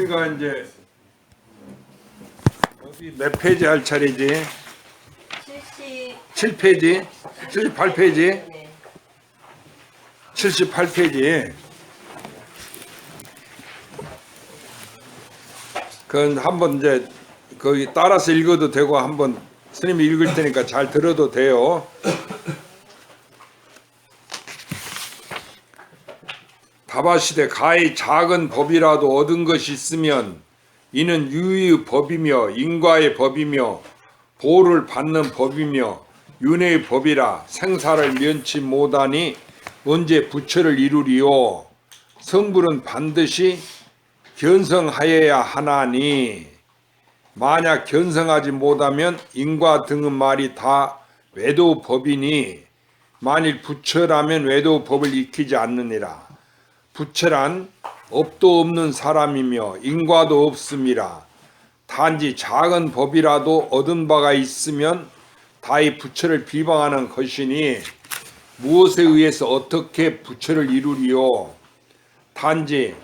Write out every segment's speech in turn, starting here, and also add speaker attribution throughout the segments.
Speaker 1: 우리가 이제 어디 몇 페이지 할 차례지? 7페이지? 78페이지?
Speaker 2: 네.
Speaker 1: 78페이지. 그건 한번 이제 거기 따라서 읽어도 되고 한번 스님이 읽을 테니까 잘 들어도 돼요. 다바시되 가히 작은 법이라도 얻은 것이 있으면 이는 유의의 법이며 인과의 법이며 보호를 받는 법이며 윤회의 법이라 생사를 면치 못하니 언제 부처를 이루리요. 성불은 반드시 견성하여야 하나니 만약 견성하지 못하면 인과 등의 말이 다 외도 법이니 만일 부처라면 외도 법을 익히지 않느니라. 부처란 업도 없는 사람이며 인과도 없음이라. 단지 작은 법이라도 얻은 바가 있으면 다이 부처를 비방하는 것이니 무엇에 의해서 어떻게 부처를 이루리요. 단지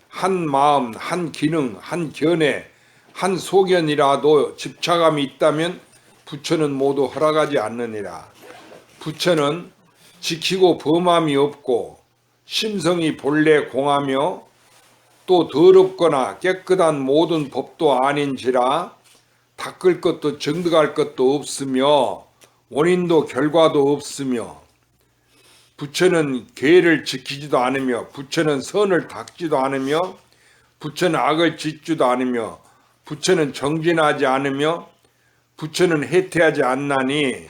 Speaker 1: 한 마음, 한 기능, 한 견해, 한 소견이라도 집착감이 있다면 부처는 모두 허락하지 않느니라. 부처는 지키고 범함이 없고 심성이 본래 공하며 또 더럽거나 깨끗한 모든 법도 아닌지라 닦을 것도 정득할 것도 없으며 원인도 결과도 없으며 부처는 계를 지키지도 않으며 부처는 선을 닦지도 않으며 부처는 악을 짓지도 않으며 부처는 정진하지 않으며 부처는 해태하지 않나니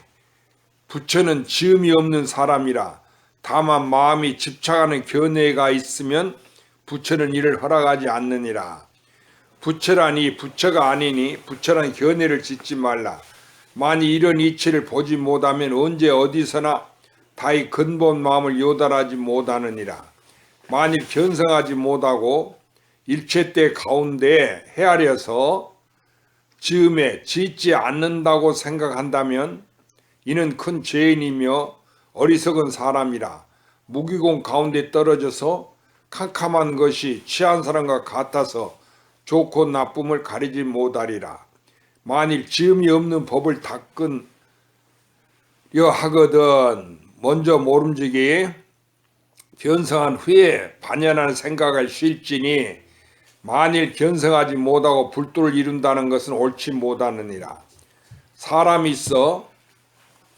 Speaker 1: 부처는 지음이 없는 사람이라. 다만 마음이 집착하는 견해가 있으면 부처는 이를 허락하지 않느니라. 부처라니 부처가 아니니 부처란 견해를 짓지 말라. 만일 이런 이치를 보지 못하면 언제 어디서나 다이 근본 마음을 요달하지 못하느니라. 만일 견성하지 못하고 일체 때 가운데 헤아려서 즈음에 짓지 않는다고 생각한다면 이는 큰 죄인이며 어리석은 사람이라. 무기공 가운데 떨어져서 캄캄한 것이 취한 사람과 같아서 좋고 나쁨을 가리지 못하리라. 만일 지음이 없는 법을 닦으려 하거든 먼저 모름지기 견성한 후에 반연한 생각을 쉴지니 만일 견성하지 못하고 불도를 이룬다는 것은 옳지 못하느니라. 사람이 있어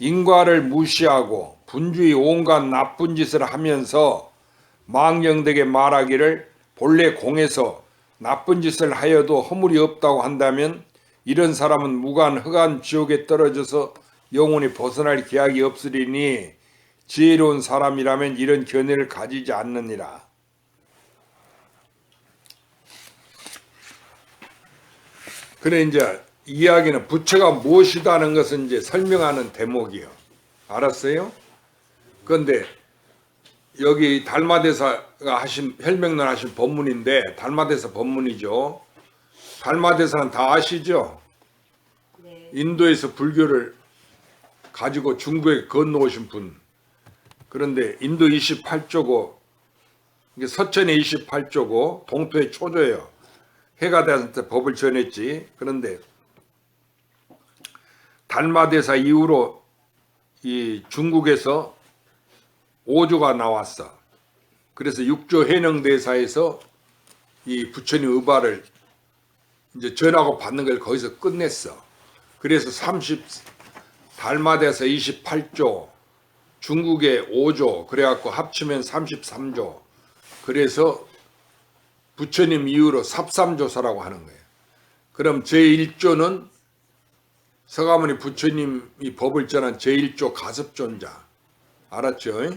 Speaker 1: 인과를 무시하고 분주히 온갖 나쁜 짓을 하면서 망령되게 말하기를 본래 공에서 나쁜 짓을 하여도 허물이 없다고 한다면 이런 사람은 무간 흑한 지옥에 떨어져서 영원히 벗어날 기약이 없으리니 지혜로운 사람이라면 이런 견해를 가지지 않느니라. 그래 이제 이야기는 부처가 무엇이다는 것은 이제 설명하는 대목이요. 알았어요? 그런데 여기 달마대사가 하신 혈맹론 하신 법문인데 달마대사 법문이죠. 달마대사는 다 아시죠?
Speaker 2: 네.
Speaker 1: 인도에서 불교를 가지고 중국에 건너오신 분. 그런데 인도 28조고 서천에 28조고 동토의 초조예요. 해가 대한테 법을 전했지. 그런데 달마대사 이후로 이 중국에서 5조가 나왔어. 그래서 6조 해능대사에서 이 부처님 의발을 이제 전하고 받는 걸 거기서 끝냈어. 그래서 달마대사 28조, 중국의 5조, 그래갖고 합치면 33조. 그래서 부처님 이후로 삽삼조사라고 하는 거예요. 그럼 제1조는 서가모니 부처님이 법을 전한 제1조 가섭존자. 알았죠?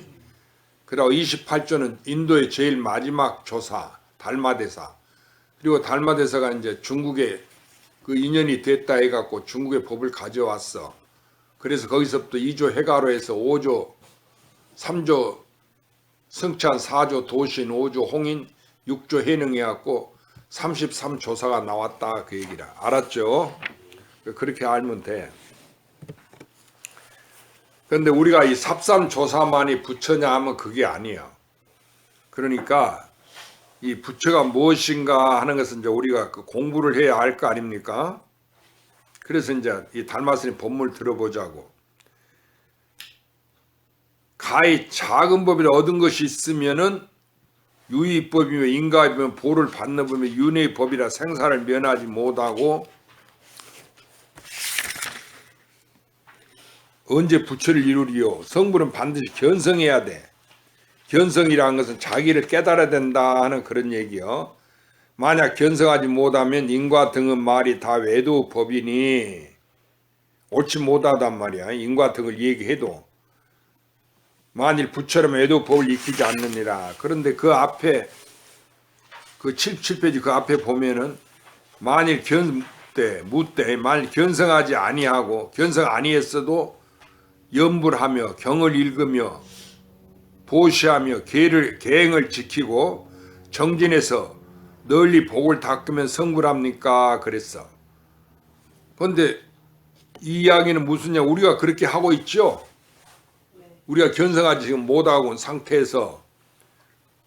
Speaker 1: 그리고 28조는 인도의 제일 마지막 조사, 달마대사. 그리고 달마대사가 이제 중국에 그 인연이 됐다 해갖고 중국의 법을 가져왔어. 그래서 거기서부터 2조 해가로에서 5조, 3조 성찬, 4조 도신, 5조 홍인, 6조 해능해갖고 33조사가 나왔다 그 얘기라. 알았죠? 그렇게 알면 돼. 그런데 우리가 이 삽삼조사만이 부처냐 하면 그게 아니에요. 그러니까 이 부처가 무엇인가 하는 것은 이제 우리가 그 공부를 해야 할 거 아닙니까? 그래서 이제 이 달마스님 본문을 들어보자고. 가히 작은 법이라 얻은 것이 있으면은 유의법이며 인가법이며 보를 받는 법이며 윤회의 법이라 생사를 면하지 못하고 언제 부처를 이루리요? 성불은 반드시 견성해야 돼. 견성이라는 것은 자기를 깨달아야 된다 하는 그런 얘기요. 만약 견성하지 못하면 인과 등은 말이 다 외도 법이니 옳지 못하단 말이야. 인과 등을 얘기해도 만일 부처럼 외도 법을 익히지 않느니라. 그런데 그 앞에 그 77페이지 그 앞에 보면은 만일 무때 만일 견성하지 아니하고 견성 아니했어도 염불하며 경을 읽으며 보시하며 계행을 지키고 정진해서 널리 복을 닦으면 성불합니까? 그랬어. 그런데 이 이야기는 무슨냐? 우리가 그렇게 하고 있죠. 우리가 견성하지 지금 못하고 온 상태에서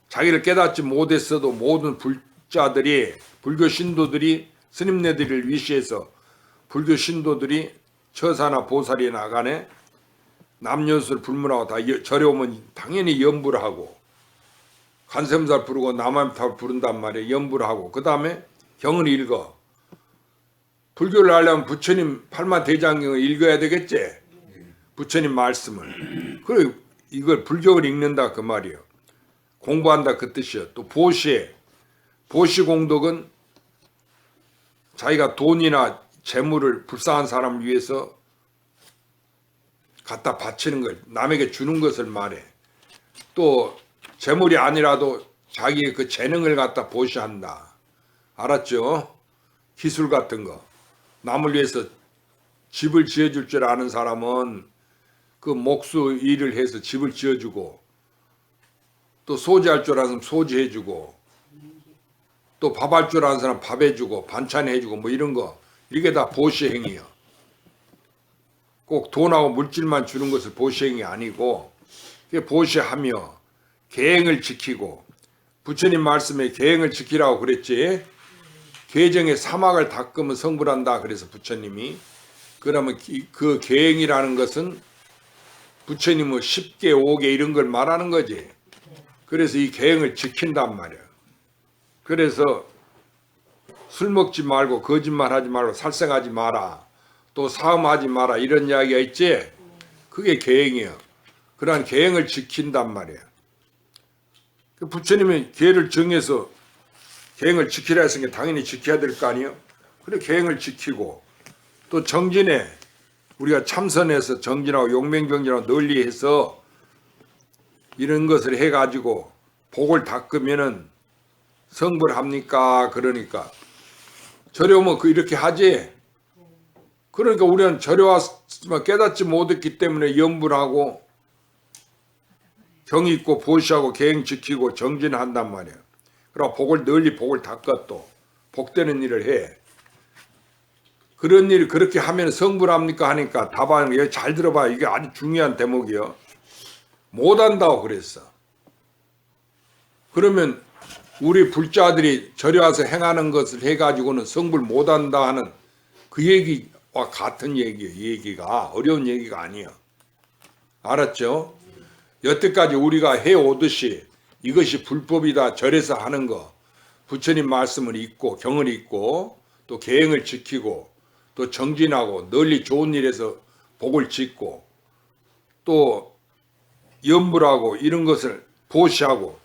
Speaker 1: 자기를 깨닫지 못했어도 모든 불자들이 불교 신도들이 스님네들을 위시해서 불교 신도들이 처사나 보살이 나가네 남녀수를 불문하고 다 절여오면 당연히 염불을 하고 간샘살 부르고 남한타 부른단 말이에요. 염불을 하고 그 다음에 경을 읽어. 불교를 하려면 부처님 팔만대장경을 읽어야 되겠지. 부처님 말씀을. 그래 이걸 불교를 읽는다 그 말이에요. 공부한다 그 뜻이에요. 또 보시공덕은 자기가 돈이나 재물을 불쌍한 사람을 위해서 갖다 바치는 걸 남에게 주는 것을 말해. 또 재물이 아니라도 자기의 그 재능을 갖다 보시한다. 알았죠? 기술 같은 거. 남을 위해서 집을 지어줄 줄 아는 사람은 그 목수 일을 해서 집을 지어주고 또 소지할 줄 아는 사람 소지해주고 또 밥할 줄 아는 사람 밥해주고 반찬 해주고 뭐 이런 거 이게 다 보시행이에요. 꼭 돈하고 물질만 주는 것을 보시행이 아니고 그게 보시하며 계행을 지키고 부처님 말씀에 계행을 지키라고 그랬지. 계정의 사막을 닦으면 성불한다 그래서 부처님이 그러면 그 계행이라는 것은 부처님은 10개 5개 이런 걸 말하는 거지. 그래서 이 계행을 지킨단 말이야. 그래서 술 먹지 말고 거짓말하지 말고 살생하지 마라. 또 사음하지 마라 이런 이야기가 있지. 그게 계행이에요. 그러한 계행을 지킨단 말이에요. 부처님이 계를 정해서 계행을 지키라 했으니까 당연히 지켜야 될 거 아니에요. 그래 계행을 지키고 또 정진에 우리가 참선해서 정진하고 용맹정진하고 널리 해서 이런 것을 해가지고 복을 닦으면은 성불합니까? 그러니까 절에 오면 이렇게 하지. 그러니까 우리는 절에 왔으면 깨닫지 못했기 때문에 염불하고 경 있고 보시하고 계행 지키고 정진한단 말이에요. 그러고 복을 널리 복을 닦아 또 복되는 일을 해. 그런 일을 그렇게 하면 성불합니까? 하니까 답안은 여기 잘 들어봐. 이게 아주 중요한 대목이요. 못한다고 그랬어. 그러면 우리 불자들이 절에 와서 행하는 것을 해가지고는 성불 못한다 하는 그 얘기와 같은 얘기예요. 이 얘기가 어려운 얘기가 아니에요. 알았죠? 여태까지 우리가 해오듯이 이것이 불법이다 절에서 하는 거 부처님 말씀을 읽고 경을 읽고 또 계행을 지키고 또 정진하고 널리 좋은 일에서 복을 짓고 또 염불하고 이런 것을 보시하고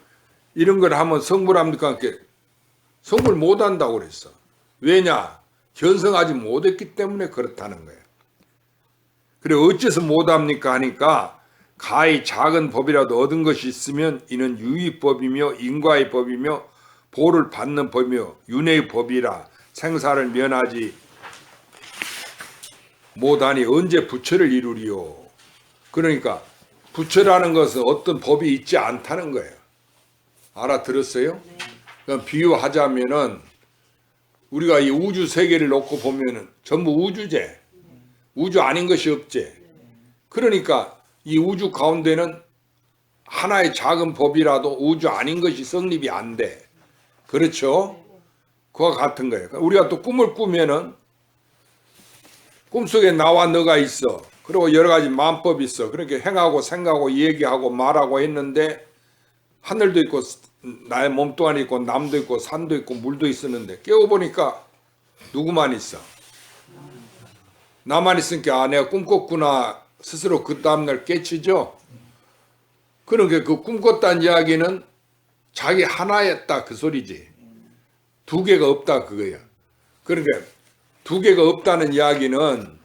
Speaker 1: 이런 걸 하면 성불합니까? 함께 성불 못한다고 그랬어. 왜냐? 견성하지 못했기 때문에 그렇다는 거예요. 그래 어째서 못합니까? 하니까 가히 작은 법이라도 얻은 것이 있으면 이는 유의법이며 인과의 법이며 보를 받는 법이며 윤회의 법이라 생사를 면하지 못하니 언제 부처를 이루리요. 그러니까 부처라는 것은 어떤 법이 있지 않다는 거예요. 알아들었어요? 그럼 비유하자면은 우리가 이 우주 세계를 놓고 보면은 전부 우주제. 우주 아닌 것이 없지. 그러니까 이 우주 가운데는 하나의 작은 법이라도 우주 아닌 것이 성립이 안 돼. 그렇죠? 그와 같은 거예요. 우리가 또 꿈을 꾸면은 꿈속에 나와 너가 있어. 그리고 여러 가지 마음법이 있어. 그렇게 행하고 생각하고 얘기하고 말하고 했는데 하늘도 있고 나의 몸뚱아리 있고 남도 있고 산도 있고 물도 있었는데 깨워보니까 누구만 있어? 나만 있으니까 내가 꿈꿨구나 스스로 그 다음날 깨치죠. 그러니까 그 꿈꿨다는 이야기는 자기 하나였다 그 소리지. 두 개가 없다 그거야. 그러니까 두 개가 없다는 이야기는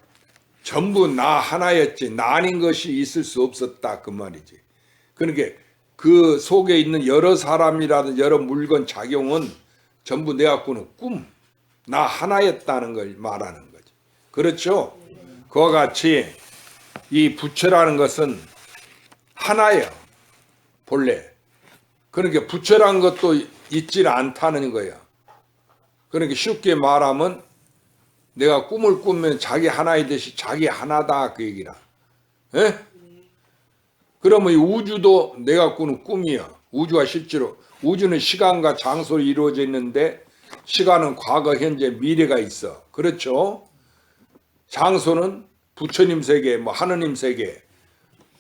Speaker 1: 전부 나 하나였지 나 아닌 것이 있을 수 없었다 그 말이지. 그러니까 그 속에 있는 여러 사람이라든 여러 물건 작용은 전부 내가 꾸는 꿈, 나 하나였다는 걸 말하는 거지. 그렇죠? 그와 같이 이 부처라는 것은 하나예요. 본래. 그러니까 부처란 것도 있질 않다는 거예요. 그러니까 쉽게 말하면 내가 꿈을 꾸면 자기 하나이듯이 자기 하나다 그 얘기라. 에? 그러면 이 우주도 내가 꾸는 꿈이야. 우주가 실제로 우주는 시간과 장소로 이루어져 있는데 시간은 과거, 현재, 미래가 있어. 그렇죠? 장소는 부처님 세계, 뭐 하느님 세계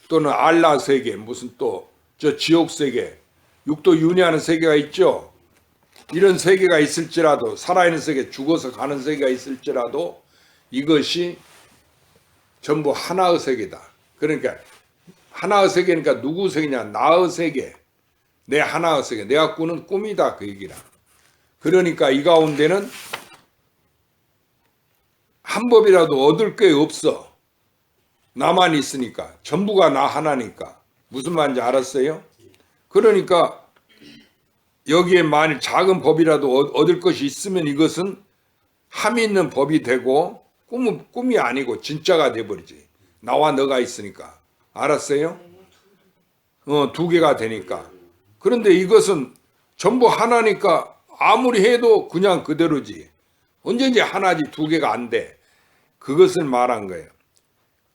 Speaker 1: 또는 알라 세계, 무슨 또 저 지옥 세계, 육도 윤회하는 세계가 있죠. 이런 세계가 있을지라도 살아있는 세계, 죽어서 가는 세계가 있을지라도 이것이 전부 하나의 세계다. 그러니까 하나의 세계니까 누구 세계냐? 나의 세계, 내 하나의 세계, 내가 꾸는 꿈이다 그 얘기라. 그러니까 이 가운데는 한 법이라도 얻을 게 없어. 나만 있으니까 전부가 나 하나니까. 무슨 말인지 알았어요? 그러니까 여기에 만일 작은 법이라도 얻을 것이 있으면 이것은 함이 있는 법이 되고 꿈이 아니고 진짜가 돼버리지. 나와 너가 있으니까. 알았어요? 두 개가 되니까. 그런데 이것은 전부 하나니까 아무리 해도 그냥 그대로지. 언제든지 하나지 두 개가 안 돼. 그것을 말한 거예요.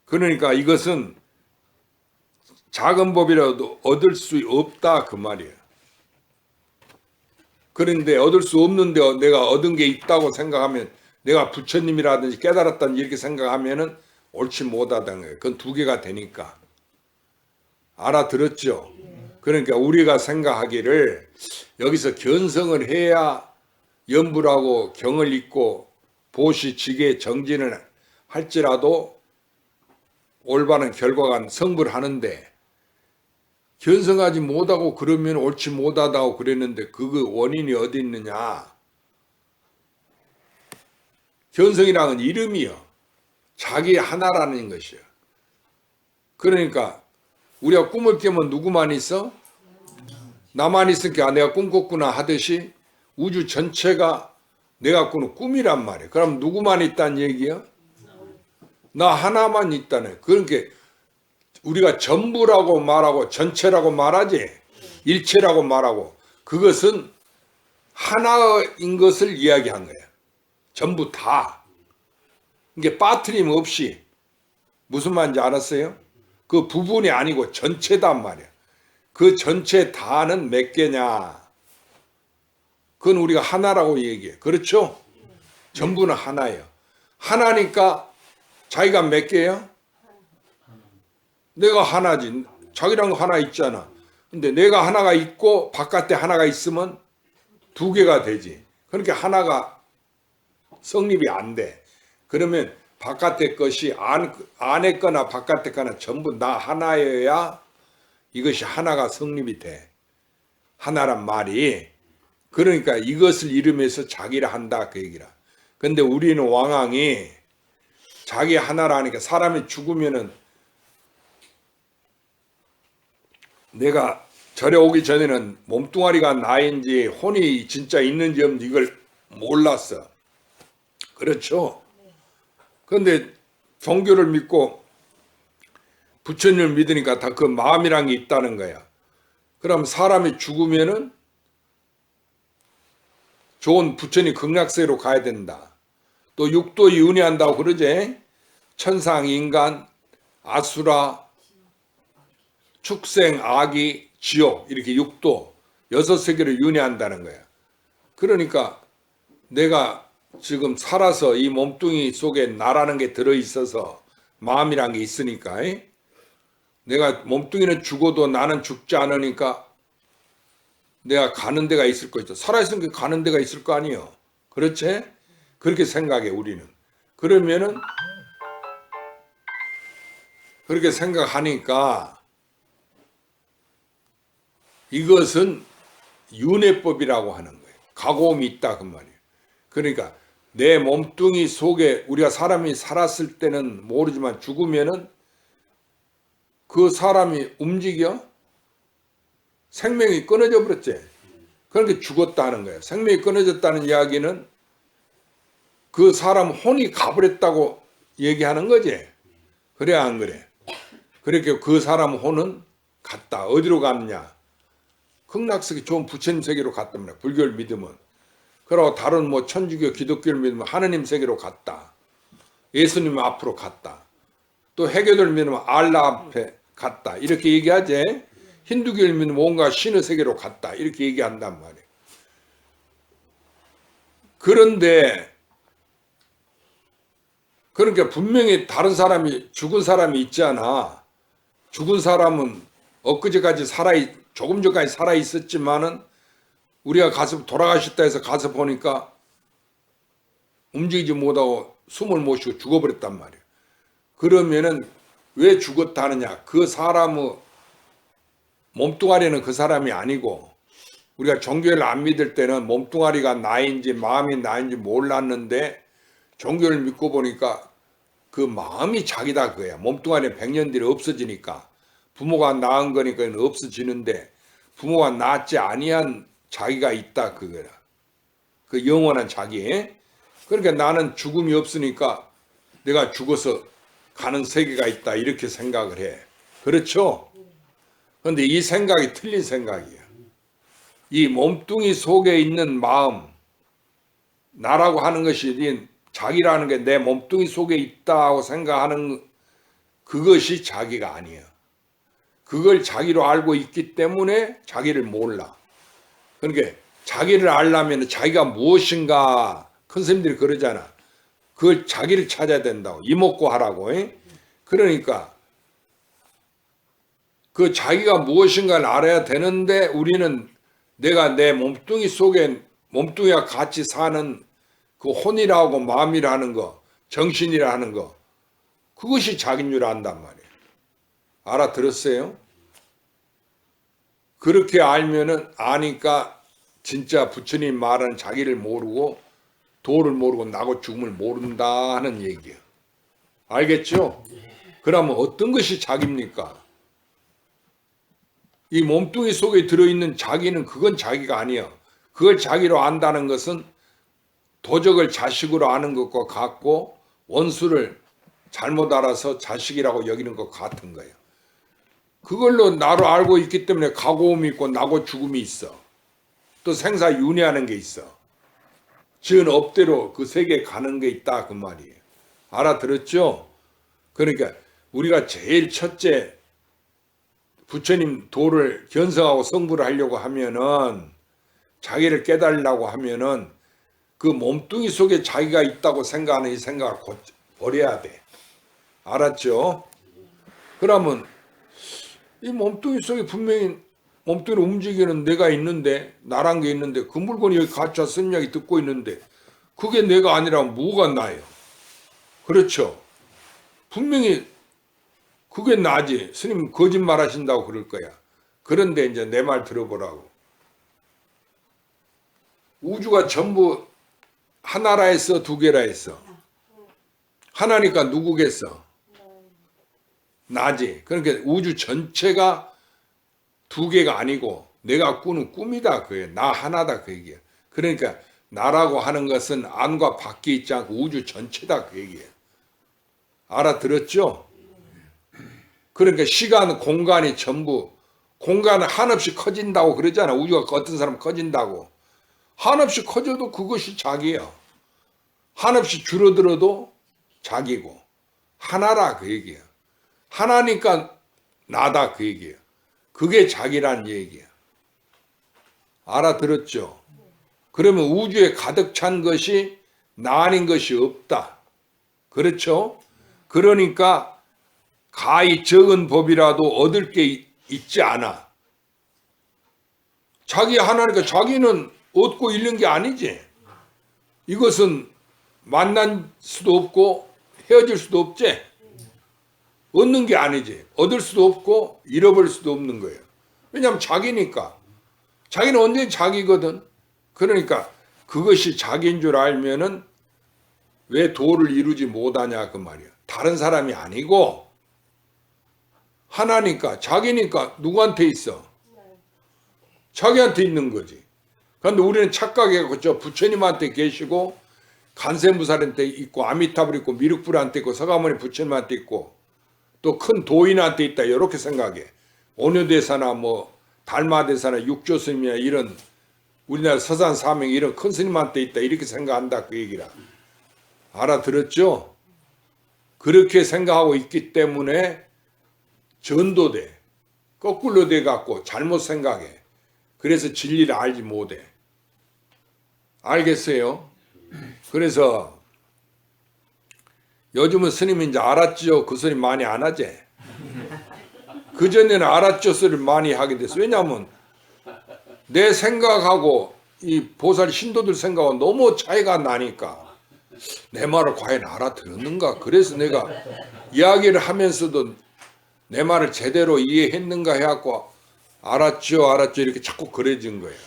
Speaker 1: 그러니까 이것은 작은 법이라도 얻을 수 없다 그 말이에요. 그런데 얻을 수 없는데 내가 얻은 게 있다고 생각하면 내가 부처님이라든지 깨달았다는 이렇게 생각하면은 옳지 못하다는 거예요. 그건 두 개가 되니까. 알아들었죠? 그러니까 우리가 생각하기를 여기서 견성을 해야 염불하고 경을 읽고 보시, 지계, 정진을 할지라도 올바른 결과가 성불하는데 견성하지 못하고 그러면 옳지 못하다고 그랬는데 그 원인이 어디 있느냐? 견성이라는 이름이요. 자기 하나라는 것이요. 그러니까 우리가 꿈을 깨면 누구만 있어? 나만 있으니까 내가 꿈꿨구나 하듯이 우주 전체가 내가 꾸는 꿈이란 말이에요. 그럼 누구만 있다는 얘기야? 나 하나만 있다네. 그러니까 우리가 전부라고 말하고 전체라고 말하지 일체라고 말하고 그것은 하나인 것을 이야기한 거야. 전부 다. 이게 빠트림 없이. 무슨 말인지 알았어요? 그 부분이 아니고 전체단 말이야. 그 전체 다는 몇 개냐? 그건 우리가 하나라고 얘기해. 그렇죠? 전부는 하나예요. 하나니까 자기가 몇 개예요? 내가 하나지. 자기랑 하나 있잖아. 근데 내가 하나가 있고 바깥에 하나가 있으면 두 개가 되지. 그러니까 하나가 성립이 안 돼. 그러면 바깥의 것이 안에 거나 바깥에 거나 전부 나 하나여야 이것이 하나가 성립이 돼. 하나란 말이. 그러니까 이것을 이름해서 자기를 한다 그 얘기라. 근데 우리는 왕왕이 자기 하나라니까 사람이 죽으면은 내가 절에 오기 전에는 몸뚱아리가 나인지 혼이 진짜 있는지 없는지 이걸 몰랐어. 그렇죠? 그런데 종교를 믿고 부처님을 믿으니까 다 그 마음이란 게 있다는 거야. 그럼 사람이 죽으면은 좋은 부처님 극락세로 가야 된다. 또 육도 윤회한다고 그러지? 천상, 인간, 아수라, 축생, 아기, 지옥 이렇게 육도 6세계를 윤회한다는 거야. 그러니까 내가 지금 살아서 이 몸뚱이 속에 나라는 게 들어있어서 마음이란 게 있으니까 내가 몸뚱이는 죽어도 나는 죽지 않으니까 내가 가는 데가 있을 거 있죠. 살아있으니까 가는 데가 있을 거 아니에요. 그렇지? 그렇게 생각해 우리는. 그러면은 그렇게 생각하니까 이것은 윤회법이라고 하는 거예요. 가고움이 있다 그 말이에요. 그러니까 내 몸뚱이 속에 우리가 사람이 살았을 때는 모르지만 죽으면은 그 사람이 움직여? 생명이 끊어져 버렸지. 그러니까 죽었다는 거예요. 생명이 끊어졌다는 이야기는 그 사람 혼이 가버렸다고 얘기하는 거지. 그래 안 그래? 그렇게 그 사람 혼은 갔다. 어디로 갔냐? 극락세계 좋은 부처님 세계로 갔단 말이야. 불교를 믿으면. 그리고 다른 뭐 천주교 기독교를 믿으면 하느님 세계로 갔다. 예수님 앞으로 갔다. 또 해교를 믿으면 알라 앞에 갔다. 이렇게 얘기하지. 힌두교를 믿으면 뭔가 신의 세계로 갔다. 이렇게 얘기한단 말이에요. 그런데 그러니까 분명히 다른 사람이 죽은 사람이 있잖아. 죽은 사람은 엊그제까지 조금 전까지 살아 있었지만은 우리가 가서 돌아가셨다 해서 가서 보니까 움직이지 못하고 숨을 못 쉬고 죽어버렸단 말이에요. 그러면은 왜 죽었다 하느냐? 그 사람의 몸뚱아리는 그 사람이 아니고 우리가 종교를 안 믿을 때는 몸뚱아리가 나인지 마음이 나인지 몰랐는데 종교를 믿고 보니까 그 마음이 자기다 그거야. 몸뚱아리는 100년 뒤에 없어지니까 부모가 낳은 거니까 없어지는데 부모가 낳지 아니한 자기가 있다 그거라. 그 영원한 자기. 그러니까 나는 죽음이 없으니까 내가 죽어서 가는 세계가 있다 이렇게 생각을 해. 그렇죠? 그런데 이 생각이 틀린 생각이야. 이 몸뚱이 속에 있는 마음, 나라고 하는 것이 자기라는 게 내 몸뚱이 속에 있다고 생각하는 그것이 자기가 아니야. 그걸 자기로 알고 있기 때문에 자기를 몰라. 그러니까 자기를 알려면 자기가 무엇인가 큰 스님들이 그러잖아. 그걸 자기를 찾아야 된다고. 이목구 하라고. 그러니까 그 자기가 무엇인가를 알아야 되는데 우리는 내가 내 몸뚱이 속에 몸뚱이와 같이 사는 그 혼이라고 마음이라는 거, 정신이라는 거 그것이 자기인 줄 안단 말이에요. 알아들었어요? 그렇게 알면은 아니까 진짜 부처님 말하는 자기를 모르고 도를 모르고 나고 죽음을 모른다 하는 얘기예요. 알겠죠? 그러면 어떤 것이 자기입니까? 이 몸뚱이 속에 들어있는 자기는 그건 자기가 아니야. 그걸 자기로 안다는 것은 도적을 자식으로 아는 것과 같고 원수를 잘못 알아서 자식이라고 여기는 것 같은 거예요. 그걸로 나로 알고 있기 때문에 가고움이 있고 나고 죽음이 있어. 또 생사윤회하는 게 있어. 지은 업대로 그 세계에 가는 게 있다 그 말이에요. 알아들었죠? 그러니까 우리가 제일 첫째 부처님 도를 견성하고 성불을 하려고 하면은 자기를 깨달으려고 하면은 그 몸뚱이 속에 자기가 있다고 생각하는 이 생각을 버려야 돼. 알았죠? 그러면 이 몸뚱이 속에 분명히 몸뚱이를 움직이는 내가 있는데 나란 게 있는데 그 물건이 여기 갇혀 스님 이야기 듣고 있는데 그게 내가 아니라면 뭐가 나요? 그렇죠? 분명히 그게 나지. 스님 거짓말 하신다고 그럴 거야. 그런데 이제 내 말 들어보라고. 우주가 전부 하나라 했어, 두 개라 했어? 하나니까 누구겠어? 나지. 그러니까 우주 전체가 두 개가 아니고 내가 꾸는 꿈이다 그게. 나 하나다 그 얘기야. 그러니까 나라고 하는 것은 안과 밖에 있지 않고 우주 전체다 그 얘기야. 알아들었죠? 그러니까 시간, 공간이 전부 공간은 한없이 커진다고 그러잖아. 우주가 어떤 사람 커진다고. 한없이 커져도 그것이 자기야. 한없이 줄어들어도 자기고. 하나라 그 얘기야. 하나니까 나다 그 얘기야. 그게 자기란 얘기야. 알아들었죠? 그러면 우주에 가득 찬 것이 나 아닌 것이 없다. 그렇죠? 그러니까 가히 적은 법이라도 얻을 게 있지 않아. 자기 하나니까 자기는 얻고 잃는 게 아니지. 이것은 만날 수도 없고 헤어질 수도 없지. 얻는 게 아니지. 얻을 수도 없고 잃어버릴 수도 없는 거예요. 왜냐하면 자기니까. 자기는 언제나 자기거든. 그러니까 그것이 자기인 줄 알면은 왜 도를 이루지 못하냐 그 말이야. 다른 사람이 아니고 하나니까 자기니까 누구한테 있어? 자기한테 있는 거지. 그런데 우리는 착각해갖고 저 부처님한테 계시고 간세무살한테 있고 아미타불 있고 미륵불한테 있고 서가모니 부처님한테 있고 또 큰 도인한테 있다 이렇게 생각해. 온효대사나 뭐 달마대사나 육조스님이나 이런 우리나라 서산사명 이런 큰 스님한테 있다 이렇게 생각한다 그 얘기라. 알아들었죠? 그렇게 생각하고 있기 때문에 전도돼. 거꾸로 돼갖고 잘못 생각해. 그래서 진리를 알지 못해. 알겠어요? 그래서 요즘은 스님이 이제 알았죠? 그 소리 많이 안 하지? 그전에는 알았죠? 소리를 많이 하게 됐어. 왜냐하면 내 생각하고 이 보살 신도들 생각하고 너무 차이가 나니까 내 말을 과연 알아들었는가? 그래서 내가 이야기를 하면서도 내 말을 제대로 이해했는가 해갖고 알았죠 이렇게 자꾸 그래진 거예요.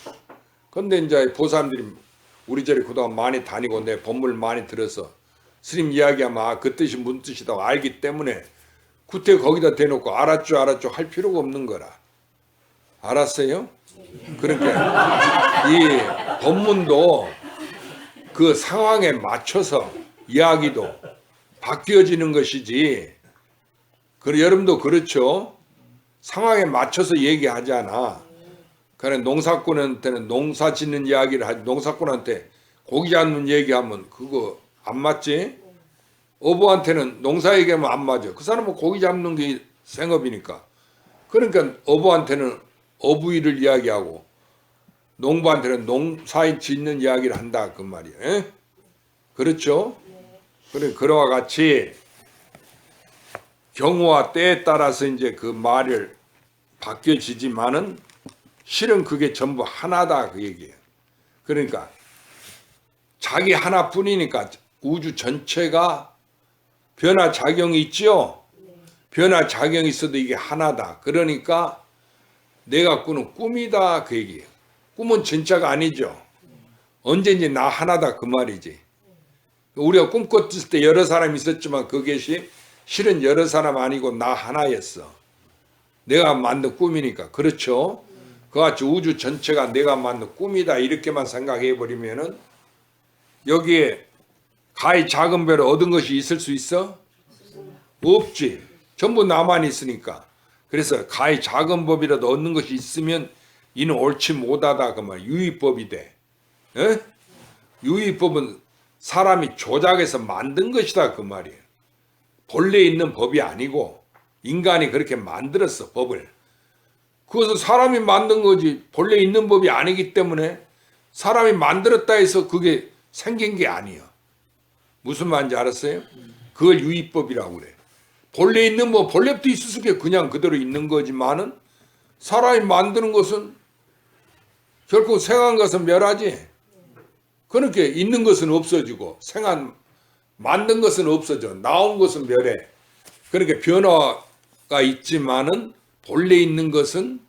Speaker 1: 근데 이제 보살들이 우리 절에 그동안 많이 다니고 내 법문을 많이 들어서 스님 이야기하면 그 뜻이 무슨 뜻이라고 알기 때문에 구태 거기다 대놓고 알았죠 할 필요가 없는 거라. 알았어요? 그러니까 이 법문도 그 상황에 맞춰서 이야기도 바뀌어지는 것이지. 여러분도 그렇죠? 상황에 맞춰서 얘기하잖아. 그래 농사꾼한테는 농사 짓는 이야기를 하지 농사꾼한테 고기 잡는 얘기하면 그거 안 맞지? 어부한테는 농사 얘기하면 안 맞아. 그 사람은 고기 잡는 게 생업이니까. 그러니까 어부한테는 어부일을 이야기하고 농부한테는 농사인 짓는 이야기를 한다 그 말이야. 에? 그렇죠? 그래 그와 같이 경우와 때에 따라서 이제 그 말을 바뀌어지지만은 실은 그게 전부 하나다 그 얘기예요. 그러니까 자기 하나뿐이니까 우주 전체가 변화작용이 있죠. 변화작용이 있어도 이게 하나다. 그러니까 내가 꾸는 꿈이다 그 얘기예요. 꿈은 진짜가 아니죠. 언제든지 나 하나다 그 말이지. 우리가 꿈꿨을 때 여러 사람이 있었지만 그것이 실은 여러 사람 아니고 나 하나였어. 내가 만든 꿈이니까. 그렇죠? 그같이 우주 전체가 내가 만든 꿈이다 이렇게만 생각해 버리면은 여기에 가히 작은 배로 얻은 것이 있을 수 있어? 없지. 전부 나만 있으니까. 그래서 가히 작은 법이라도 얻는 것이 있으면 이는 옳지 못하다 그 말. 유의법이 돼. 에? 유의법은 사람이 조작해서 만든 것이다 그 말이에요. 본래 있는 법이 아니고 인간이 그렇게 만들었어 법을. 그것은 사람이 만든 거지 본래 있는 법이 아니기 때문에 사람이 만들었다 해서 그게 생긴 게 아니야. 무슨 말인지 알았어요? 그걸 유의법이라고 그래. 본래 있는 법, 본래부터 있을 게 그냥 그대로 있는 거지만은 사람이 만드는 것은 결코 생한 것은 멸하지. 그렇게 있는 것은 없어지고 생한 만든 것은 없어져. 나온 것은 멸해. 그러니까 변화가 있지만은 본래 있는 것은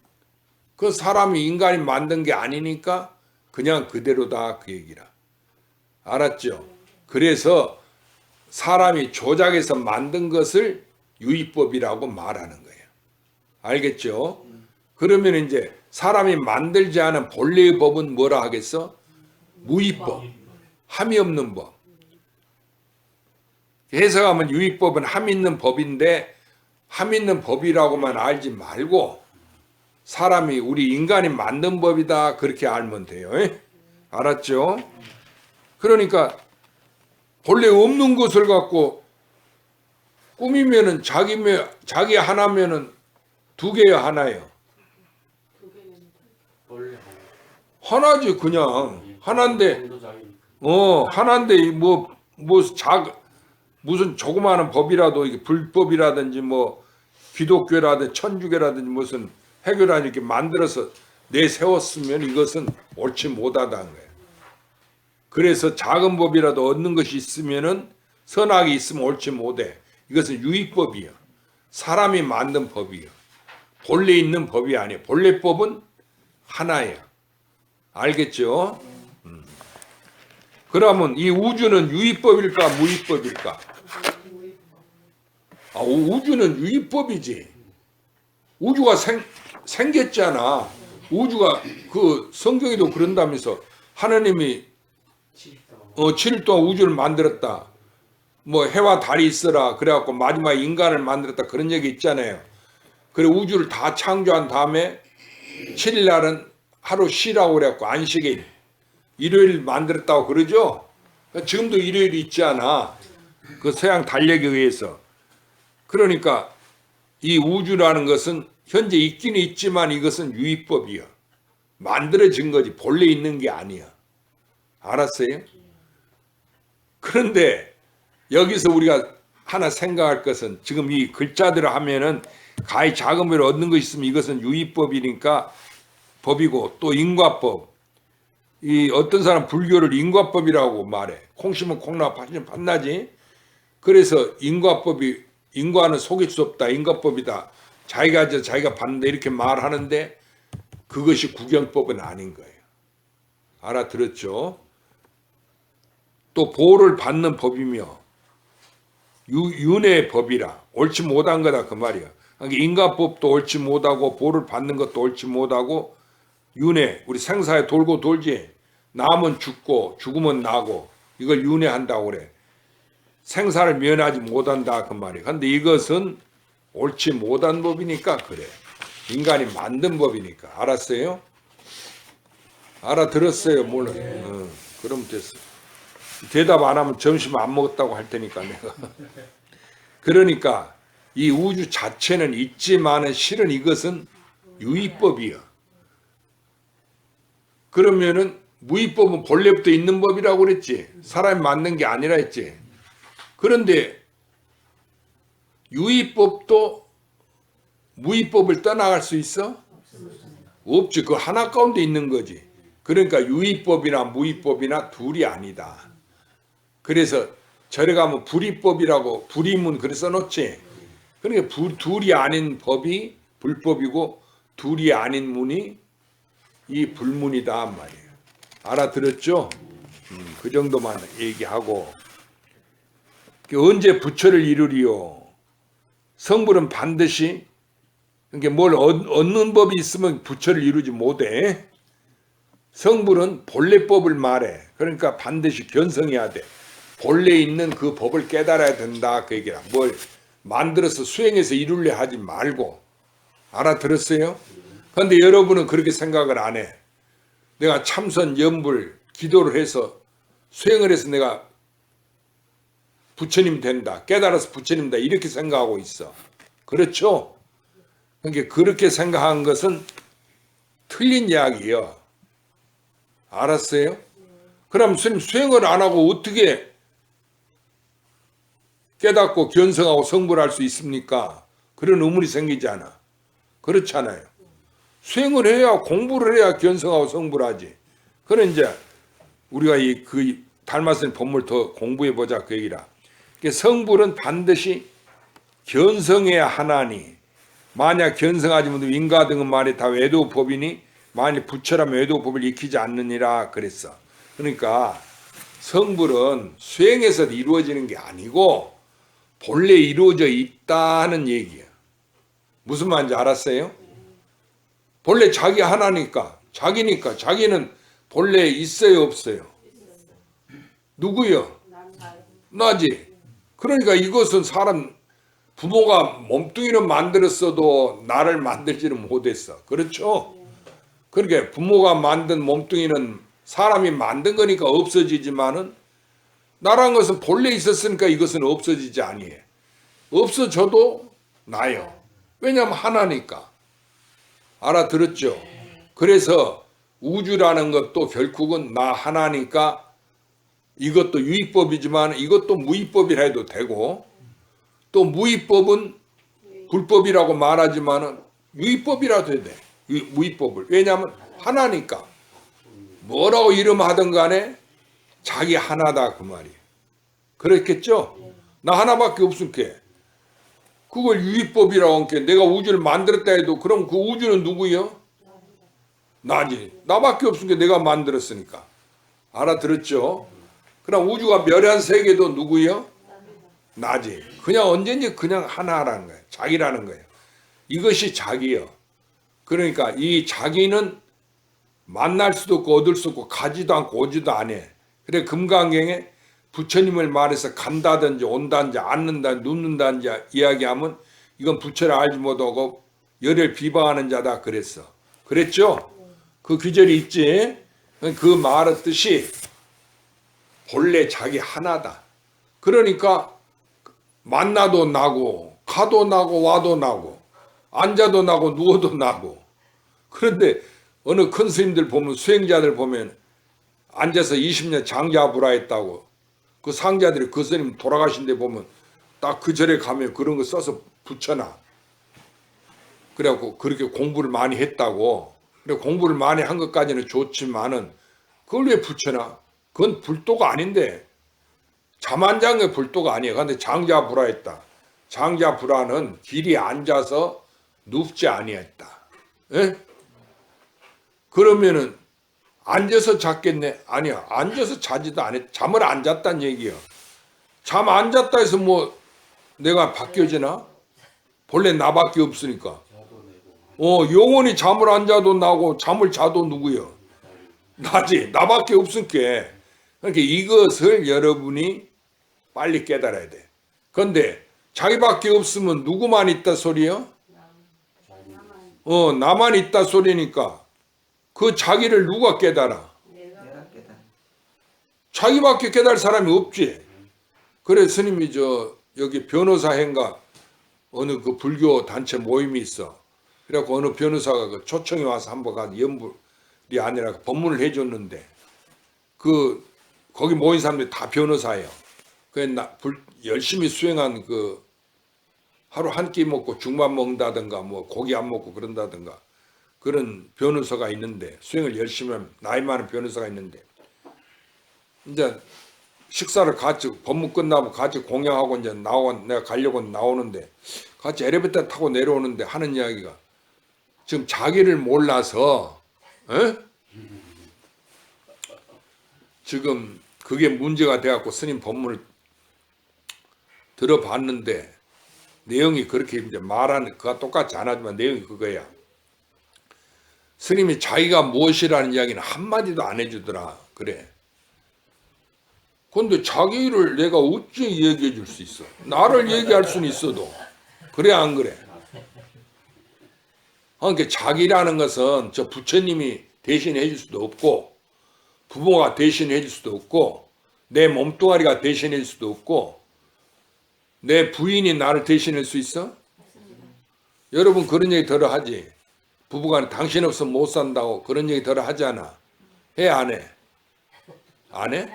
Speaker 1: 그 사람이 인간이 만든 게 아니니까 그냥 그대로다 그 얘기라. 알았죠? 그래서 사람이 조작해서 만든 것을 유의법이라고 말하는 거예요. 알겠죠? 그러면 이제 사람이 만들지 않은 본래의 법은 뭐라 하겠어? 무의법. 함이 없는 법. 해석하면 유의법은 함 있는 법인데 함 있는 법이라고만 알지 말고 사람이 우리 인간이 만든 법이다 그렇게 알면 돼요. 알았죠? 그러니까 본래 없는 것을 갖고 꾸미면은 자기 하나면은 두 개야 하나예요. 하나지 그냥. 하나인데 하나인데 무슨 조그마한 법이라도 이게 불법이라든지 뭐 기독교라든지 천주교라든지 무슨 해결하니 이렇게 만들어서 내세웠으면 이것은 옳지 못하다는 거예요. 그래서 작은 법이라도 얻는 것이 있으면은 선악이 있으면 옳지 못해. 이것은 유의법이요. 사람이 만든 법이요. 본래 있는 법이 아니에요. 본래 법은 하나예요. 알겠죠? 그러면 이 우주는 유의법일까 무의법일까? 우주는 유의법이지. 우주가 생겼잖아. 우주가 그 성경에도 그런다면서 하나님이 7일 동안 우주를 만들었다. 뭐 해와 달이 있어라. 그래갖고 마지막에 인간을 만들었다. 그런 얘기 있잖아요. 그래 우주를 다 창조한 다음에 7일 날은 하루 쉬라고 그래갖고 안식일. 일요일 만들었다고 그러죠. 지금도 일요일이 있지 않아. 그 서양 달력에 의해서. 그러니까 이 우주라는 것은 현재 있기는 있지만 이것은 유의법이야. 만들어진 거지 본래 있는 게 아니야. 알았어요? 그런데 여기서 우리가 하나 생각할 것은 지금 이 글자대로 하면은 가히 작은 법을 얻는 것이 있으면 이것은 유의법이니까 법이고 또 인과법. 이 어떤 사람 불교를 인과법이라고 말해. 콩 심으면 콩나 파시면 팥나지. 그래서 인과는 속일 수 없다. 인과법이다. 자기가 받는다 이렇게 말하는데 그것이 구경법은 아닌 거예요. 알아들었죠? 또 보호를 받는 법이며 윤회의 법이라 옳지 못한 거다 그 말이야. 그러니까 인과법도 옳지 못하고 보호를 받는 것도 옳지 못하고 윤회 우리 생사에 돌고 돌지. 나면 죽고 죽으면 나고 이걸 윤회한다고 그래. 생사를 면하지 못한다 그 말이야. 근데 이것은 옳지 못한 법이니까 그래. 인간이 만든 법이니까. 알았어요? 알아들었어요? 몰라. 그럼 됐어. 대답 안 하면 점심 안 먹었다고 할 테니까 내가. 그러니까 이 우주 자체는 있지만은 실은 이것은 유의법이야. 그러면은 무의법은 본래부터 있는 법이라고 그랬지. 사람이 만든 게 아니라 했지. 그런데 유의법도 무의법을 떠나갈 수 있어? 없지. 그 하나 가운데 있는 거지. 그러니까 유의법이나 무의법이나 둘이 아니다. 그래서 절에 가면 불의법이라고 불의문 그래 써놓지. 그러니까 둘이 아닌 법이 불법이고 둘이 아닌 문이 이 불문이다 말이에요. 알아들었죠? 그 정도만 얘기하고 언제 부처를 이루리요? 성불은 반드시 그러니까 뭘 얻는 법이 있으면 부처를 이루지 못해. 성불은 본래 법을 말해. 그러니까 반드시 견성해야 돼. 본래 있는 그 법을 깨달아야 된다 그 얘기라. 뭘 만들어서 수행해서 이루려 하지 말고. 알아들었어요? 그런데 여러분은 그렇게 생각을 안 해. 내가 참선 염불 기도를 해서 수행을 해서 내가 부처님 된다. 깨달아서 부처님 된다. 이렇게 생각하고 있어. 그렇죠? 그러니까 그렇게 생각한 것은 틀린 이야기예요. 알았어요? 그럼 스님 수행을 안 하고 어떻게 깨닫고 견성하고 성불할 수 있습니까? 그런 의문이 생기잖아. 그렇잖아요. 수행을 해야 공부를 해야 견성하고 성불하지. 그래 이제 우리가 그 달마스님 법문을 더 공부해 보자 그 얘기라. 성불은 반드시 견성해야 하나니 만약 견성하지 못하면 인가 등은 말이 다 외도법이니 만일 부처라면 외도법을 익히지 않느니라 그랬어. 그러니까 성불은 수행해서 이루어지는 게 아니고 본래 이루어져 있다는 얘기야. 무슨 말인지 알았어요? 본래 자기 하나니까 자기니까 자기는 본래 있어요 없어요? 누구요? 나지. 그러니까 이것은 사람 부모가 몸뚱이를 만들었어도 나를 만들지는 못했어. 그렇죠? 그러니까 부모가 만든 몸뚱이는 사람이 만든 거니까 없어지지만은 나란 것은 본래 있었으니까 이것은 없어지지 아니에요. 없어져도 나요. 왜냐하면 하나니까. 알아들었죠? 그래서 우주라는 것도 결국은 나 하나니까 이것도 유의법이지만 이것도 무의법이라 해도 되고, 또 무의법은 불법이라고 말하지만은 유의법이라도 해야 돼. 무의법을. 왜냐하면 하나니까. 뭐라고 이름하든 간에 자기 하나다 그 말이에요. 그렇겠죠? 나 하나밖에 없으니까 그걸 유의법이라고 하니까 내가 우주를 만들었다 해도 그럼 그 우주는 누구요? 나지. 나밖에 없으니까 내가 만들었으니까. 알아들었죠? 그럼 우주가 멸한 세계도 누구요? 나지. 그냥 언제든지 그냥 하나라는 거예요. 자기라는 거예요. 이것이 자기요. 그러니까 이 자기는 만날 수도 없고 얻을 수 없고 가지도 않고 오지도 않아. 그래 금강경에 부처님을 말해서 간다든지 온다든지 앉는다 눕는다든지 이야기하면 이건 부처를 알지 못하고 열을 비방하는 자다 그랬어. 그랬죠? 그 귀절이 있지? 그 말의 뜻이 본래 자기 하나다. 그러니까 만나도 나고 가도 나고 와도 나고 앉아도 나고 누워도 나고. 그런데 어느 큰 스님들 보면 수행자들 보면 앉아서 20년 장자부라 했다고 그 상자들이 그 스님 돌아가신 데 보면 딱 그 절에 가면 그런 거 써서 붙여놔. 그래갖고 그렇게 공부를 많이 했다고. 그래 공부를 많이 한 것까지는 좋지만은 그걸 왜 붙여놔? 그건 불도가 아닌데 잠 안 잔 게 불도가 아니에요. 근데 장자부라 했다. 장자부라는 길이 앉아서 눕지 아니했다. 예? 그러면은 앉아서 잤겠네? 아니야. 앉아서 자지도 않았. 잠을 안 잤단 얘기야. 잠 안 잤다 해서 뭐 내가 바뀌어지나? 본래 나밖에 없으니까. 영원히 잠을 안 자도 나고 잠을 자도 누구요? 나지. 나밖에 없으니까. 그러니까 이것을 여러분이 빨리 깨달아야 돼. 그런데 자기밖에 없으면 누구만 있다 소리요? 나만 있다 소리니까 그 자기를 누가 깨달아? 자기밖에 깨달을 사람이 없지. 그래 스님이 여기 변호사회인가 어느 그 불교 단체 모임이 있어. 그래갖고 어느 변호사가 그 초청이 와서 한번 가서 연불이 아니라 법문을 해줬는데 거기 모인 사람들이 다 변호사예요. 열심히 수행한 그 하루 한 끼 먹고 죽만 먹는다든가 뭐 고기 안 먹고 그런다든가 그런 변호사가 있는데 수행을 열심히 하면 나이 많은 변호사가 있는데 이제 식사를 같이 법문 끝나고 같이 공양하고 이제 내가 가려고 나오는데 같이 엘리베이터 타고 내려오는데 하는 이야기가 지금 자기를 몰라서 지금 그게 문제가 돼갖고 스님 법문을 들어봤는데 내용이 그렇게 이제 말하는 그가 똑같지 않았지만 내용이 그거야. 스님이 자기가 무엇이라는 이야기는 한마디도 안 해주더라. 그래. 근데 자기를 내가 어찌 얘기해 줄 수 있어? 나를 얘기할 수는 있어도. 그래 안 그래? 그러니까 자기라는 것은 저 부처님이 대신해 줄 수도 없고 부모가 대신해 줄 수도 없고 내 몸뚱아리가 대신해 줄 수도 없고 내 부인이 나를 대신할 수 있어? 여러분 그런 얘기 들어 하지. 부부간에 당신 없으면 못 산다고 그런 얘기 들어 하잖아. 해 안 해? 안 해?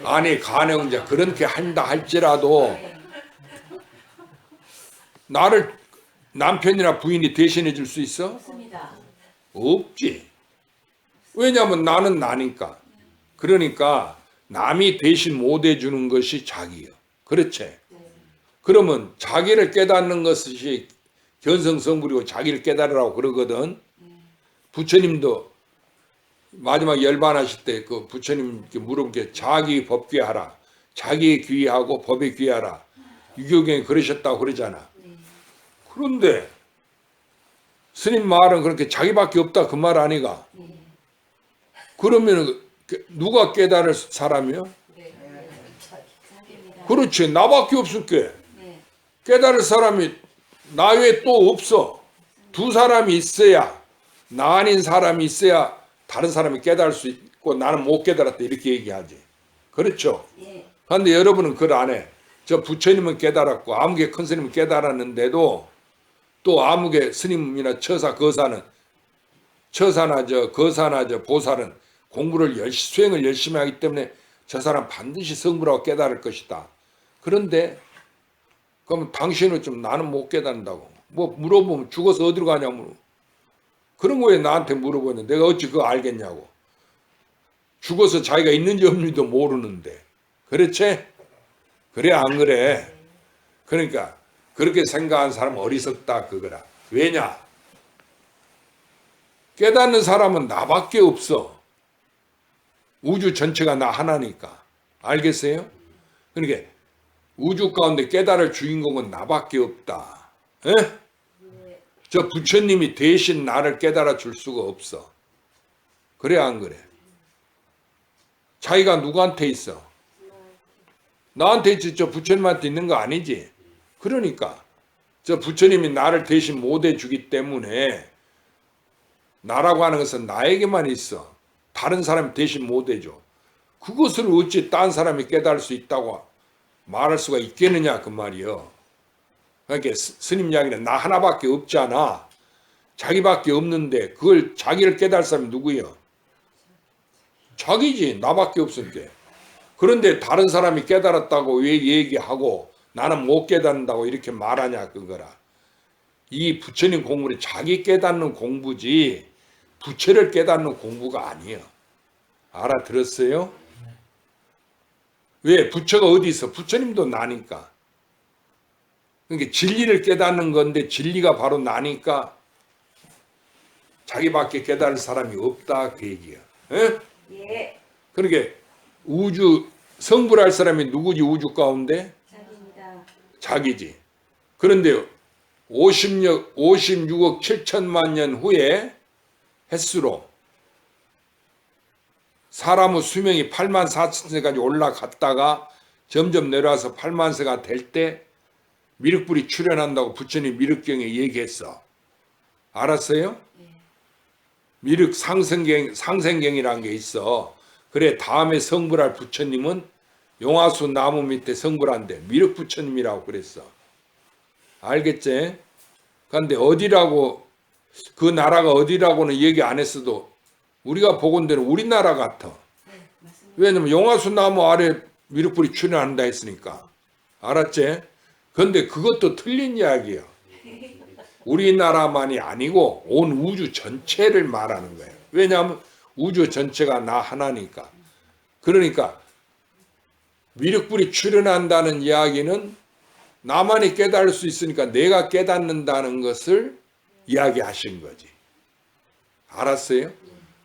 Speaker 1: 아니 가령 이제 그렇게 한다 할지라도 나를 남편이나 부인이 대신해 줄 수 있어?
Speaker 2: 없습니다.
Speaker 1: 없지. 왜냐하면 나는 나니까. 그러니까 남이 대신 못 해주는 것이 자기요. 그렇지? 그러면 자기를 깨닫는 것이 견성성불이고 자기를 깨달으라고 그러거든. 부처님도 마지막 열반하실 때 그 부처님께 물은 게 자기 법귀하라. 자기의 귀하고 법에 귀하라. 유교경에 그러셨다고 그러잖아. 그런데 스님 말은 그렇게 자기밖에 없다 그 말 아니가? 그러면 누가 깨달을 사람이요? 그렇지. 나밖에 없을게. 깨달을 사람이 나 외에 또 없어. 두 사람이 있어야 나 아닌 사람이 있어야 다른 사람이 깨달을 수 있고 나는 못 깨달았다 이렇게 얘기하지. 그렇죠? 그런데 여러분은 그걸 안 해. 저 부처님은 깨달았고 아무개 큰 스님은 깨달았는데도 또 아무개 스님이나 처사 거사는 처사나 거사나 보살은 공부를 수행을 열심히 하기 때문에 저 사람 반드시 성부라고 깨달을 것이다. 그런데 그럼 당신은 좀 나는 못 깨닫는다고. 뭐 물어보면 죽어서 어디로 가냐고. 그런 거 왜 나한테 물어보는데 내가 어찌 그거 알겠냐고. 죽어서 자기가 있는지 없는지도 모르는데. 그렇지? 그래 안 그래? 그러니까 그렇게 생각하는 사람은 어리석다 그거라. 왜냐? 깨닫는 사람은 나밖에 없어. 우주 전체가 나 하나니까. 알겠어요? 그러니까 우주 가운데 깨달을 주인공은 나밖에 없다. 에? 저 부처님이 대신 나를 깨달아 줄 수가 없어. 그래 안 그래? 자기가 누구한테 있어? 나한테 있지 저 부처님한테 있는 거 아니지? 그러니까 저 부처님이 나를 대신 못 해주기 때문에 나라고 하는 것은 나에게만 있어. 다른 사람이 대신 못 해줘. 그것을 어찌 딴 사람이 깨달을 수 있다고 말할 수가 있겠느냐 그 말이요. 그러니까 스님 이야기는 나 하나밖에 없잖아. 자기밖에 없는데 그걸 자기를 깨달을 사람이 누구요? 자기지. 나밖에 없으니까. 그런데 다른 사람이 깨달았다고 왜 얘기하고 나는 못 깨닫는다고 이렇게 말하냐 그거라. 이 부처님 공부는 자기 깨닫는 공부지 부처를 깨닫는 공부가 아니에요. 알아들었어요? 왜? 부처가 어디 있어? 부처님도 나니까. 그러니까 진리를 깨닫는 건데 진리가 바로 나니까 자기밖에 깨달을 사람이 없다 그 얘기야. 에?
Speaker 2: 예.
Speaker 1: 그러니까 우주 성불할 사람이 누구지 우주 가운데?
Speaker 2: 자기입니다.
Speaker 1: 자기지. 그런데 56억 7천만 년 후에 햇수로 사람의 수명이 8만 4천 세까지 올라갔다가 점점 내려와서 8만 세가 될 때 미륵불이 출현한다고 부처님 미륵경에 얘기했어. 알았어요? 미륵 상생경이라는 게 있어. 그래 다음에 성불할 부처님은 용화수 나무 밑에 성불한대. 미륵 부처님이라고 그랬어. 알겠지? 그런데 어디라고 그 나라가 어디라고는 얘기 안 했어도 우리가 보건 대로 우리나라 같아.
Speaker 2: 네, 맞습니다.
Speaker 1: 왜냐면 용화수 나무 아래 미륵불이 출현한다 했으니까. 알았지? 그런데 그것도 틀린 이야기야. 우리나라만이 아니고 온 우주 전체를 말하는 거예요. 왜냐하면 우주 전체가 나 하나니까. 그러니까 미륵불이 출현한다는 이야기는 나만이 깨달을 수 있으니까 내가 깨닫는다는 것을 이야기하신 거지. 알았어요?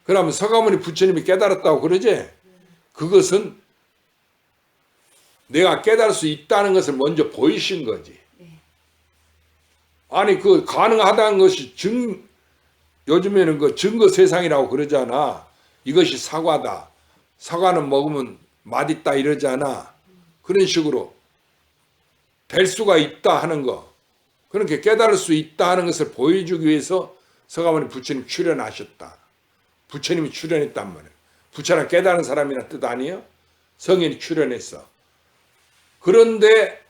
Speaker 1: 그러면 서가모니 부처님이 깨달았다고 그러지? 그것은 내가 깨달을 수 있다는 것을 먼저 보이신 거지. 아니 그 가능하다는 것이 요즘에는 그 증거 세상이라고 그러잖아. 이것이 사과다. 사과는 먹으면 맛있다 이러잖아. 그런 식으로 될 수가 있다 하는 거. 그렇게 깨달을 수 있다 하는 것을 보여주기 위해서 서가모니 부처님 출현하셨다. 부처님이 출현했단 말이에요. 부처는 깨달은 사람이나 뜻 아니에요? 성인이 출현했어. 그런데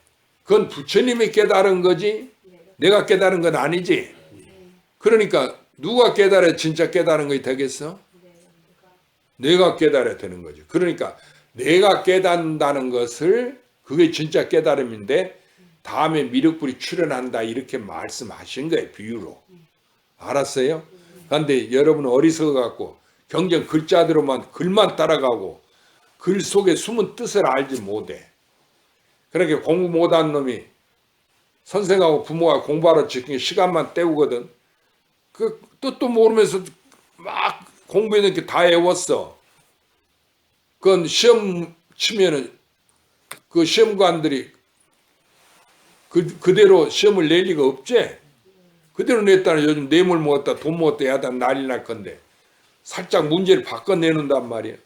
Speaker 1: 그건 부처님이 깨달은 거지 내가 깨달은 건 아니지. 그러니까 누가 깨달아야 진짜 깨달은 것이 되겠어? 내가 깨달아야 되는 거죠. 그러니까 내가 깨닫는다는 것을 그게 진짜 깨달음인데 다음에 미륵불이 출현한다 이렇게 말씀하신 거예요. 비유로. 알았어요? 그런데 여러분 어리석어갖고 경전 글자대로만 글만 따라가고 글 속에 숨은 뜻을 알지 못해. 그렇게 공부 못한 놈이 선생하고 부모가 공부하러 지키는 시간만 때우거든. 그 뜻도 모르면서 막 공부해놓은 게 다 외웠어. 그건 시험 치면은 그 시험관들이 그대로 시험을 낼 리가 없지. 그대로 냈다는 요즘 뇌물 먹었다 돈 먹었다 야다 난리 날 건데 살짝 문제를 바꿔내는단 말이야.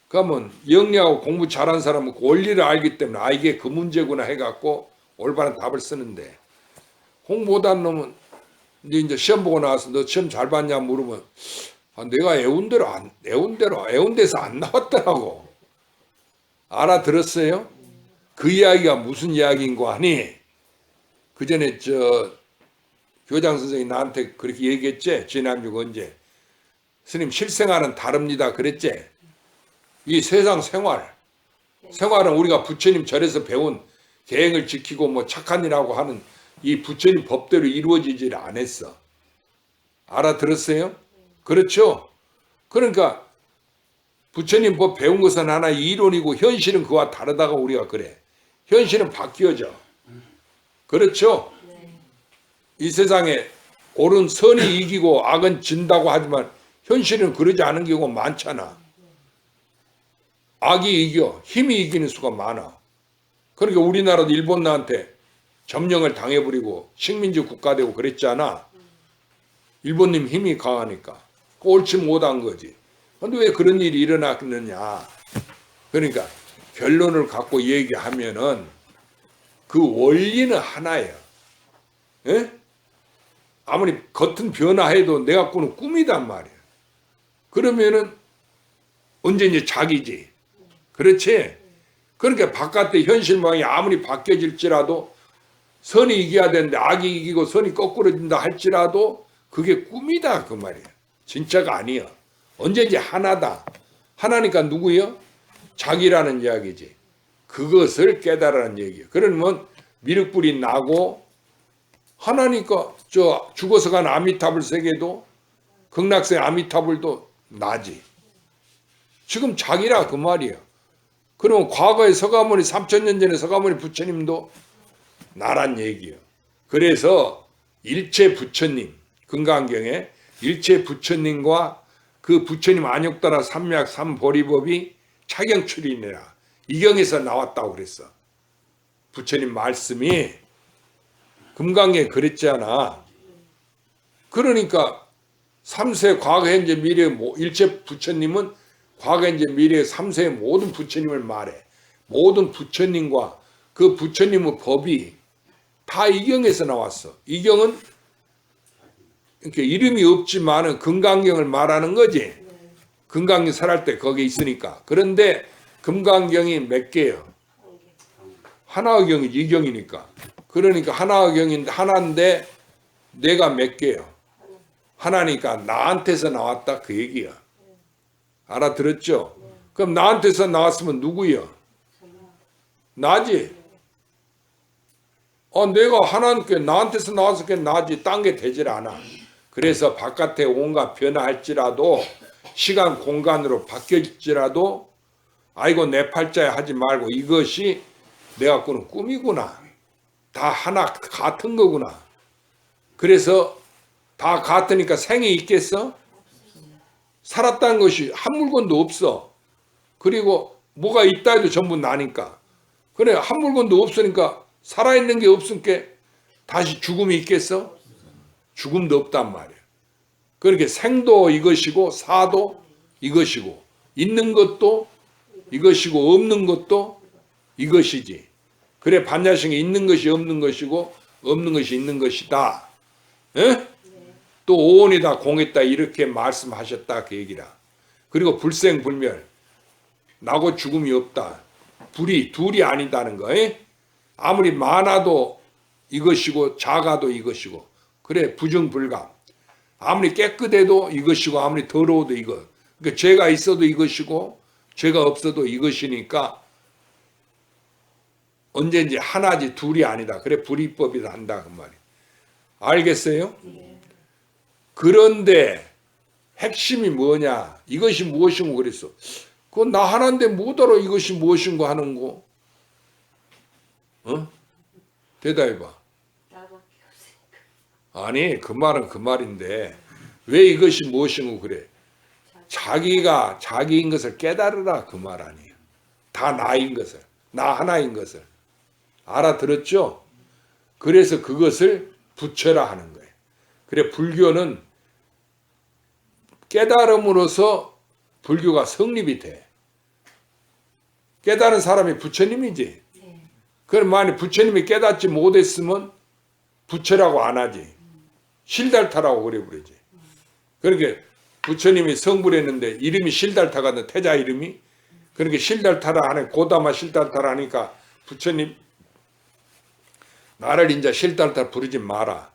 Speaker 1: 그러면 영리하고 공부 잘한 사람은 그 원리를 알기 때문에 아 이게 그 문제구나 해갖고 올바른 답을 쓰는데 공부 못한 놈은 이제 시험 보고 나와서 너 시험 잘 봤냐 물으면 아, 내가 애운 데서 안 나왔더라고. 알아들었어요? 그 이야기가 무슨 이야기인 거 아니? 그 전에 교장 선생님이 나한테 그렇게 얘기했지? 지난주 언제? 스님 실생활은 다릅니다. 그랬지? 이 세상 생활은 우리가 부처님 절에서 배운 계행을 지키고 뭐 착한 일하고 하는 이 부처님 법대로 이루어지질 않았어. 알아들었어요? 그렇죠? 그러니까 부처님 법 배운 것은 하나 이론이고 현실은 그와 다르다고 우리가 그래. 현실은 바뀌어져. 그렇죠? 이 세상에 옳은 선이 이기고 악은 진다고 하지만 현실은 그러지 않은 경우가 많잖아. 악이 이겨, 힘이 이기는 수가 많아. 그러니까 우리나라도 일본한테 점령을 당해버리고 식민지 국가 되고 그랬잖아. 일본님 힘이 강하니까. 옳지 못한 거지. 근데 왜 그런 일이 일어났느냐. 그러니까 결론을 갖고 얘기하면은 그 원리는 하나예요. 예? 아무리 겉은 변화해도 내 갖고는 꿈이단 말이에요. 그러면은 언제든지 자기지. 그렇지? 그러니까 바깥의 현실망이 아무리 바뀌어질지라도 선이 이겨야 되는데 악이 이기고 선이 거꾸로진다 할지라도 그게 꿈이다 그 말이에요. 진짜가 아니야. 언제든지 하나다. 하나니까 누구요? 자기라는 이야기지. 그것을 깨달으라는 얘기예요. 그러면 미륵불이 나고 하나니까 저 죽어서 간 아미타불 세계도 극락세 아미타불도 나지. 지금 자기라 그 말이에요. 그러면 과거에 서가모니 3000년 전에 서가모니 부처님도 나란 얘기예요. 그래서 일체 부처님 금강경에 일체 부처님과 그 부처님 안욕따라 삼약 삼보리법이 차경출이니라 이 경에서 나왔다고 그랬어. 부처님 말씀이 금강경에 그랬잖아. 그러니까 3세 과거 현재 미래 일체 부처님은 과거 현재 미래 3세의 모든 부처님을 말해. 모든 부처님과 그 부처님의 법이 다 이경에서 나왔어. 이경은 이렇게 이름이 없지만은 금강경을 말하는 거지. 금강경 설할 때 거기 있으니까. 그런데 금강경이 몇 개예요? 하나의 경이 이경이니까. 그러니까 하나의 경인데 하나인데 내가 몇 개예요? 하나니까 나한테서 나왔다 그 얘기야. 알아들었죠? 그럼 나한테서 나왔으면 누구야? 나지. 내가 하나님께 나한테서 나와서 그게 나지. 딴 게 되질 않아. 그래서 바깥에 온갖 변화할지라도 시간 공간으로 바뀔지라도 아이고 내 팔자에 하지 말고 이것이 내가 꾸는 꿈이구나. 다 하나 같은 거구나. 그래서 다 같으니까 생이 있겠어? 살았다는 것이 한 물건도 없어. 그리고 뭐가 있다 해도 전부 나니까. 그래 한 물건도 없으니까 살아있는 게 없으니까 다시 죽음이 있겠어? 죽음도 없단 말이야. 그렇게 생도 이것이고 사도 이것이고 있는 것도 이것이고 없는 것도 이것이지. 그래 반야성이 있는 것이 없는 것이고 없는 것이 있는 것이다. 에? 또 오온이다 공했다 이렇게 말씀하셨다 그 얘기라. 그리고 불생불멸 나고 죽음이 없다. 불이 둘이 아니다는 거. 아무리 많아도 이것이고 작아도 이것이고 그래 부정불감. 아무리 깨끗해도 이것이고 아무리 더러워도 이것. 그러니까 죄가 있어도 이것이고 죄가 없어도 이것이니까 언제든지 하나지 둘이 아니다. 그래 불이법이다 한다 그 말이에요. 알겠어요? 그런데 핵심이 뭐냐? 이것이 무엇인고 그랬어. 그건 나 하나인데 뭐더러 이것이 무엇인고 하는 거? 대답해봐. 아니 그 말은 그 말인데 왜 이것이 무엇인고 그래? 자기가 자기인 것을 깨달으라 그 말 아니에요. 다 나인 것을. 나 하나인 것을. 알아들었죠? 그래서 그것을 부처라 하는 거예요. 그래 불교는 깨달음으로써 불교가 성립이 돼. 깨달은 사람이 부처님이지. 그럼 만약 부처님이 깨닫지 못했으면 부처라고 안 하지. 실달타라고 그래 부르지. 그러니까 부처님이 성불했는데 이름이 실달타가 태자 이름이. 그러니까 실달타라 하는 고다마 실달타라 하니까 부처님 나를 이제 실달타 부르지 마라.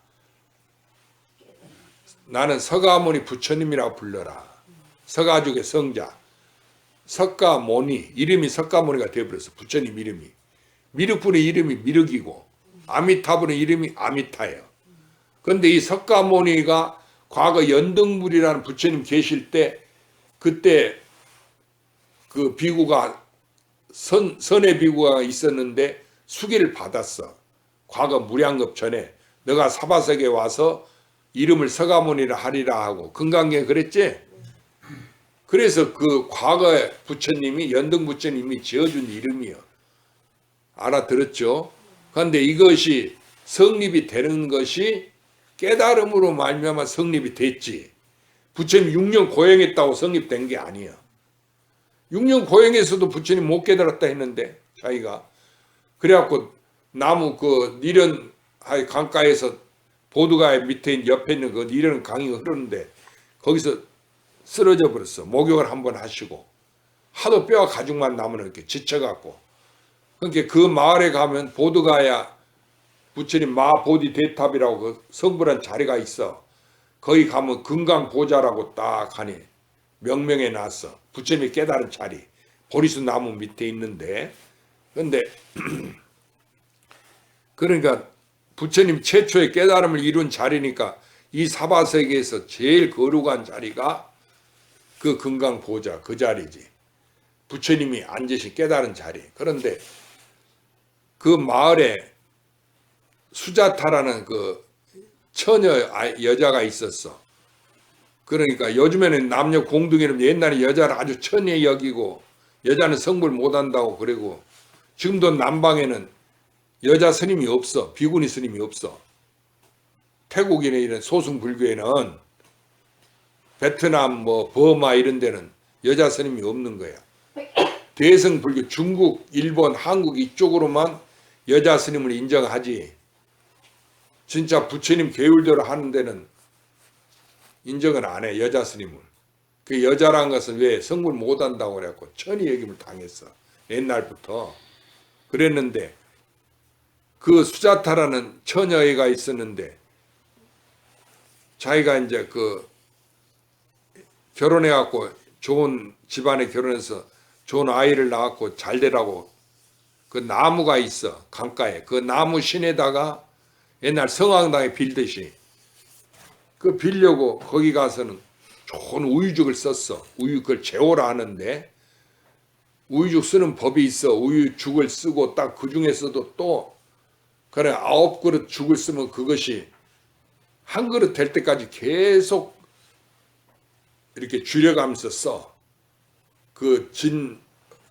Speaker 1: 나는 서가모니 부처님이라고 불러라. 서가죽의 성자 석가모니, 이름이 석가모니가 되어버렸어. 부처님 이름이. 미륵불의 이름이 미륵이고 아미타불의 이름이 아미타예요. 그런데 이 석가모니가 과거 연등불이라는 부처님 계실 때 그때 그 비구가 선의 비구가 있었는데 수기를 받았어. 과거 무량겁 전에 너가 사바석에 와서 이름을 서가모니라 하리라 하고 금강경에 그랬지? 그래서 그 과거에 부처님이 연등 부처님이 지어준 이름이요. 알아들었죠? 그런데 이것이 성립이 되는 것이 깨달음으로 말미암아 성립이 됐지. 부처님 6년 고행했다고 성립된 게 아니야. 6년 고행에서도 부처님 못 깨달았다 했는데 자기가 그래갖고 나무 그 니련 강가에서 보드가의 밑에 옆에 있는 그 니련 강이 흐르는데 거기서 쓰러져 버렸어. 목욕을 한번 하시고 하도 뼈와 가죽만 남으면 이렇게 지쳐갖고 그러니까 그 마을에 가면 보드가야 부처님 마보디 대탑이라고 그 성불한 자리가 있어. 거기 가면 금강보좌라고 딱 하니 명명해 놨어. 부처님이 깨달은 자리. 보리수 나무 밑에 있는데 근데 그러니까 부처님 최초의 깨달음을 이룬 자리니까 이 사바세계에서 제일 거룩한 자리가 그 금강보좌 그 자리지. 부처님이 앉으신 깨달은 자리. 그런데 그 마을에 수자타라는 그 처녀 여자가 있었어. 그러니까 요즘에는 남녀 공동이라면 옛날에 여자를 아주 천히 여기고 여자는 성불 못한다고 그러고 지금도 남방에는 여자 스님이 없어. 비구니 스님이 없어. 태국이나 이런 소승불교에는 베트남 뭐 버마 이런 데는 여자 스님이 없는 거야. 대승불교 중국, 일본, 한국 이쪽으로만 여자 스님을 인정하지. 진짜 부처님 계율대로 하는 데는 인정을 안 해. 여자 스님을. 그 여자란 것은 왜 성불 못한다고 그래갖고 천히 여김을 당했어. 옛날부터. 그랬는데 그 수자타라는 처녀애가 있었는데 자기가 이제 그 결혼해갖고 좋은 집안에 결혼해서 좋은 아이를 낳았고 잘 되라고 그 나무가 있어. 강가에. 그 나무 신에다가 옛날 성황당에 빌듯이 그 빌려고 거기 가서는 좋은 우유죽을 썼어. 우유 그걸 재호라 하는데 우유죽 쓰는 법이 있어. 우유죽을 쓰고 딱 그 중에서도 또 그래 9그릇 죽을 쓰면 그것이 한 그릇 될 때까지 계속 이렇게 줄여가면서 써. 그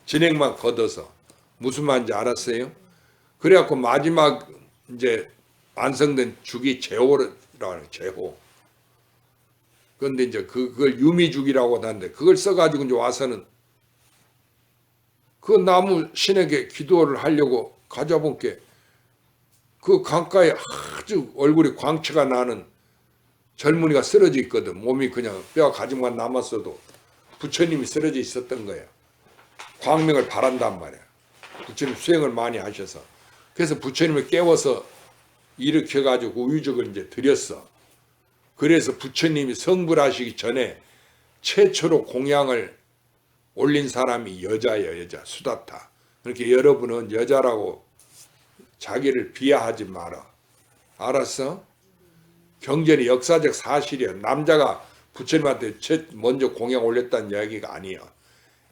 Speaker 1: 진액만 걷어서. 무슨 말인지 알았어요? 그래갖고 마지막 이제 완성된 죽이 제호라고 해요. 제호. 그런데 이제 그걸 유미죽이라고 하는데 그걸 써가지고 이제 와서는 그 나무 신에게 기도를 하려고 가져본 게 그 강가에 아주 얼굴이 광채가 나는 젊은이가 쓰러져 있거든. 몸이 그냥 뼈 가죽만 남았어도 부처님이 쓰러져 있었던 거예요. 광명을 바란단 말이야. 부처님 수행을 많이 하셔서. 그래서 부처님을 깨워서 일으켜가지고 우유죽을 이제 드렸어. 그래서 부처님이 성불하시기 전에 최초로 공양을 올린 사람이 여자예요. 여자. 수다타. 그렇게 여러분은 여자라고 자기를 비하하지 마라. 알았어? 경전이 역사적 사실이야. 남자가 부처님한테 먼저 공양 올렸다는 이야기가 아니야.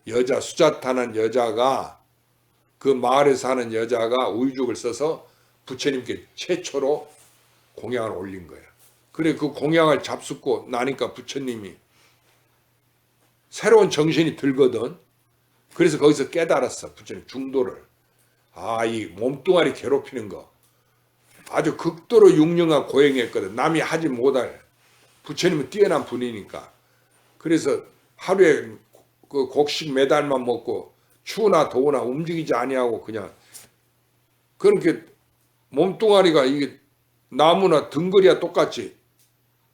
Speaker 1: 여자 수자타는 여자가 그 마을에 사는 여자가 우유죽을 써서 부처님께 최초로 공양을 올린 거야. 그래 그 공양을 잡숫고 나니까 부처님이 새로운 정신이 들거든. 그래서 거기서 깨달았어. 부처님 중도를. 아, 이 몸뚱아리 괴롭히는 거 아주 극도로 융령한 고행했거든. 남이 하지 못할. 부처님은 뛰어난 분이니까. 그래서 하루에 그 곡식 매달만 먹고 추우나 더우나 움직이지 아니하고 그냥 그렇게 몸뚱아리가 이게 나무나 등거리와 똑같이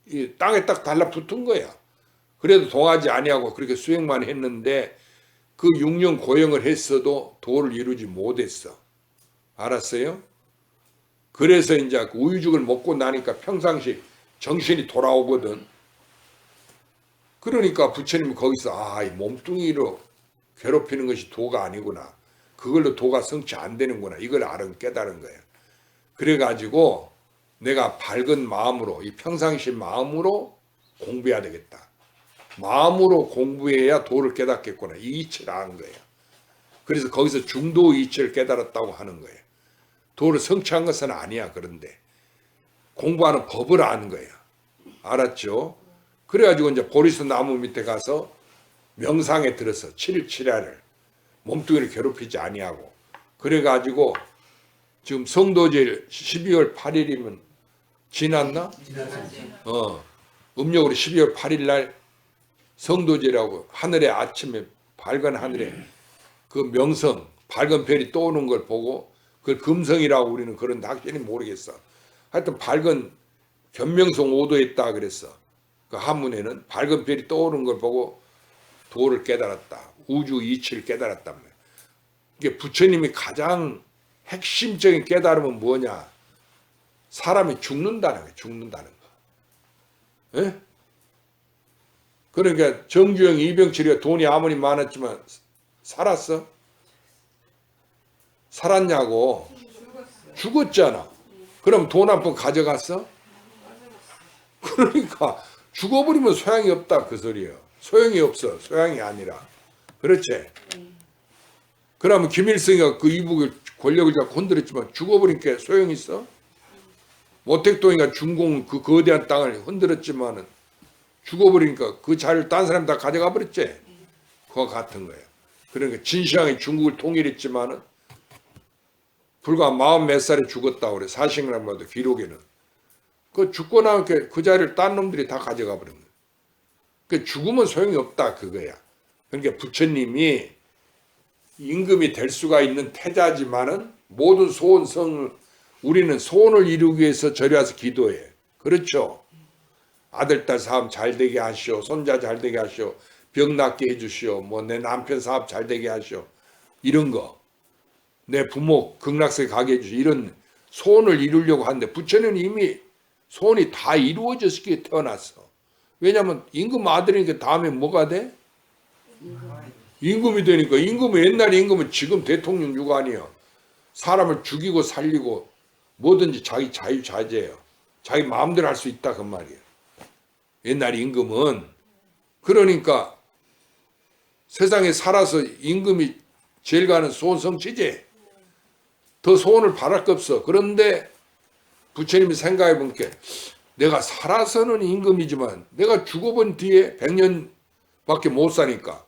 Speaker 1: 이 땅에 딱 달라붙은 거야. 그래도 동하지 아니하고 그렇게 수행만 했는데 그 6년 고행을 했어도 도를 이루지 못했어. 알았어요? 그래서 이제 그 우유죽을 먹고 나니까 평상시 정신이 돌아오거든. 그러니까 부처님은 거기서 이 몸뚱이로 괴롭히는 것이 도가 아니구나. 그걸로 도가 성취 안 되는구나. 이걸 깨달은 거예요. 그래가지고 내가 밝은 마음으로 이 평상시 마음으로 공부해야 되겠다. 마음으로 공부해야 도를 깨닫겠구나. 이 이치를 아는 거예요. 그래서 거기서 중도 이치를 깨달았다고 하는 거예요. 도를 성취한 것은 아니야. 그런데 공부하는 법을 아는 거예요. 알았죠? 그래가지고 이제 보리수 나무 밑에 가서 명상에 들어서 7일치라를 몸뚱이를 괴롭히지 아니하고 그래가지고 지금 성도제일 12월 8일이면 지났나? 음력으로 12월 8일 날 성도제라고 하늘에 아침에 밝은 하늘에 그 명성 밝은 별이 떠오는 걸 보고 그걸 금성이라고 우리는 그런 확실히 모르겠어. 하여튼 밝은 견명성 5도에 있다 그랬어. 그 한문에는 밝은 별이 떠오르는 걸 보고 도를 깨달았다. 우주 이치를 깨달았단 말이야. 이게 부처님이 가장 핵심적인 깨달음은 뭐냐? 사람이 죽는다는 거야. 죽는다는 거. 예? 그러니까 정주영 이병철이가 돈이 아무리 많았지만 살았어? 살았냐고? 죽었잖아. 그럼 돈 한 푼 가져갔어? 그러니까 죽어버리면 소양이 없다 그 소리예요. 소용이 없어. 소양이 아니라. 그렇지? 그러면 김일성이가 그 이북을 권력을 잡고 흔들었지만 죽어버리니까 소용이 있어? 모택동이가 중공 그 거대한 땅을 흔들었지만은 죽어버리니까 그 자리를 딴 사람이 다 가져가 버렸지? 그거 같은 거예요. 그러니까 진시황이 중국을 통일했지만은 불과 40몇 살에 죽었다고 그래. 사신이란 말도 기록에는. 그 죽고 나면 그 자리를 딴 놈들이 다 가져가 버린 거예요. 그 죽으면 소용이 없다 그거야. 그러니까 부처님이 임금이 될 수가 있는 태자지만은 모든 소원성을 우리는 소원을 이루기 위해서 저리 와서 기도해. 그렇죠? 아들, 딸 사업 잘 되게 하시오. 손자 잘 되게 하시오. 병 낫게 해주시오. 뭐 내 남편 사업 잘 되게 하시오. 이런 거. 내 부모 극락세계 가게 해주시오. 이런 소원을 이루려고 하는데 부처는 이미 소원이 다 이루어졌기에 태어났어. 왜냐하면 임금 아들이니까 다음에 뭐가 돼? 임금이 되니까. 임금은 옛날 임금은 지금 대통령 유관이요. 사람을 죽이고 살리고 뭐든지 자기 자유자재예요. 자기 마음대로 할 수 있다 그 말이에요. 옛날 임금은. 그러니까 세상에 살아서 임금이 제일 가는 소원 성취지. 더 소원을 바랄 거 없어. 그런데 부처님이 생각해 보니까 내가 살아서는 임금이지만 내가 죽어본 뒤에 100년밖에 못 사니까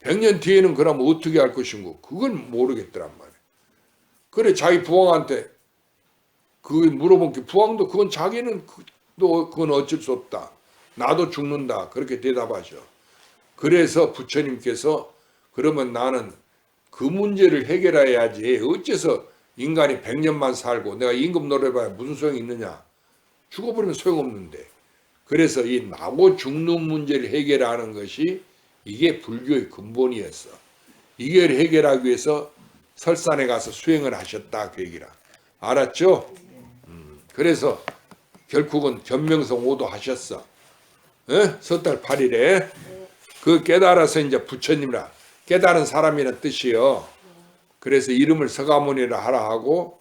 Speaker 1: 100년 뒤에는 그럼 어떻게 할 것인고 그건 모르겠더란 말이에요. 그래 자기 부왕한테 그 물어본 게 부왕도 그건 자기는 그건 어쩔 수 없다. 나도 죽는다. 그렇게 대답하셔. 그래서 부처님께서 그러면 나는 그 문제를 해결해야지. 어째서 인간이 100년만 살고 내가 임금 노려봐야 무슨 소용이 있느냐. 죽어버리면 소용없는데. 그래서 이 나고 죽는 문제를 해결하는 것이 이게 불교의 근본이었어. 이걸 해결하기 위해서 설산에 가서 수행을 하셨다 그 얘기라. 알았죠? 그래서 결국은 견명성 5도 하셨어. 설달 8일에 그 깨달아서 이제 부처님이라 깨달은 사람이라는 뜻이요. 그래서 이름을 서가모니라 하라 하고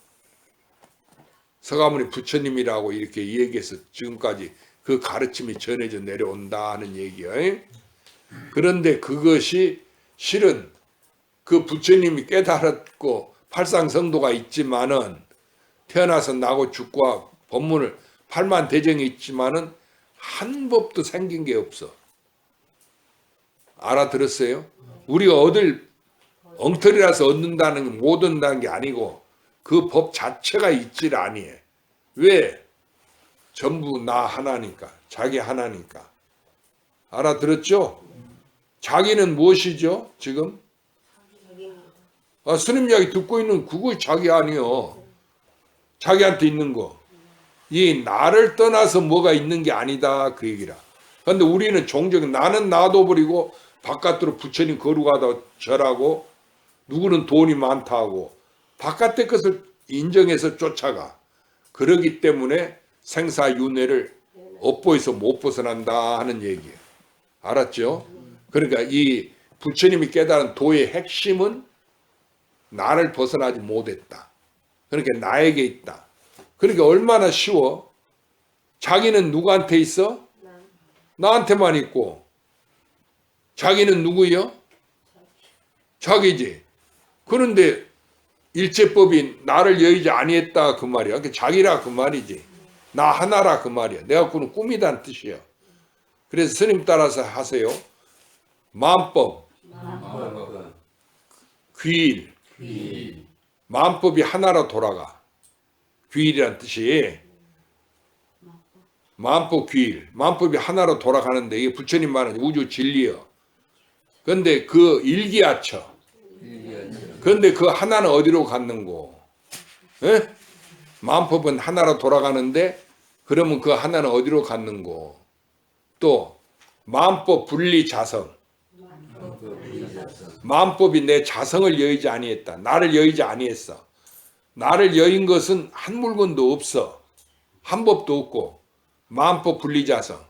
Speaker 1: 서가모니 부처님이라고 이렇게 얘기해서 지금까지 그 가르침이 전해져 내려온다 하는 얘기예요. 그런데 그것이 실은 그 부처님이 깨달았고 팔상성도가 있지만은 태어나서 나고 죽고 법문을 팔만대정이 있지만은 한 법도 생긴 게 없어. 알아들었어요? 우리가 얻을 엉터리라서 얻는다는 게 못 얻는다는 게 아니고 그 법 자체가 있질 아니에요. 왜? 전부 나 하나니까. 자기 하나니까. 알아들었죠? 자기는 무엇이죠? 지금? 스님 이야기 듣고 있는 그거 자기 아니요. 자기한테 있는 거. 이 나를 떠나서 뭐가 있는 게 아니다 그 얘기라. 그런데 우리는 종종 나는 놔둬버리고 바깥으로 부처님 거룩하다 절하고 누구는 돈이 많다 하고 바깥의 것을 인정해서 쫓아가. 그러기 때문에 생사윤회를 업보에서 못 벗어난다 하는 얘기예요. 알았죠? 그러니까 이 부처님이 깨달은 도의 핵심은 나를 벗어나지 못했다. 그러니까 나에게 있다. 그러니까 얼마나 쉬워. 자기는 누구한테 있어? 나한테만 있고. 자기는 누구요? 자기지. 그런데 일체법이 나를 여의지 아니했다 그 말이야. 그러니까 자기라 그 말이지. 나 하나라 그 말이야. 내가 그는 꿈이란 뜻이야. 그래서 스님 따라서 하세요. 마음법, 귀일. 마음법이 하나로 돌아가. 귀일이란 뜻이 마음법 귀일. 마음법이 하나로 돌아가는데 이게 부처님 말은 우주 진리요. 그런데 그 일기하처. 그런데 그 하나는 어디로 갔는고? 에? 마음법은 하나로 돌아가는데 그러면 그 하나는 어디로 갔는고? 또 마음법 분리 자성. 마음법이 내 자성을 여의지 아니했다. 나를 여의지 아니했어. 나를 여인 것은 한 물건도 없어. 한 법도 없고. 마음법 분리 자성.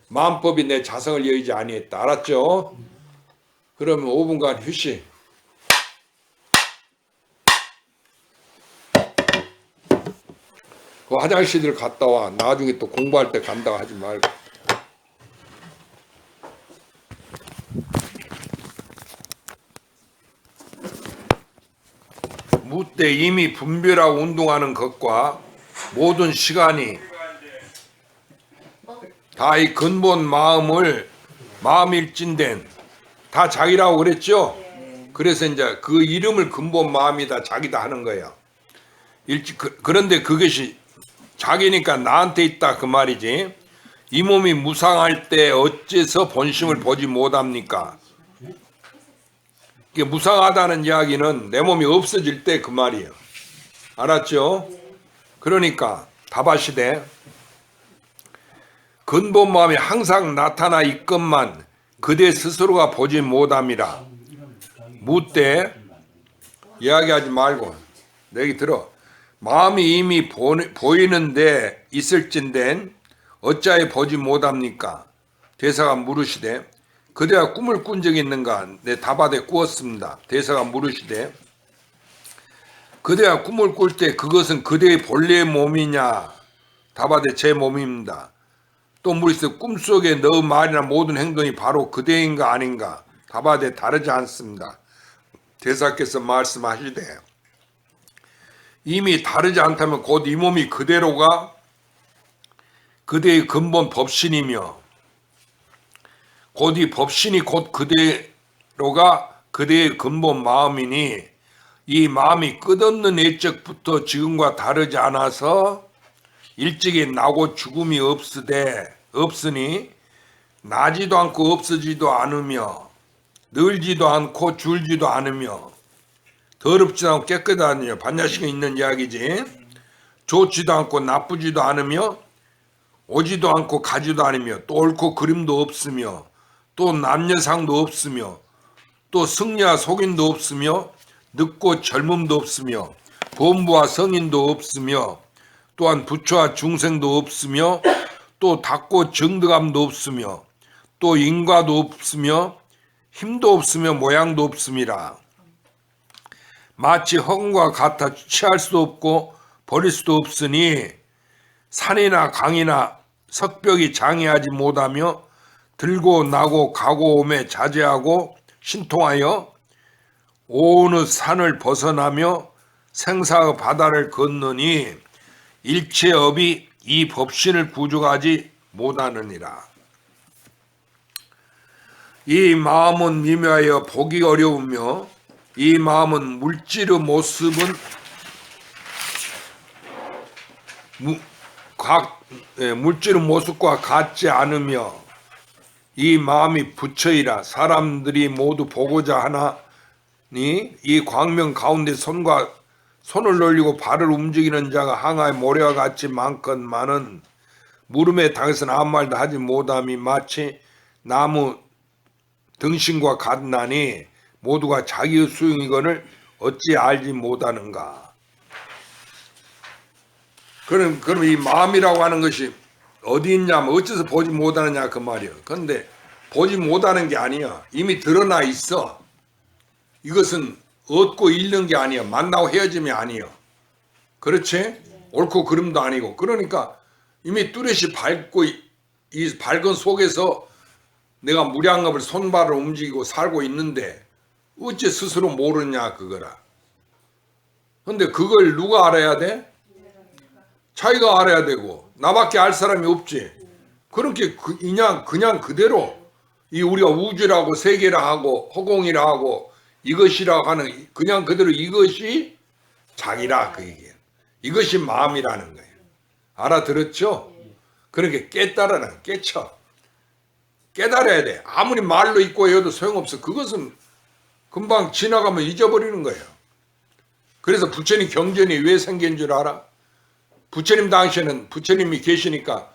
Speaker 1: 마음법이 내 자성을 여의지 아니했다. 알았죠? 그러면 5분간 휴식. 그 화장실을 갔다 와. 나중에 또 공부할 때 간다고 하지 말고. 무때 이미 분별하고 운동하는 것과 모든 시간이 다 이 근본 마음일진된 다 자기라고 그랬죠? 그래서 이제 그 이름을 근본 마음이다 자기다 하는 거예요. 그런데 그것이 자기니까 나한테 있다 그 말이지. 이 몸이 무상할 때 어째서 본심을 보지 못합니까? 이게 무상하다는 이야기는 내 몸이 없어질 때 그 말이에요. 알았죠? 그러니까 답하시되 근본 마음이 항상 나타나 있건만 그대 스스로가 보지 못함이라. 무때 이야기하지 말고 내 얘기 들어. 마음이 이미 보이는데 있을진된 어찌하여 보지 못합니까? 대사가 물으시되 그대가 꿈을 꾼 적이 있는가? 내 답하되 꾸었습니다. 대사가 물으시되 그대가 꿈을 꿀 때 그것은 그대의 본래의 몸이냐? 답하되 제 몸입니다. 또 물으시되 꿈속에 너 말이나 모든 행동이 바로 그대인가 아닌가? 답하되 다르지 않습니다. 대사께서 말씀하시되 이미 다르지 않다면 곧 이 몸이 그대로가 그대의 근본 법신이며 곧 이 법신이 곧 그대로가 그대의 근본 마음이니 이 마음이 끝없는 옛적부터 지금과 다르지 않아서 일찍이 나고 죽음이 없으니 나지도 않고 없어지도 않으며 늘지도 않고 줄지도 않으며 더럽지도 않고 깨끗하지 않으며 반야식에 있는 이야기지. 좋지도 않고 나쁘지도 않으며 오지도 않고 가지도 않으며 또 옳고 그림도 없으며 또 남녀상도 없으며 또 승려와 속인도 없으며 늙고 젊음도 없으며 범부와 성인도 없으며 또한 부처와 중생도 없으며 또 닦고 정득함도 없으며 또 인과도 없으며 힘도 없으며 모양도 없음이라. 마치 헛과 같아 취할 수도 없고 버릴 수도 없으니 산이나 강이나 석벽이 장애하지 못하며 들고 나고 가고 오매 자제하고 신통하여 어느 산을 벗어나며 생사의 바다를 건너니 일체업이 이 법신을 구족하지 못하느니라. 이 마음은 미묘하여 보기 어려우며 이 마음은 물질의 모습은 물질의 모습과 같지 않으며 이 마음이 부처이라. 사람들이 모두 보고자 하나니 이 광명 가운데 손을 올리고 발을 움직이는 자가 항아의 모래와 같이 많건만은 물음에 당해서는 아무 말도 하지 못함이 마치 나무 등신과 같나니 모두가 자기의 수용이거늘 어찌 알지 못하는가. 그럼 이 마음이라고 하는 것이 어디 있냐면 어째서 보지 못하느냐 그 말이야. 그런데 보지 못하는 게 아니야. 이미 드러나 있어. 이것은 얻고 잃는 게 아니야. 만나고 헤어짐이 아니야. 그렇지? 옳고 그름도 아니고. 그러니까 이미 뚜렷이 밝고 이 밝은 속에서 내가 무량겁을 손발을 움직이고 살고 있는데 어째 스스로 모르냐 그거라. 근데 그걸 누가 알아야 돼? 자기가 알아야 되고 나밖에 알 사람이 없지. 그렇게 그냥 그대로 이 우리가 우주라고 세계라 하고 허공이라 하고 이것이라 하는 그냥 그대로 이것이 자기라 그 얘기예요. 이것이 마음이라는 거예요. 알아들었죠? 그렇게 깨달아라. 깨쳐. 깨달아야 돼. 아무리 말로 있고 해도 소용없어. 그것은 금방 지나가면 잊어버리는 거예요. 그래서 부처님 경전이 왜 생긴 줄 알아? 부처님 당시에는 부처님이 계시니까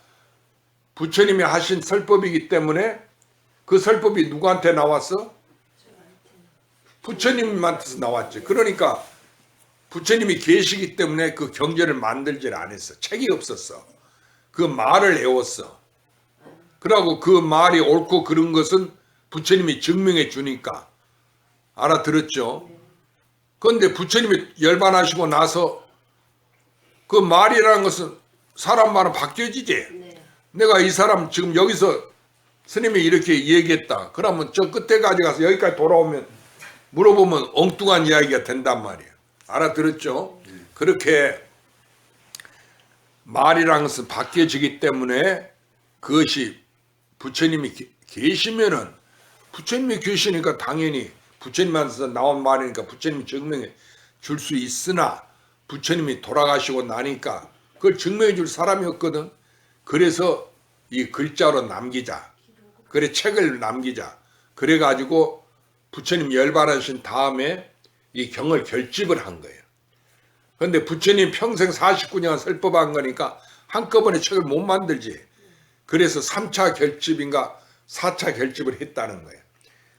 Speaker 1: 부처님이 하신 설법이기 때문에 그 설법이 누구한테 나왔어? 부처님한테서 나왔지. 그러니까 부처님이 계시기 때문에 그 경전을 만들질 않았어. 책이 없었어. 그 말을 외웠어. 그러고 그 말이 옳고 그른 것은 부처님이 증명해 주니까. 알아들었죠? 그런데 부처님이 열반하시고 나서 그 말이라는 것은 사람 말은 바뀌어지지.
Speaker 2: 네.
Speaker 1: 내가 이 사람 지금 여기서 스님이 이렇게 얘기했다. 그러면 저 끝에까지 가서 여기까지 돌아오면 물어보면 엉뚱한 이야기가 된단 말이에요. 알아들었죠? 그렇게 말이라는 것은 바뀌어지기 때문에 그것이 부처님이 계시면은 부처님이 계시니까 당연히 부처님한테서 나온 말이니까 부처님이 증명해 줄 수 있으나 부처님이 돌아가시고 나니까 그걸 증명해 줄 사람이 없거든. 그래서 이 글자로 남기자. 그래 책을 남기자. 그래 가지고 부처님 열반하신 다음에 이 경을 결집을 한 거예요. 그런데 부처님 평생 49년 설법한 거니까 한꺼번에 책을 못 만들지. 그래서 3차 결집인가 4차 결집을 했다는 거예요.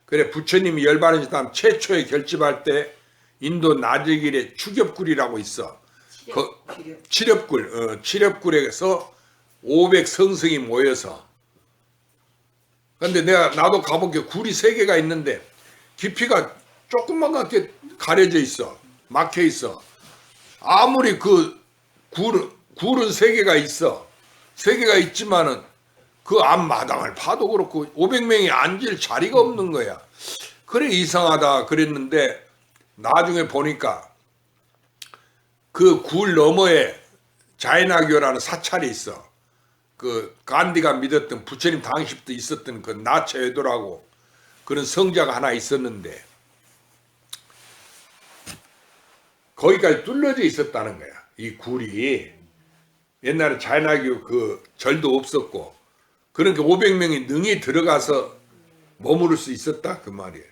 Speaker 1: 그래 부처님이 열반하신 다음 최초에 결집할 때 인도 나제길에 추겹굴이라고 있어. 칠렵굴에서 500성승이 모여서. 근데 나도 가볼게. 굴이 3개가 있는데 깊이가 조금만하게 가려져 있어. 막혀 있어. 아무리 그 굴은 3개가 있어. 3개가 있지만은 그 앞마당을 파도 그렇고 500명이 앉을 자리가 없는 거야. 그래 이상하다 그랬는데 나중에 보니까 그 굴 너머에 자이나교라는 사찰이 있어. 그 간디가 믿었던 부처님 당시부터 있었던 그 나체회도라고 그런 성자가 하나 있었는데 거기까지 뚫려져 있었다는 거야. 이 굴이 옛날에 자이나교 그 절도 없었고 그러니까 500명이 능히 들어가서 머무를 수 있었다 그 말이에요.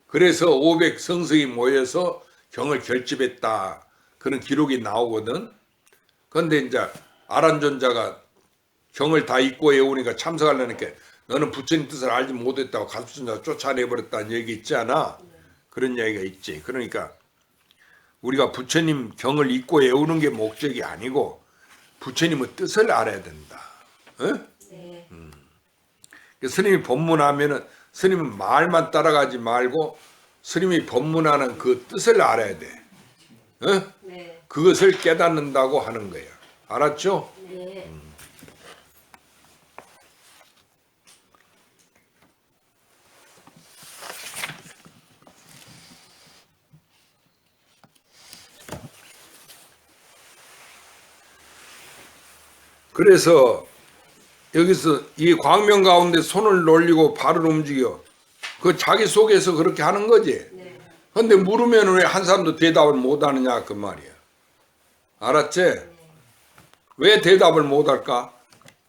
Speaker 1: 그래서 500성승이 모여서 경을 결집했다 그런 기록이 나오거든. 그런데 이제 아란존자가 경을 다 읽고 외우니까 참석하려니까 너는 부처님 뜻을 알지 못했다고 가르쳐준다고 쫓아내버렸다는 얘기 있지 않아? 그런 이야기가 있지. 그러니까 우리가 부처님 경을 읽고 외우는 게 목적이 아니고 부처님의 뜻을 알아야 된다. 어?
Speaker 2: 네.
Speaker 1: 스님이 법문하면은 스님은 말만 따라가지 말고 스님이 법문하는 그 뜻을 알아야 돼. 어?
Speaker 2: 네.
Speaker 1: 그것을 깨닫는다고 하는 거예요. 알았죠?
Speaker 2: 네.
Speaker 1: 그래서 여기서 이 광명 가운데 손을 놀리고 발을 움직여. 그 자기 속에서 그렇게 하는 거지.
Speaker 2: 네.
Speaker 1: 근데 물으면 왜 한 사람도 대답을 못 하느냐 그 말이야. 알았지? 왜 대답을 못 할까?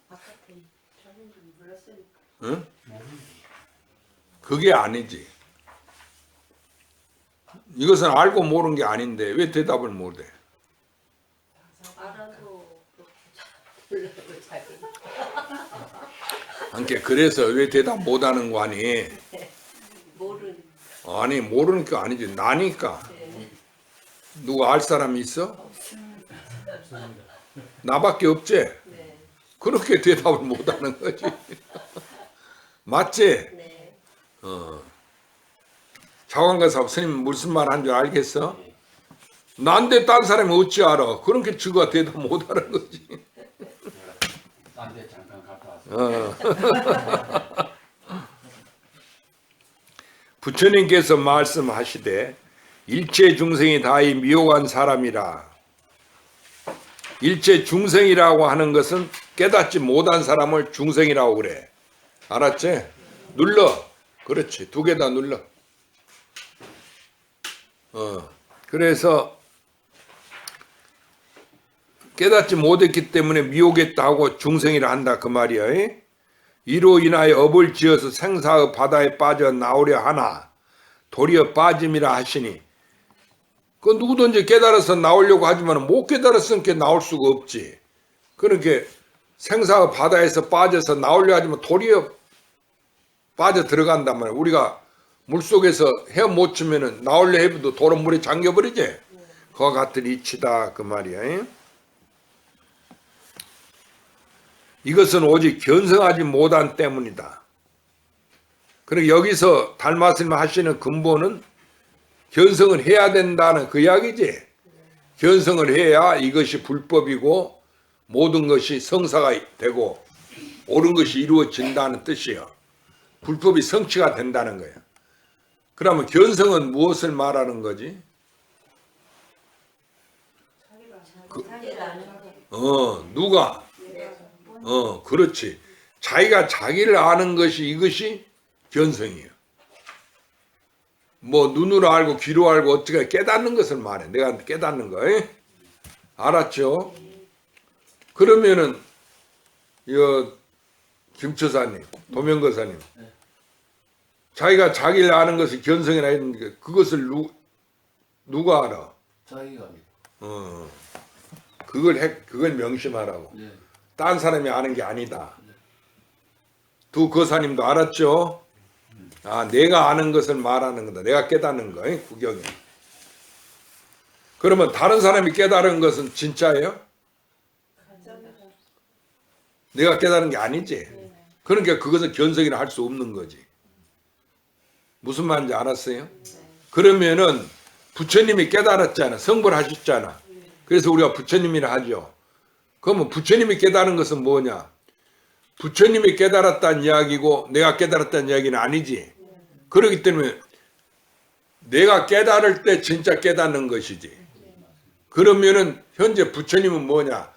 Speaker 2: 바깥에 저는 좀 몰랐으니까.
Speaker 1: 응? 그게 아니지. 이것은 알고 모르는 게 아닌데 왜 대답을 못 해?
Speaker 2: 알아도 몰라도 자기.
Speaker 1: 그러니까 그래서 왜 대답 못 하는 거 아니?
Speaker 2: 모르는.
Speaker 1: 아니 모르는 게 아니지. 나니까.
Speaker 2: 네.
Speaker 1: 누가 알 사람이 있어? 나밖에 없지?
Speaker 2: 네.
Speaker 1: 그렇게 대답을 못하는 거지. 맞지?
Speaker 2: 네.
Speaker 1: 차관가사 스님 무슨 말 한 줄 알겠어? 난데 딴 사람이 어찌 알아? 그렇게 지가 대답 못하는 거지.
Speaker 3: 딴 데 잠깐 갔다 왔어.
Speaker 1: 부처님께서 말씀하시되 일체 중생이 다이 미혹한 사람이라. 일체 중생이라고 하는 것은 깨닫지 못한 사람을 중생이라고 그래. 알았지? 눌러. 그렇지. 두 개 다 눌러. 그래서 깨닫지 못했기 때문에 미혹했다 하고 중생이라 한다 그 말이야. 이로 인하여 업을 지어서 생사의 바다에 빠져 나오려 하나 도리어 빠짐이라 하시니, 그 누구든지 깨달아서 나오려고 하지만 못 깨달았으니까 나올 수가 없지. 그러니까 생사의 바다에서 빠져서 나오려 하지만 도리어 빠져 들어간단 말이야. 우리가 물속에서 헤엄 못 치면은 나오려 해도 도로 물에 잠겨버리지. 그와 같은 이치다 그 말이야. 이것은 오직 견성하지 못한 때문이다. 그리고 여기서 달마스님 하시는 근본은 견성을 해야 된다는 그 이야기지. 견성을 해야 이것이 불법이고 모든 것이 성사가 되고 옳은 것이 이루어진다는 뜻이에요. 불법이 성취가 된다는 거예요. 그러면 견성은 무엇을 말하는 거지? 누가? 그렇지. 자기가 자기를 아는 것이 이것이 견성이에요. 뭐 눈으로 알고 귀로 알고 어떻게 깨닫는 것을 말해. 내가 깨닫는 거. 알았죠? 그러면은 김처사님, 도명거사님, 자기가 자기를 아는 것이 견성이라 했는데 그것을 누가 알아?
Speaker 3: 자기가 합니다.
Speaker 1: 그걸 명심하라고.
Speaker 3: 네.
Speaker 1: 딴 사람이 아는 게 아니다. 두 거사님도 알았죠? 내가 아는 것을 말하는 거다. 내가 깨닫는 거, 구경에. 그러면 다른 사람이 깨달은 것은 진짜예요? 내가 깨달은 게 아니지. 그러니까 그것은 견성이라 할 수 없는 거지. 무슨 말인지 알았어요? 그러면은 부처님이 깨달았잖아. 성불하셨잖아. 그래서 우리가 부처님이라 하죠. 그러면 부처님이 깨달은 것은 뭐냐? 부처님이 깨달았다는 이야기고 내가 깨달았다는 이야기는 아니지. 그렇기 때문에 내가 깨달을 때 진짜 깨닫는 것이지. 그러면은 현재 부처님은 뭐냐?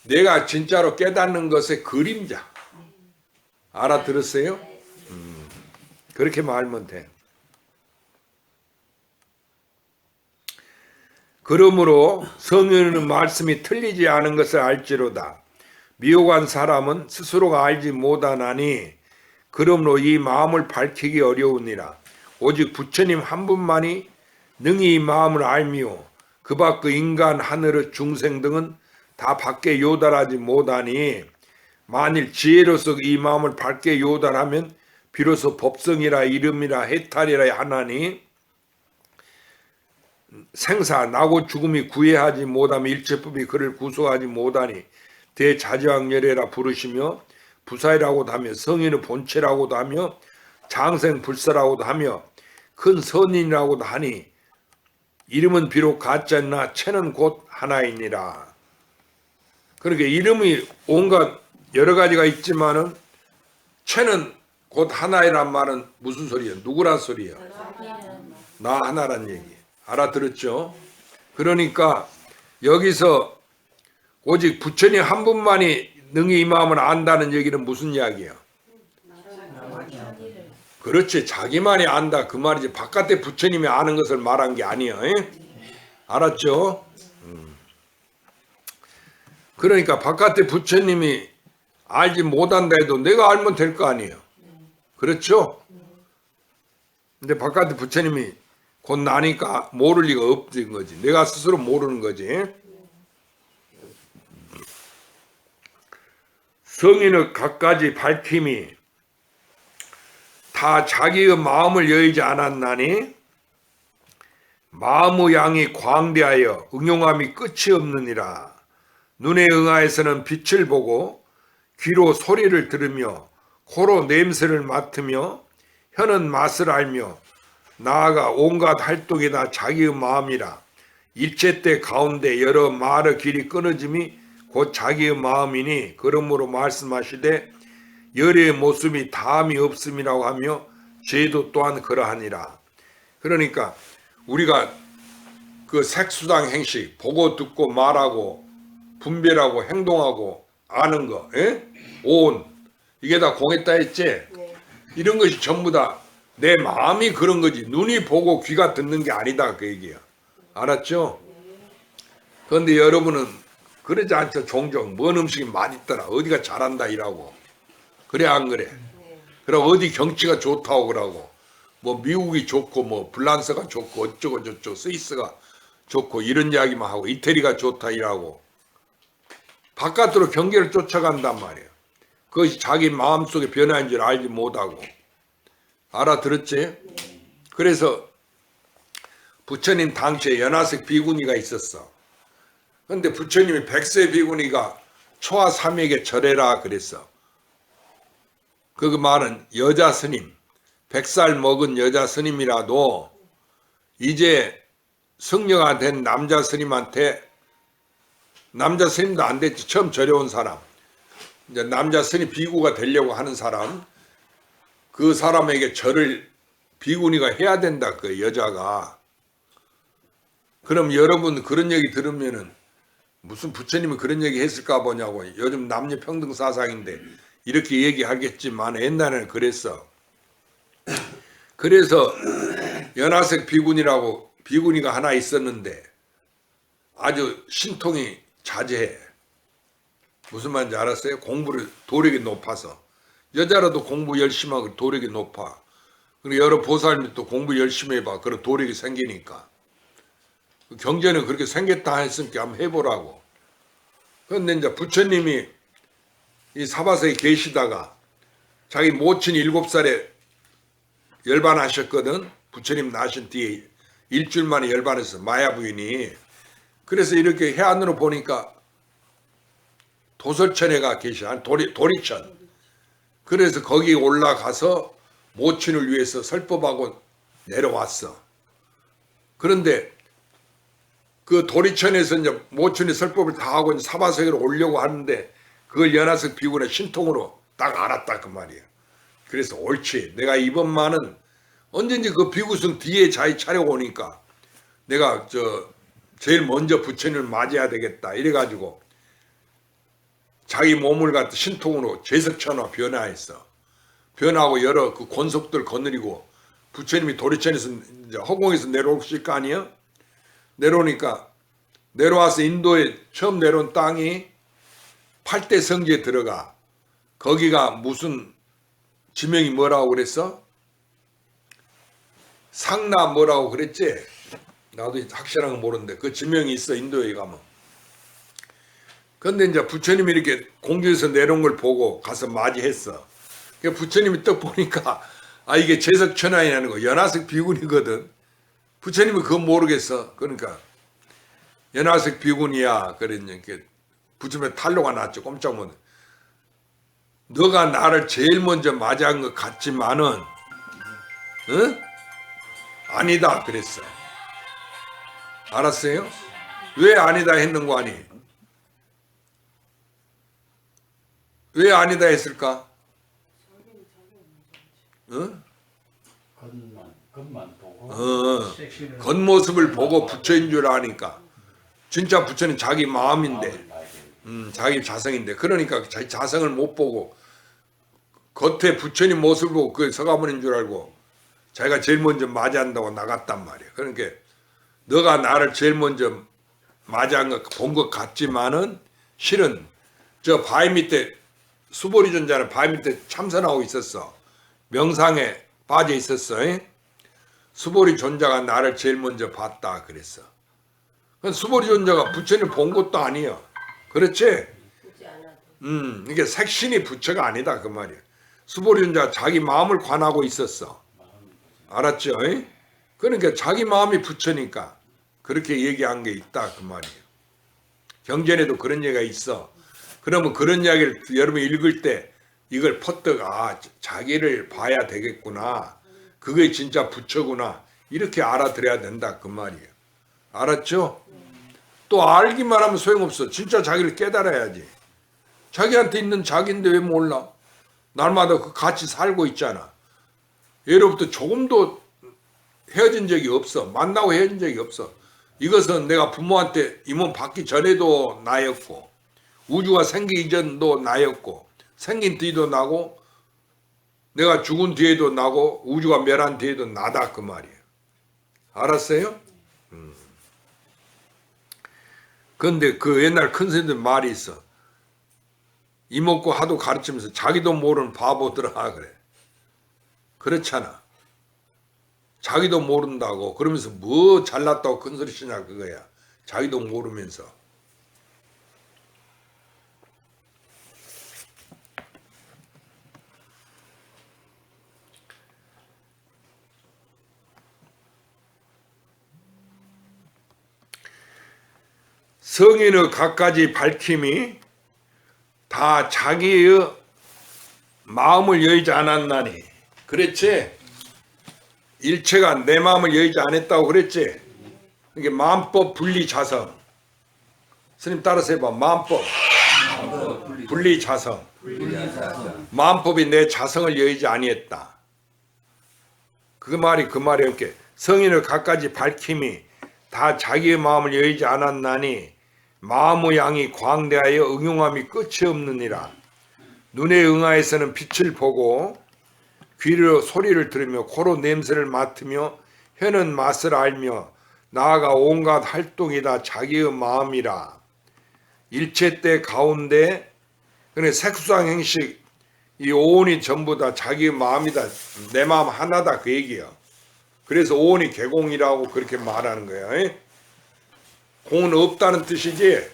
Speaker 1: 내가 진짜로 깨닫는 것의 그림자. 알아들었어요? 그렇게 말하면 돼. 그러므로 성현의 말씀이 틀리지 않은 것을 알지로다. 미혹한 사람은 스스로가 알지 못하나니 그러므로 이 마음을 밝히기 어려우니라. 오직 부처님 한 분만이 능히 이 마음을 알미요 그 밖의 인간, 하늘의 중생 등은 다 밖에 요달하지 못하니 만일 지혜로서 이 마음을 밝게 요달하면 비로소 법성이라 이름이라 해탈이라 하나니 생사 나고 죽음이 구애하지 못하며 일체법이 그를 구속하지 못하니 대자지왕열애라 부르시며 부사이라고도 하며 성인의 본체라고도 하며 장생불사라고도 하며 큰 선인이라고도 하니 이름은 비록 같지 않나 체는 곧 하나이니라. 그러니까 이름이 온갖 여러 가지가 있지만은 체는 곧 하나이란 말은 무슨 소리야? 누구란 소리야? 나 하나란 얘기. 알아들었죠? 그러니까 여기서 오직 부처님 한 분만이 능히 이 마음을 안다는 얘기는 무슨 이야기야? 그렇지. 자기만이 안다 그 말이지. 바깥에 부처님이 아는 것을 말한 게 아니야. 알았죠? 그러니까 바깥에 부처님이 알지 못한다 해도 내가 알면 될 거 아니에요. 그렇죠? 근데 바깥에 부처님이 곧 나니까 모를 리가 없는 거지. 내가 스스로 모르는 거지. 성인의 갖가지 밝힘이 다 자기의 마음을 여의지 않았나니 마음의 양이 광대하여 응용함이 끝이 없느니라. 눈에 응하여서는 빛을 보고 귀로 소리를 들으며 코로 냄새를 맡으며 혀는 맛을 알며 나아가 온갖 활동이 다 자기의 마음이라. 일체 때 가운데 여러 말의 길이 끊어짐이 곧 자기의 마음이니 그러므로 말씀하시되 열의 모습이 다함이 없음이라고 하며 죄도 또한 그러하니라. 그러니까 우리가 그 색수당 행식 보고 듣고 말하고 분별하고 행동하고 아는 거, 온 이게 다 공했다 했지.
Speaker 2: 네.
Speaker 1: 이런 것이 전부 다 내 마음이 그런 거지 눈이 보고 귀가 듣는 게 아니다 그 얘기야. 알았죠? 그런데 여러분은 그러지 않죠. 종종 뭔 음식이 맛있더라 어디가 잘한다 이라고 그래 안 그래?
Speaker 2: 네.
Speaker 1: 그럼 어디 경치가 좋다고 그러고 뭐 미국이 좋고 뭐 프랑스가 좋고 어쩌고 저쩌고 스위스가 좋고 이런 이야기만 하고 이태리가 좋다 이라고 바깥으로 경계를 쫓아간단 말이에요. 그것이 자기 마음속의 변화인 줄 알지 못하고. 알아들었지? 그래서 부처님 당시에 연화색 비구니가 있었어. 그런데 부처님이 백세 비구니가 초하 삼에게 절해라 그랬어. 그 말은 여자 스님, 100살 먹은 여자 스님이라도 이제 성녀가 된 남자 스님한테, 남자 스님도 안 됐지. 처음 절해온 사람, 이제 남자 스님 비구가 되려고 하는 사람, 그 사람에게 절을 비구니가 해야 된다. 그 여자가. 그럼 여러분 그런 얘기 들으면은 무슨 부처님이 그런 얘기 했을까 보냐고. 요즘 남녀 평등 사상인데 이렇게 얘기하겠지만 옛날에는 그랬어. 그래서 연화색 비구니라고 비구니가 하나 있었는데 아주 신통이 자제해. 무슨 말인지 알았어요? 공부를 도력이 높아서. 여자라도 공부 열심히 하고 도력이 높아. 그리고 여러 보살님도 공부 열심히 해봐. 그런 도력이 생기니까. 경제는 그렇게 생겼다 했으니까 한번 해보라고. 그런데 이제 부처님이 이 사바세에 계시다가 자기 모친 7살에 열반하셨거든. 부처님 나신 뒤에 일주일 만에 열반했어. 마야 부인이. 그래서 이렇게 해안으로 보니까 도설천에가 계셔. 도리천. 그래서 거기 올라가서 모친을 위해서 설법하고 내려왔어. 그런데 그 도리천에서 이제 모친이 설법을 다 하고 이제 사바세계로 오려고 하는데 그걸 연화색 비구니의 신통으로 딱 알았다 그 말이야. 그래서 옳지. 내가 이번만은 언젠지 그 비구승 뒤에 자기 차려오니까 내가 제일 먼저 부처님을 맞이해야 되겠다. 이래가지고 자기 몸을 갖다 신통으로 제석천화 변화했어. 변화하고 여러 그 권속들 거느리고 부처님이 도리천에서 이제 허공에서 내려오실 거 아니야? 내려오니까 내려와서 인도에 처음 내려온 땅이 8대 성지에 들어가. 거기가 무슨 지명이 뭐라고 그랬어? 상나 뭐라고 그랬지? 나도 확실한 건 모르는데 그 지명이 있어 인도에 가면. 그런데 이제 부처님이 이렇게 공중에서 내려온 걸 보고 가서 맞이했어. 그러니까 부처님이 딱 보니까 아 이게 제석천하이라는 거 연화색 비구니거든. 부처님은 그건 모르겠어. 그러니까 연화색 비구니야. 그랬는데 부처님의 탈로가 났죠. 꼼짝 못해. 너가 나를 제일 먼저 맞이한 것 같지만은 응? 아니다 그랬어. 알았어요? 왜 아니다 했는 거 아니? 왜 아니다 했을까? 응?
Speaker 3: 겉만 보고
Speaker 1: 겉모습을 보고 부처인 줄 아니까. 진짜 부처는 자기 마음인데
Speaker 3: 마음을 봐야 돼.
Speaker 1: 자기 자성인데 그러니까 자기 자성을 못 보고 겉에 부처님 모습을 보고 그 서가모니인 줄 알고 자기가 제일 먼저 맞이한다고 나갔단 말이야. 그러니까 너가 나를 제일 먼저 맞이한 것 본 것 같지만은 실은 저 바위 밑에 수보리 존자는 바위 밑에 참선하고 있었어. 명상에 빠져 있었어. 수보리 존자가 나를 제일 먼저 봤다 그랬어. 수보리 존자가 부처님 본 것도 아니야. 그렇지?
Speaker 2: 보지 않아도.
Speaker 1: 이게 색신이 부처가 아니다 그 말이야. 수보리 존자가 자기 마음을 관하고 있었어. 알았죠? 그러니까 자기 마음이 부처니까 그렇게 얘기한 게 있다 그 말이에요. 경전에도 그런 얘기가 있어. 그러면 그런 이야기를 여러분이 읽을 때 이걸 퍼뜩 자기를 봐야 되겠구나. 그게 진짜 부처구나. 이렇게 알아들어야 된다 그 말이에요. 알았죠? 또 알기만 하면 소용없어. 진짜 자기를 깨달아야지. 자기한테 있는 자기인데 왜 몰라? 날마다 그 같이 살고 있잖아. 예로부터 조금도 헤어진 적이 없어. 만나고 헤어진 적이 없어. 이것은 내가 부모한테 이 몸 받기 전에도 나였고 우주가 생기기 이전도 나였고 생긴 뒤도 나고 내가 죽은 뒤에도 나고 우주가 멸한 뒤에도 나다 그 말이에요. 알았어요? 그런데 그 옛날 큰 스님들 말이 있어. 이먹고 하도 가르치면서 자기도 모르는 바보들아 그래. 그렇잖아. 자기도 모른다고 그러면서 뭐 잘났다고 큰소리 치냐 그거야. 자기도 모르면서. 성인의 갖가지 밝힘이 다 자기의 마음을 여의지 않았나니. 그랬지? 일체가 내 마음을 여의지 않았다고 그랬지? 이게 마음법 분리자성. 스님 따라서 해봐. 마음법 분리자성. 마음법이 내 자성을 여의지 아니했다. 그 말이 이렇게 성인의 갖가지 밝힘이 다 자기의 마음을 여의지 않았나니 마음의 양이 광대하여 응용함이 끝이 없느니라. 눈에 응하에서는 빛을 보고 귀로 소리를 들으며 코로 냄새를 맡으며 혀는 맛을 알며 나아가 온갖 활동이 다 자기의 마음이라. 일체 때 가운데 그래 색수상 행식 이 오온이 전부 다 자기의 마음이다. 내 마음 하나다 그 얘기야. 그래서 오온이 개공이라고 그렇게 말하는 거야. 공은 없다는 뜻이지.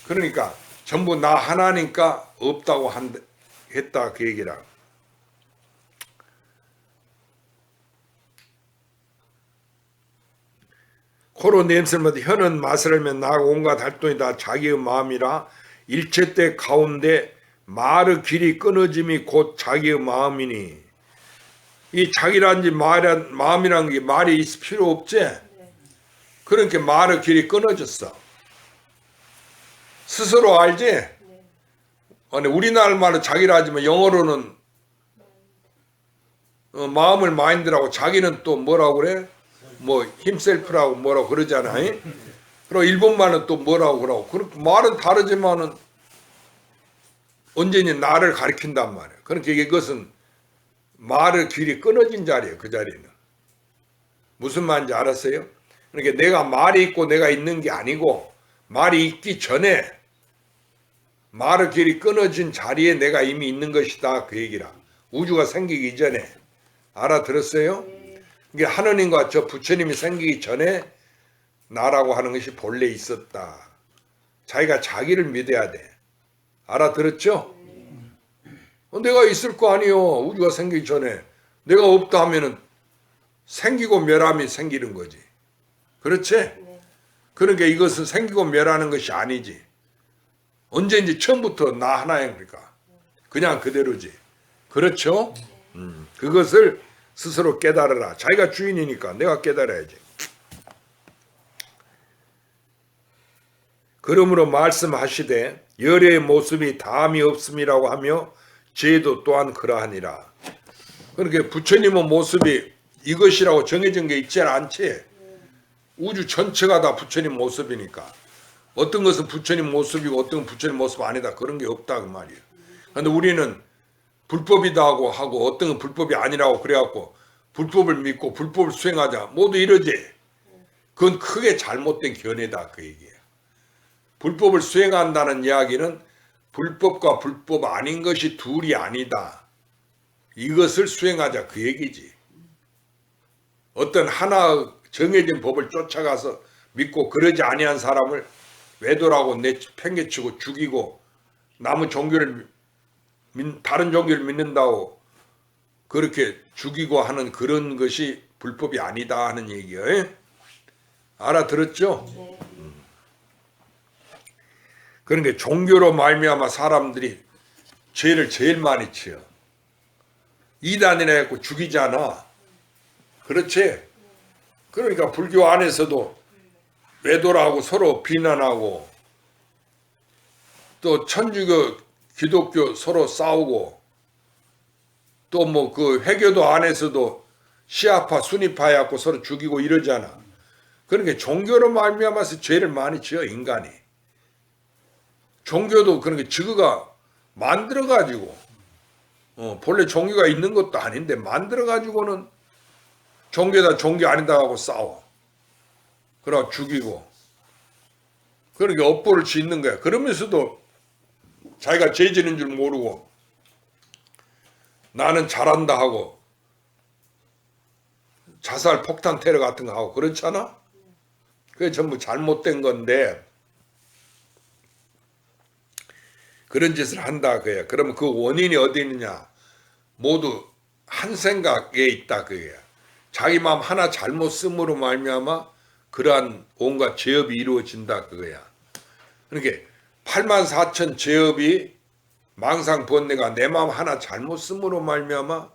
Speaker 1: 그러니까 전부 나 하나니까 없다고 했다 그 얘기라. 코로 냄새를 맡아 혀는 맛을 알면 나하고 온갖 활동이 다 자기의 마음이라. 일체 때 가운데 말의 길이 끊어짐이 곧 자기의 마음이니. 이 자기란지 마음이란 게 말이 있을 필요 없지. 그러니까 말의 길이 끊어졌어. 스스로 알지? 아니 우리나라 말은 자기라 하지만 영어로는 마음을 마인드라고 자기는 또 뭐라고 그래? 뭐 힘셀프라고 뭐라고 그러잖아. 그리고 일본말은 또 뭐라고 그러고. 그렇게 말은 다르지만은 언제니 나를 가리킨단 말이야. 그러니까 이것은 말의 길이 끊어진 자리예요. 그 자리는. 무슨 말인지 알았어요? 그러니까 내가 말이 있고 내가 있는 게 아니고 말이 있기 전에 말의 길이 끊어진 자리에 내가 이미 있는 것이다 그 얘기라. 우주가 생기기 이전에. 알아들었어요? 이게 하느님과 저 부처님이 생기기 전에 나라고 하는 것이 본래 있었다. 자기가 자기를 믿어야 돼. 알아들었죠? 내가 있을 거 아니요. 우주가 생기기 전에. 내가 없다 하면은 생기고 멸함이 생기는 거지. 그렇지? 그러니까 이것은 생기고 멸하는 것이 아니지. 언제인지 처음부터 나 하나야. 그러니까 그냥 그대로지. 그렇죠? 그것을 스스로 깨달아라. 자기가 주인이니까 내가 깨달아야지. 그러므로 말씀하시되 열의 모습이 다함이 없음이라고 하며 죄도 또한 그러하니라. 그러니까 부처님의 모습이 이것이라고 정해진 게 있지 않지. 우주 전체가 다 부처님 모습이니까. 어떤 것은 부처님 모습이고 어떤 건 부처님 모습 아니다. 그런 게 없다 그 말이에요. 그런데 우리는 불법이다 하고 어떤 건 불법이 아니라고 그래갖고 불법을 믿고 불법을 수행하자 모두 이러지. 그건 크게 잘못된 견해다 그 얘기예요. 불법을 수행한다는 이야기는 불법과 불법 아닌 것이 둘이 아니다. 이것을 수행하자 그 얘기지. 어떤 하나 정해진 법을 쫓아가서 믿고 그러지 아니한 사람을 외도라고 팽개치고 죽이고 남의 종교를 다른 종교를 믿는다고 그렇게 죽이고 하는 그런 것이 불법이 아니다 하는 얘기예요. 알아들었죠? 그러니까 종교로 말미암아 사람들이 죄를 제일 많이 지어. 이단이나 해갖고 죽이잖아. 그렇지? 그러니까 불교 안에서도 외도라고 서로 비난하고 또 천주교, 기독교 서로 싸우고 또 뭐 그 회교도 안에서도 시아파, 순위파 해갖고 서로 죽이고 이러잖아. 그러니까 종교로 말미암아서 죄를 많이 지어 인간이. 종교도 그러니까 지그가 만들어가지고 본래 종교가 있는 것도 아닌데 만들어가지고는 종교다 종교 아니다 하고 싸워. 그러고 죽이고. 그러니까 업보를 짓는 거야. 그러면서도 자기가 죄 지는 줄 모르고 나는 잘한다 하고 자살 폭탄 테러 같은 거 하고 그렇잖아. 그게 전부 잘못된 건데 그런 짓을 한다 그야. 그러면 그 원인이 어디 있느냐? 모두 한 생각에 있다 그야. 자기 마음 하나 잘못 쓰므로 말미암아 그러한 온갖 죄업이 이루어진다 그거야. 그러니까 84,000 죄업이 망상 번뇌가 내 마음 하나 잘못 쓰므로 말미암아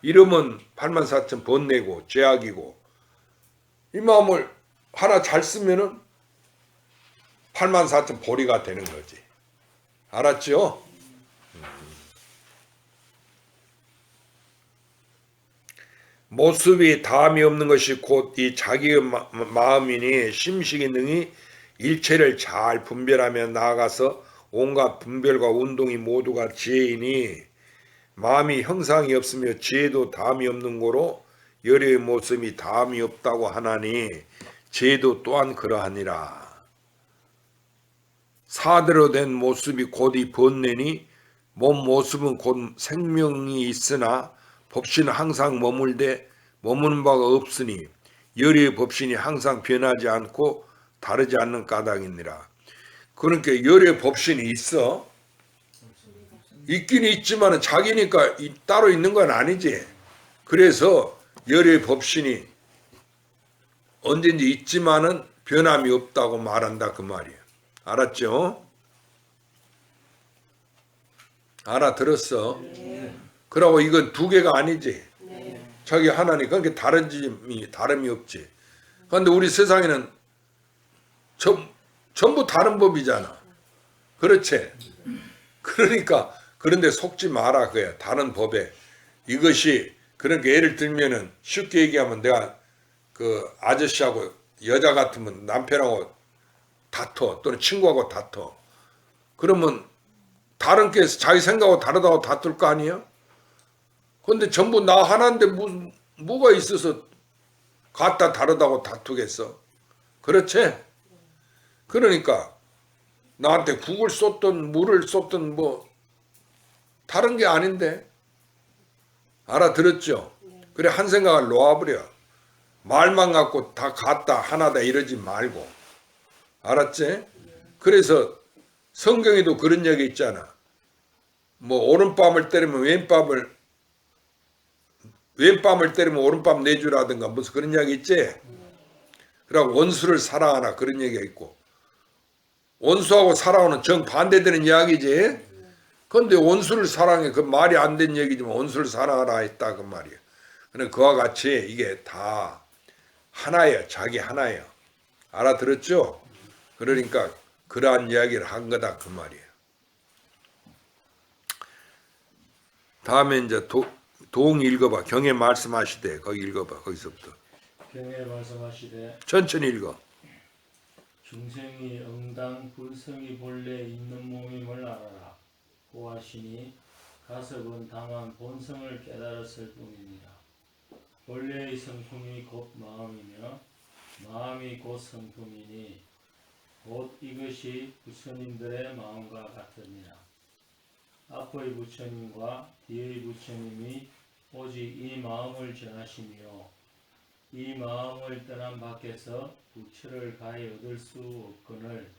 Speaker 1: 이러면 84,000 번뇌고 죄악이고 이 마음을 하나 잘 쓰면은 84,000 보리가 되는 거지. 알았죠? 모습이 다함이 없는 것이 곧 이 자기의 마음이니 심식이 능히 일체를 잘 분별하며 나아가서 온갖 분별과 운동이 모두가 지혜이니 마음이 형상이 없으며 지혜도 다함이 없는 고로 열의 모습이 다함이 없다고 하나니 지혜도 또한 그러하니라. 사대로 된 모습이 곧 이 번뇌니 몸 모습은 곧 생명이 있으나 법신은 항상 머무는 바가 없으니 열의 법신이 항상 변하지 않고 다르지 않는 까닭이니라. 그러니까 열의 법신이 있어. 있긴 있지만 자기니까 따로 있는 건 아니지. 그래서 열의 법신이 언제든지 있지만은 변함이 없다고 말한다 그 말이야. 알았죠? 알아들었어?
Speaker 2: 네.
Speaker 1: 그러고 이건 두 개가 아니지.
Speaker 2: 네.
Speaker 1: 자기 하나니 그러니까 다름이 없지. 그런데 우리 세상에는 전부 다른 법이잖아. 그렇지? 그러니까 그런데 속지 마라 그야. 다른 법에. 이것이 그러니까 예를 들면은 쉽게 얘기하면 내가 그 아저씨하고 여자 같으면 남편하고 다퉈 또는 친구하고 다퉈. 그러면 다른 게 자기 생각하고 다르다고 다툴 거 아니에요? 근데 전부 나 하나인데 뭐가 있어서 같다 다르다고 다투겠어? 그렇지? 그러니까 나한테 국을 쏟든 물을 쏟든 뭐 다른 게 아닌데 알아들었죠? 그래 한 생각을 놓아버려. 말만 갖고 다 같다 하나다 이러지 말고 알았지? 그래서 성경에도 그런 얘기 있잖아. 뭐 오른밤을 때리면 왼밤을 때리면 오른밤 내주라든가 무슨 그런 이야기 있지? 그리고 원수를 사랑하라 그런 얘기가 있고 원수하고 사랑하는 정반대되는 이야기지. 그런데 원수를 사랑해 그 말이 안 된 얘기지만 원수를 사랑하라 했다 그 말이야. 그런데 그와 같이 이게 다 하나예요. 자기 하나예요. 알아들었죠? 그러니까 그러한 이야기를 한 거다 그 말이에요. 다음에 이제 동 읽어봐. 경에 말씀하시되 거기 읽어봐. 거기서부터.
Speaker 4: 경에 말씀하시되
Speaker 1: 천천히 읽어.
Speaker 4: 중생이 응당 불성이 본래 있는 몸임을 알아라. 고하시니 가섭은 다만 본성을 깨달았을 뿐이니라. 본래의 성품이 곧 마음이며 마음이 곧 성품이니 곧 이것이 부처님들의 마음과 같으니라. 앞의 부처님과 뒤의 부처님이 오직 이 마음을 전하시며 이 마음을 떠난 밖에서 부처를 가히 얻을 수 없거늘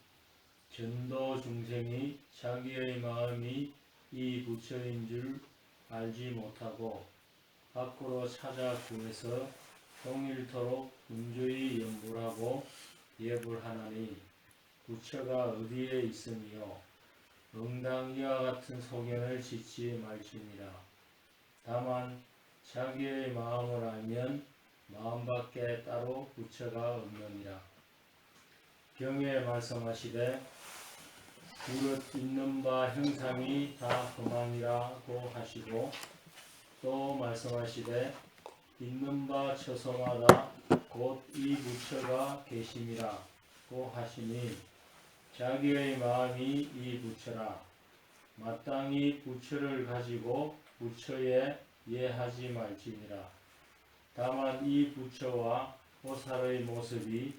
Speaker 4: 전도 중생이 자기의 마음이 이 부처인 줄 알지 못하고 밖으로 찾아 구해서 동일토록 분주히 연불하고 예불하나니 부처가 어디에 있으며 응당 이와 같은 소견을 짓지 말지니라. 다만 자기의 마음을 알면 마음밖에 따로 부처가 없느니라. 경에 말씀하시되 무릇 있는 바 형상이 다 허망이라고 하시고 또 말씀하시되 있는 바 처소마다 곧 이 부처가 계심이라고 하시니 자기의 마음이 이 부처라. 마땅히 부처를 가지고 부처에 예하지 말지니라. 다만 이 부처와 보살의 모습이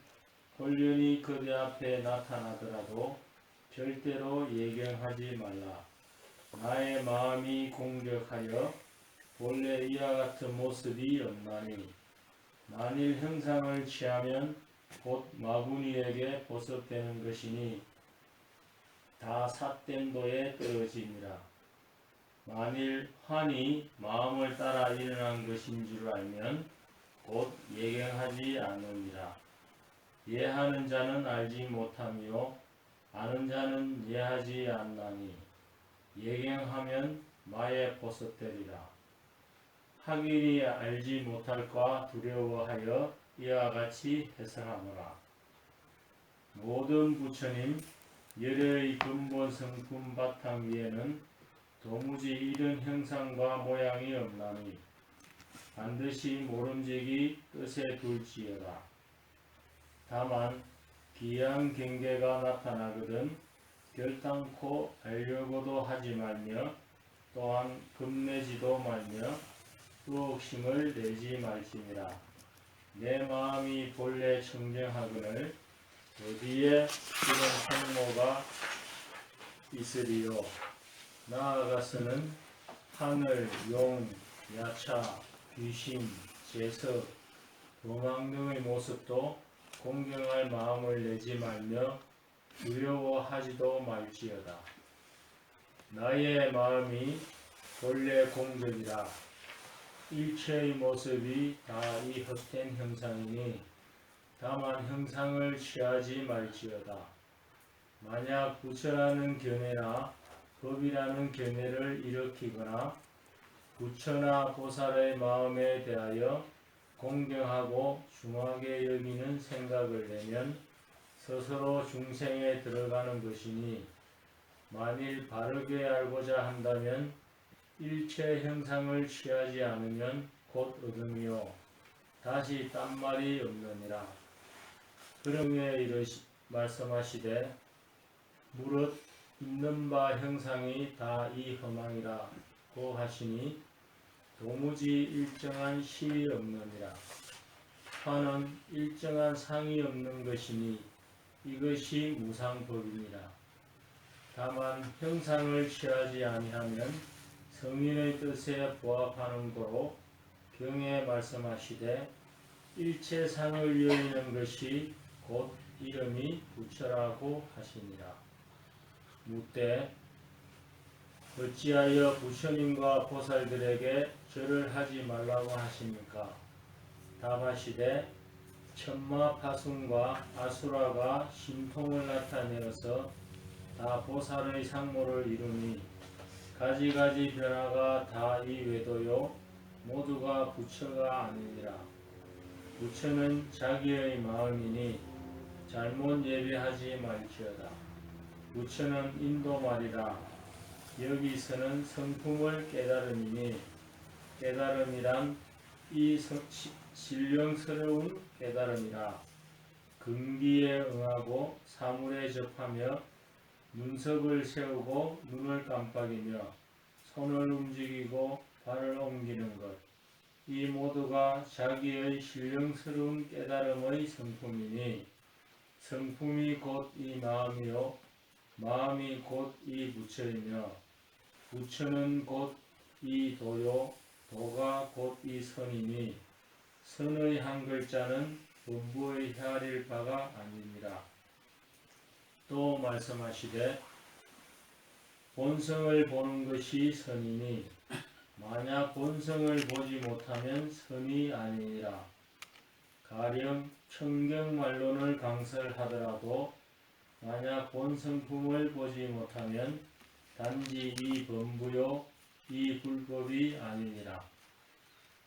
Speaker 4: 홀연히 그대 앞에 나타나더라도 절대로 예경하지 말라. 나의 마음이 공격하여 본래 이와 같은 모습이 없나니 만일 형상을 취하면 곧 마구니에게 보섭되는 것이니 다 삿된 도에 떨어지니라. 만일 환히 마음을 따라 일어난 것인 줄 알면 곧 예경하지 않느니라. 예하는 자는 알지 못하며 아는 자는 예하지 않나니 예경하면 마에 보섭되리라. 하길이 알지 못할까 두려워하여 이와 같이 해설하노라. 모든 부처님 열의 근본 성품 바탕 위에는 도무지 이런 형상과 모양이 없나니 반드시 모름지기 뜻에 둘지어다. 다만 기양 경계가 나타나거든 결단코 알려고도 하지 말며 또한 겁내지도 말며 의혹심을 내지 말지니라. 내 마음이 본래 청정하거늘 어디에 이런 생모가 있으리요. 나아가서는 하늘, 용, 야차, 귀신, 재석, 도망 등의 모습도 공경할 마음을 내지 말며 두려워하지도 말지어다. 나의 마음이 본래 공적이라. 일체의 모습이 다 이 헛된 형상이니 다만 형상을 취하지 말지어다. 만약 부처라는 견해나 법이라는 견해를 일으키거나 부처나 보살의 마음에 대하여 공경하고 중하게 여기는 생각을 내면 스스로 중생에 들어가는 것이니 만일 바르게 알고자 한다면 일체 형상을 취하지 않으면 곧 얻으며 다시 딴 말이 없느니라. 그러므에 말씀하시되 무릇 있는 바 형상이 다 이 허망이라고 하시니 도무지 일정한 실이 없느니라. 화는 일정한 상이 없는 것이니 이것이 무상법이니라. 다만 형상을 취하지 아니하면 성인의 뜻에 부합하는 거로 경에 말씀하시되 일체상을 여의는 것이 곧 이름이 부처라고 하시니라. 묻되 어찌하여 부처님과 보살들에게 절을 하지 말라고 하십니까? 답하시되 천마 파순과 아수라가 신통을 나타내어서 다 보살의 상모를 이루니 가지가지 변화가 다 이 외도요 모두가 부처가 아니니라. 부처는 자기의 마음이니 잘못 예배하지 말지어다. 부처는 인도말이라. 여기서는 성품을 깨달음이니 깨달음이란 이 신령스러운 깨달음이라. 근기에 응하고 사물에 접하며 눈썹을 세우고 눈을 깜빡이며 손을 움직이고 발을 옮기는 것, 이 모두가 자기의 신령스러운 깨달음의 성품이니 성품이 곧 이 마음이요 마음이 곧 이 부처이며 부처는 곧 이 도요 도가 곧 이 선이니 선의 한 글자는 본부의 헤아릴 바가 아니니라. 또 말씀하시되 본성을 보는 것이 선이니 만약 본성을 보지 못하면 선이 아니니라. 가령 청경말론을 강설하더라도 만약 본 성품을 보지 못하면 단지 이 범부요 이 불법이 아니니라.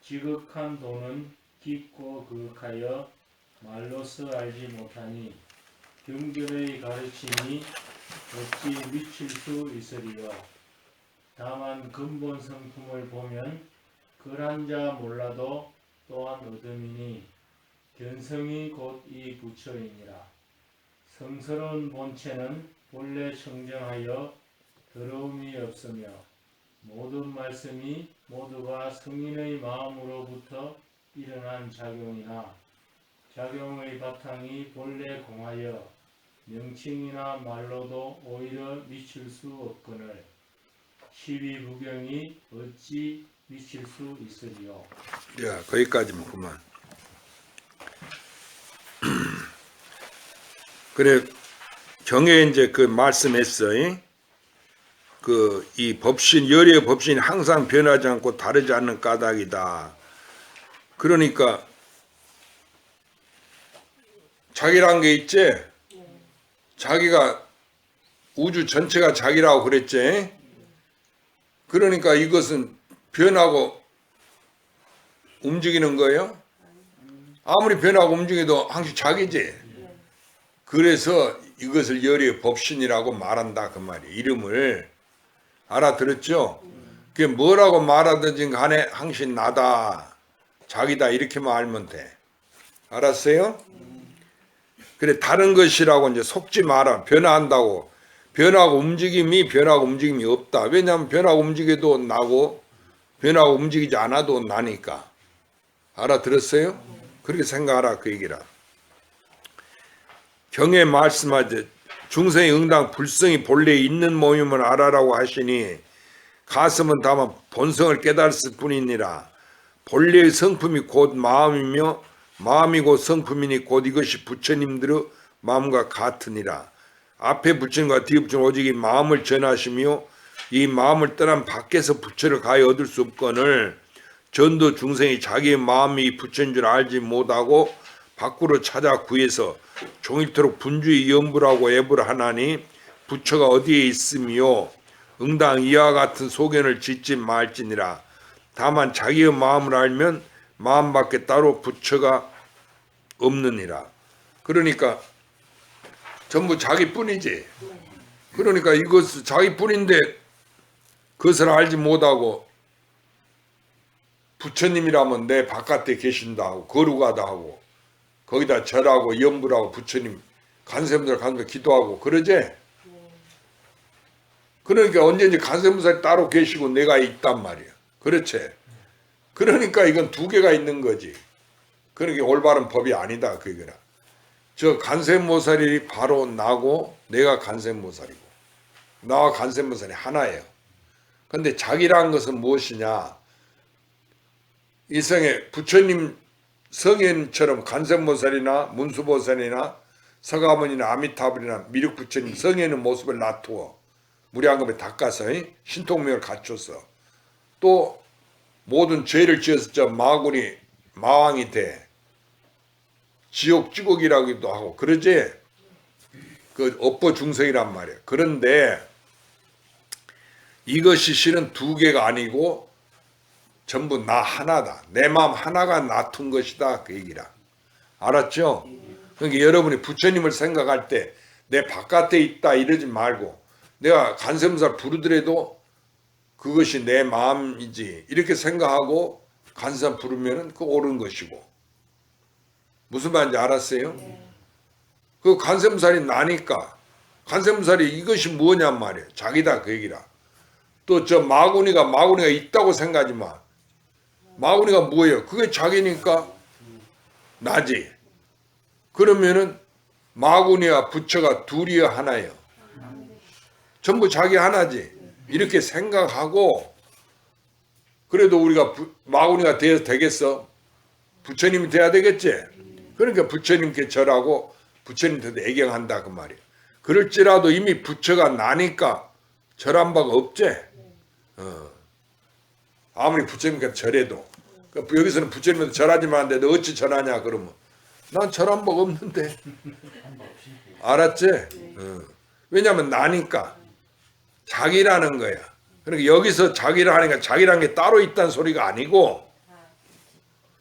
Speaker 4: 지극한 도는 깊고 그윽하여 말로써 알지 못하니 경전의 가르침이 어찌 미칠 수 있으리요. 다만 근본 성품을 보면 그런 자 몰라도 또한 얻음이니 견성이 곧 이 부처이니라. 성스러운 본체는 본래 청정하여 더러움이 없으며 모든 말씀이 모두가 성인의 마음으로부터 일어난 작용이나 작용의 바탕이 본래 공하여 명칭이나 말로도 오히려 미칠 수 없거늘 십이부경이 어찌 미칠 수 있으리요.
Speaker 1: 야, 거기까지만 그만. 그래, 경에 이제 그 말씀했어. 이 법신, 열의 법신이 항상 변하지 않고 다르지 않는 까닭이다. 그러니까 자기란 게 있지? 자기가 우주 전체가 자기라고 그랬지? 그러니까 이것은 변하고 움직이는 거예요? 아무리 변하고 움직여도 항상 자기지? 그래서 이것을 열의 법신이라고 말한다 그 말이에요. 이름을 알아들었죠? 그게 뭐라고 말하든지 간에 항상 나다, 자기다 이렇게만 알면 돼. 알았어요? 그래, 다른 것이라고 이제 속지 마라. 변화한다고. 변하고 움직임이 없다. 왜냐하면 변하고 움직여도 나고 변하고 움직이지 않아도 나니까. 알아들었어요? 그렇게 생각하라 그 얘기라. 경에 말씀하듯 중생의 응당 불성이 본래 있는 모임을 알아라고 하시니 가슴은 다만 본성을 깨달았을 뿐이니라. 본래의 성품이 곧 마음이며 마음이 곧 성품이니 곧 이것이 부처님들의 마음과 같으니라. 앞에 부처님과 뒤에 부처님 오직 이 마음을 전하시며 이 마음을 떠난 밖에서 부처를 가히 얻을 수 없거늘 전도 중생이 자기의 마음이 부처인 줄 알지 못하고 밖으로 찾아 구해서 종일토록 분주히 염불하고 애불 하나니 부처가 어디에 있으며 응당 이와 같은 소견을 짓지 말지니라. 다만 자기의 마음을 알면 마음밖에 따로 부처가 없느니라. 그러니까 전부 자기뿐이지. 그러니까 이것은 자기뿐인데 그것을 알지 못하고 부처님이라면 내 바깥에 계신다 하고 거룩하다 하고 거기다 절하고 염불하고 부처님 간세음들 가면서 기도하고 그러지? 그러니까 언제든지 간세음살이 따로 계시고 내가 있단 말이야. 그렇지? 그러니까 이건 두 개가 있는 거지. 그러니까 올바른 법이 아니다 그 얘기라. 저 간세음보살이 바로 나고 내가 간세음보살이고 나와 간세음보살이 하나예요. 근데 자기라는 것은 무엇이냐? 이 성에 부처님 성현처럼 간세음보살이나 문수보살이나 서가모니나 아미타불이나 미륵부처님 성현의 모습을 놔두어 무량겁에 닦아서 신통명을 갖춰서 또 모든 죄를 지어서 저 마군이 마왕이 돼 지옥 찌곡이라기도 하고 그러지? 그 업보 중생이란 말이야. 그런데 이것이 실은 두 개가 아니고 전부 나 하나다. 내 마음 하나가 놔둔 것이다 그 얘기라. 알았죠? 그러니까 여러분이 부처님을 생각할 때 내 바깥에 있다 이러지 말고 내가 간세음살 부르더라도 그것이 내 마음이지 이렇게 생각하고 간세음살 부르면은 그 옳은 것이고. 무슨 말인지 알았어요? 그 간세음살이 나니까 간세음살이 이것이 뭐냔 말이에요. 자기다 그 얘기라. 또 저 마구니가 있다고 생각하지 마. 마구니가 뭐예요? 그게 자기니까 나지. 그러면은 마구니와 부처가 둘이여 하나예요. 전부 자기 하나지. 이렇게 생각하고 그래도 우리가 마구니가 돼야 되겠어? 부처님이 돼야 되겠지? 그러니까 부처님께 절하고 부처님한테 애경한다 그 말이에요. 그럴지라도 이미 부처가 나니까 절한 바가 없지? 아무리 부처님께 절해도 여기서는 부처님한테 절하지 마는데 너 어찌 절하냐 그러면 난 절한복 없는데. 알았지? 왜냐면 나니까. 자기라는 거야. 그러니까 여기서 자기를 하니까 자기라는 게 따로 있다는 소리가 아니고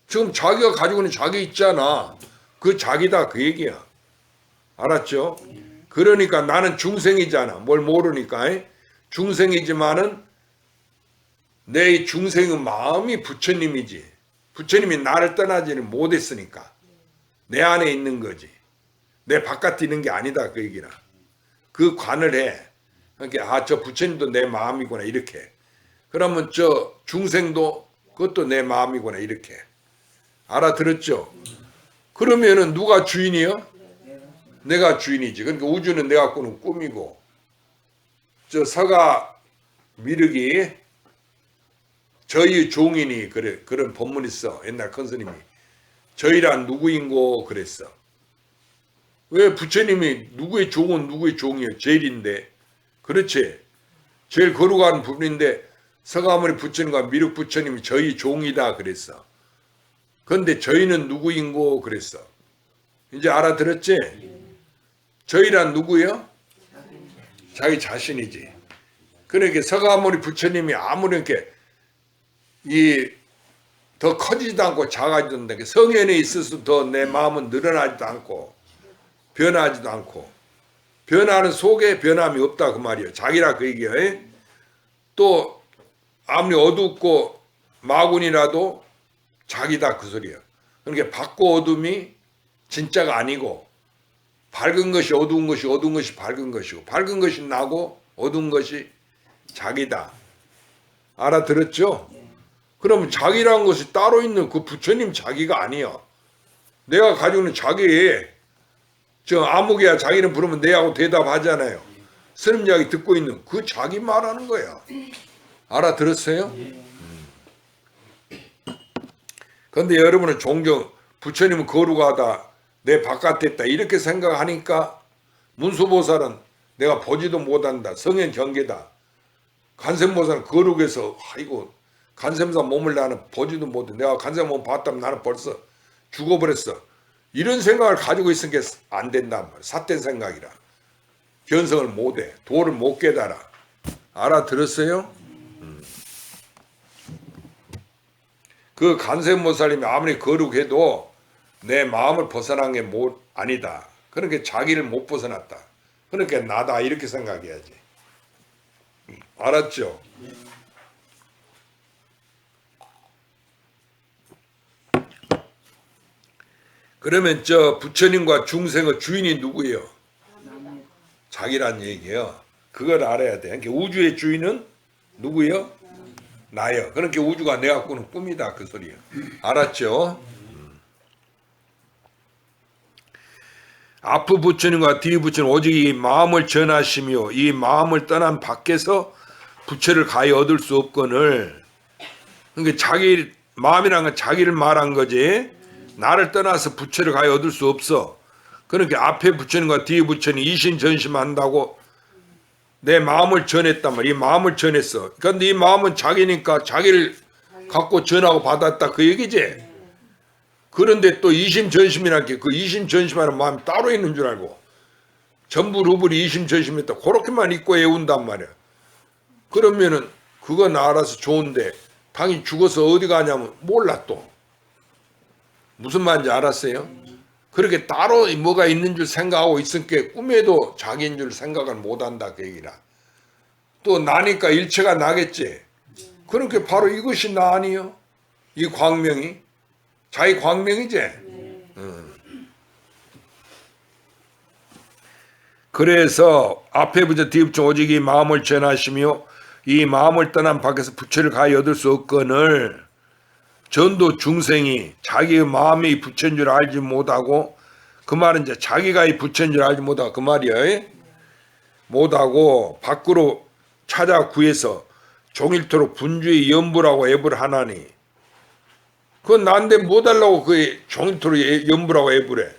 Speaker 1: 지금 자기가 가지고 있는 자기 있잖아. 그 자기다 그 얘기야. 알았죠? 그러니까 나는 중생이잖아. 뭘 모르니까. 중생이지만은 내 중생의 마음이 부처님이지. 부처님이 나를 떠나지는 못했으니까. 내 안에 있는 거지. 내 바깥에 있는 게 아니다 그 얘기라. 그 관을 해. 그러니까 저 부처님도 내 마음이구나 이렇게. 그러면 저 중생도 그것도 내 마음이구나 이렇게. 알아들었죠? 그러면은 누가 주인이요? 내가 주인이지. 그러니까 우주는 내가 꾸는 꿈이고, 저 서가 미륵이 저희 종이니 그래 그런 법문 있어. 옛날 큰 스님이 저희란 누구인고 그랬어. 왜 부처님이 누구의 종은 누구의 종이에요? 제일인데. 그렇지. 제일 거룩한 부분인데 서가모니 부처님과 미륵 부처님이 저희 종이다 그랬어. 그런데 저희는 누구인고 그랬어. 이제 알아들었지? 저희란 누구요? 자기 자신이지. 그러니까 서가모니 부처님이 아무리 이렇게 더 커지지도 않고 작아지도 않는데 성현에 있어서 더 내 마음은 늘어나지도 않고 변하지도 않고 변하는 속에 변함이 없다 그 말이에요. 자기라 그 얘기예요. 또 아무리 어둡고 마군이라도 자기다 그 소리예요. 그러니까 밝고 어둠이 진짜가 아니고 밝은 것이 어두운 것이 어두운 것이 밝은 것이고 밝은 것이 나고 어두운 것이 자기다. 알아들었죠? 그러면 자기라는 것이 따로 있는 그 부처님 자기가 아니야. 내가 가지고 있는 자기, 저 아무개야 자기는 부르면 내하고 대답하잖아요. 스님 이야기 듣고 있는 그 자기 말하는 거야. 알아들었어요? 그런데 여러분은 종종 부처님은 거룩하다, 내 바깥에 있다 이렇게 생각하니까 문수보살은 내가 보지도 못한다, 성현 경계다. 간센보살은 거룩해서 아이고 간샘사 몸을 나는 보지도 못해. 내가 간샘 몸 봤다면 나는 벌써 죽어버렸어. 이런 생각을 가지고 있으니까 안 된단 말이야. 삿된 생각이라. 견성을 못해. 도를 못 깨달아. 알아들었어요? 그 간샘보살님이 아무리 거룩해도 내 마음을 벗어난 게 아니다. 그러니까 자기를 못 벗어났다. 그러니까 나다 이렇게 생각해야지. 알았죠? 그러면 저 부처님과 중생의 주인이 누구예요? 자기란 얘기예요. 그걸 알아야 돼. 그러니까 우주의 주인은 누구예요? 나예요. 그러니까 우주가 내가 꾸는 꿈이다 그 소리예요. 알았죠? 앞의 부처님과 뒤의 부처님 오직 이 마음을 전하시며 이 마음을 떠난 밖에서 부처를 가히 얻을 수 없거늘. 그러니까 자기 마음이란 건 자기를 말한 거지. 나를 떠나서 부처를 가히 얻을 수 없어. 그러니까 앞에 부처님과 뒤에 부처님 이심전심한다고 내 마음을 전했단 말이야. 이 마음을 전했어. 그런데 이 마음은 자기니까 자기를 갖고 전하고 받았다 그 얘기지. 그런데 또 이심전심이라는 게 그 이심전심하는 마음이 따로 있는 줄 알고 전부 루블이 이심전심했다 그렇게만 잊고 애운단 말이야. 그러면은 그건 알아서 좋은데 당연히 죽어서 어디 가냐면 몰라 또. 무슨 말인지 알았어요? 그렇게 따로 뭐가 있는 줄 생각하고 있으니까 꿈에도 자기인 줄 생각을 못한다 그 얘기라. 또 나니까 일체가 나겠지. 그러니까 바로 이것이 나 아니요? 이 광명이 자기 광명이지. 그래서 앞에 부처 뒤에 부처 오직 이 마음을 전하시며 이 마음을 떠난 밖에서 부처를 가히 얻을 수 없거늘 전도 중생이 자기의 마음이 부처인 줄 알지 못하고 그 말은 이제 자기가 이 부처인 줄 알지 못하고 그 말이야. 못하고 밖으로 찾아 구해서 종일토록 분주히 염불하고 애불 하나니 그건 나한테 뭐 달라고 그 종일토록 염불하고 애불해.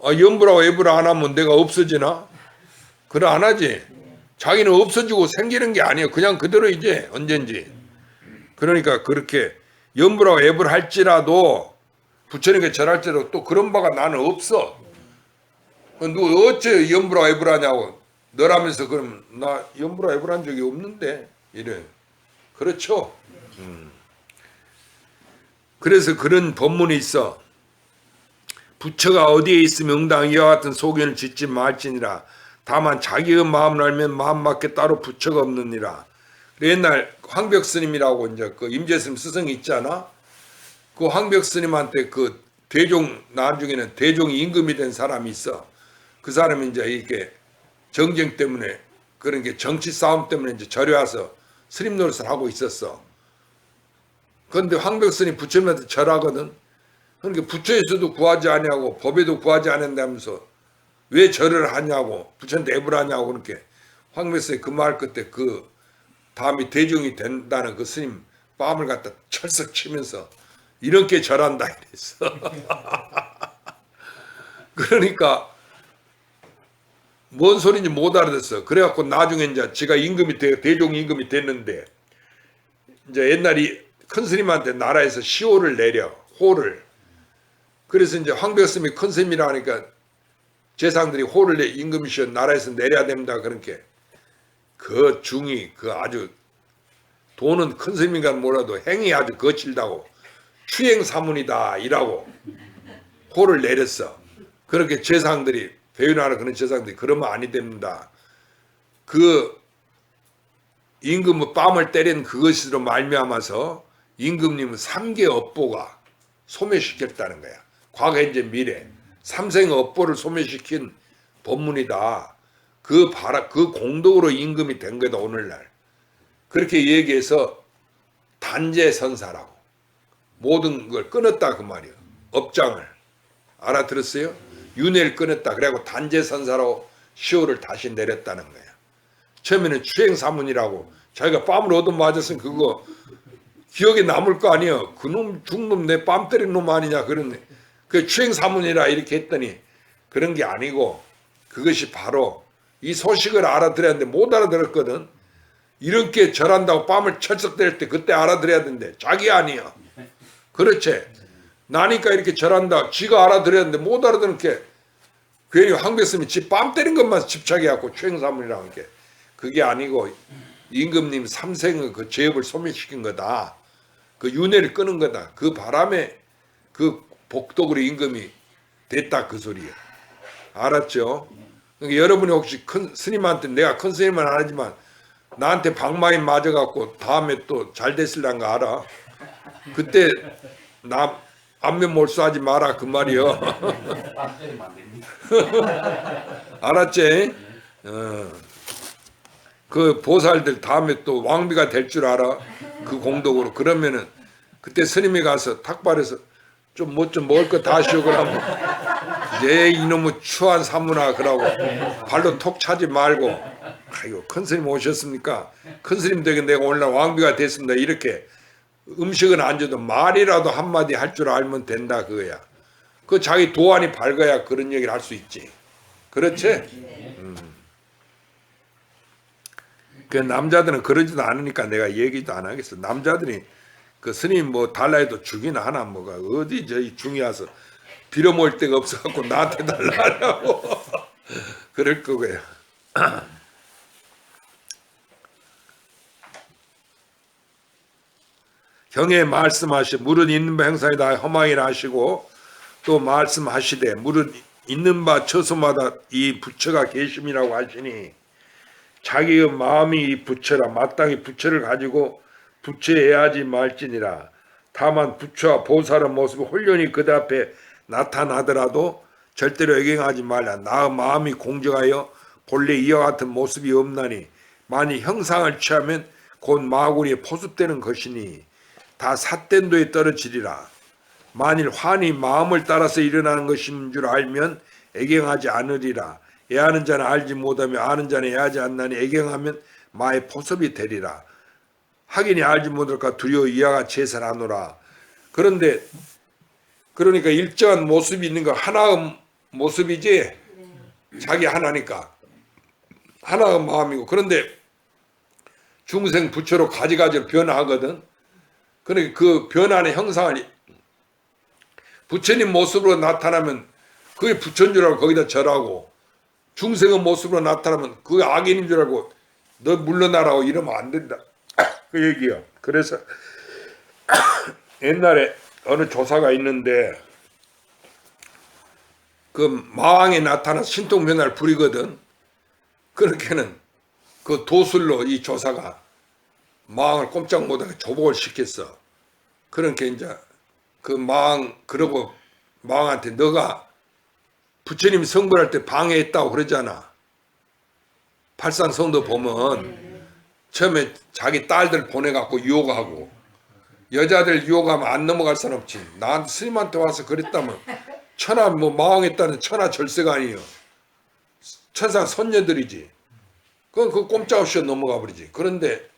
Speaker 1: 염불하고 애불 안 하면 내가 없어지나? 그래 안 하지. 자기는 없어지고 생기는 게 아니야. 그냥 그대로 이제 언젠지. 그러니까 그렇게 염불하고 애불 할지라도 부처님께 절할 때도 또 그런 바가 나는 없어. 너 어째 염불아 애불하냐고. 너라면서 그럼 나 염불아 애불한 적이 없는데 이래. 그렇죠? 그래서 그런 법문이 있어. 부처가 어디에 있으면 응당 이와 같은 소견을 짓지 말지니라. 다만 자기의 마음을 알면 마음 밖에 따로 부처가 없느니라. 옛날 황벽 스님이라고 이제 그 임재스님 스승이 있잖아. 그 황벽 스님한테 그 대종 나중에는 대종이 임금이 된 사람이 있어. 그 사람이 이제 이렇게 정쟁 때문에 그런 게 정치 싸움 때문에 이제 절에 와서 스님 노릇을 하고 있었어. 그런데 황벽 스님 부처님한테 절하거든. 그러니까 부처에서도 구하지 아니하고 법에도 구하지 않는다면서 왜 절을 하냐고 부처한테 애불하냐고 그렇게 황벽 스님 그 말 끝에 그 다음에 대종이 된다는 그 스님 뺨을 갖다 철썩 치면서 이렇게 절한다 이랬어. 그러니까 뭔 소리인지 못 알아듣어. 그래갖고 나중에 이제 지가 임금이 대종 임금이 됐는데 이제 옛날에 큰 스님한테 나라에서 시호를 내려 호를. 그래서 이제 황벽스님이 큰 스님이라 하니까 재상들이 호를 내 임금이시여 나라에서 내려야 됩니다. 그렇게 그 중이 그 아주 돈은 큰 스님인가 몰라도 행이 아주 거칠다고 추행사문이다 이라고 호를 내렸어. 그렇게 재상들이 배운하는 그런 재상들이 그러면 아니 됩니다. 그 임금의 뺨을 때린 그것으로 말미암아서 임금님은 3개 업보가 소멸시켰다는 거야. 과거 현재 미래 3생 업보를 소멸시킨 법문이다. 그 공덕으로 임금이 된 거다 오늘날. 그렇게 얘기해서 단제선사라고 모든 걸 끊었다 그 말이에요. 업장을 알아들었어요? 윤회를 끊었다. 그래갖고 단제선사로 시호를 다시 내렸다는 거야. 처음에는 추행사문이라고 자기가 뺨을 얻어맞았으면 그거 기억에 남을 거 아니에요. 그놈 중놈 내 뺨 때린 놈 아니냐 그런 그 추행사문이라 이렇게 했더니 그런 게 아니고 그것이 바로 이 소식을 알아들어야 하는데 못 알아들었거든. 이렇게 절한다고 뺨을 철썩 때릴 때 그때 알아들어야 되는데 자기 아니야. 그렇지. 나니까 이렇게 절한다. 지가 알아들어야 하는데 못 알아들은 게 괜히 황백스님이 지 뺨 때린 것만 집착해갖고 추행사문이라고 한 게 그게 아니고 임금님 3생의 그 죄업을 소멸시킨 거다. 그 윤회를 끊은 거다. 그 바람에 그 복덕으로 임금이 됐다 그 소리야. 알았죠? 그러니까 여러분이 혹시 큰 스님한테 내가 큰 스님은 안 하지만 나한테 방마인 맞아갖고 다음에 또 잘 됐을란 거 알아? 그때 나 안면 몰수하지 마라 그 말이요.
Speaker 3: 땀 때리면 안 됩니다.
Speaker 1: 알았지? 그 보살들 다음에 또 왕비가 될 줄 알아? 그 공덕으로. 그러면은 그때 스님이 가서 탁발해서 좀 뭐 좀 먹을 거 다 쉬어 그러면 내 이놈의 추한 사문아 그러고 발로 톡 차지 말고 아이고 큰 스님 오셨습니까? 큰 스님 되게 내가 오늘날 왕비가 됐습니다. 이렇게 음식은 안 줘도 말이라도 한마디 할 줄 알면 된다 그거야. 그 자기 도안이 밝아야 그런 얘기를 할 수 있지. 그렇지? 그 남자들은 그러지도 않으니까 내가 얘기도 안 하겠어. 남자들이 그 스님 뭐 달라 해도 주긴 하나 뭐가 어디 저희 중이 와서 빌어모을 데가 없어갖고 나한테 달라고 그럴 거고요. 경에 말씀하시 물은 있는 바 행사이다 허망이라 하시고 또 말씀하시되 물은 있는 바 처소마다 이 부처가 계심이라고 하시니 자기의 마음이 이 부처라 마땅히 부처를 가지고 부처해야지 말지니라. 다만 부처와 보살의 모습이 홀연히 그들 앞에 나타나더라도 절대로 애경하지 말라. 나의 마음이 공정하여 본래 이와 같은 모습이 없나니 만일 형상을 취하면 곧 마구니에 포섭되는 것이니 다 삿된도에 떨어지리라. 만일 환히 마음을 따라서 일어나는 것인 줄 알면 애경하지 않으리라. 애하는 자는 알지 못하며 아는 자는 애하지 않나니 애경하면 마의 포섭이 되리라. 하기니 알지 못할까 두려워 이와 같이 해설하노라. 그런데 그러니까 일정한 모습이 있는 거 하나의 모습이지 자기 하나니까 하나의 마음이고 그런데 중생 부처로 가지가지로 변화하거든. 그러니까 그 변화하는 형상을 부처님 모습으로 나타나면 그게 부처인 줄 알고 거기다 절하고, 중생의 모습으로 나타나면 그게 악인인 줄 알고 너 물러나라고 이러면 안 된다. 그 얘기요. 그래서 옛날에 어느 조사가 있는데 그 마왕이 나타나 신통변화를 부리거든. 그렇게는 그 도술로 이 조사가 마왕을 꼼짝 못하게 조복을 시켰어. 그러니까 이제 그 마왕, 그러고 마왕한테 너가 부처님 성불할 때 방해했다고 그러잖아. 팔상성도 보면 처음에 자기 딸들 보내갖고 유혹하고, 여자들 유혹하면 안 넘어갈 사람 없지. 나한테 스님한테 와서 그랬다면 천하 뭐 마왕했다는 천하 절세가 아니에요. 천상 선녀들이지. 그건 그 꼼짝없이 넘어가 버리지. 그런데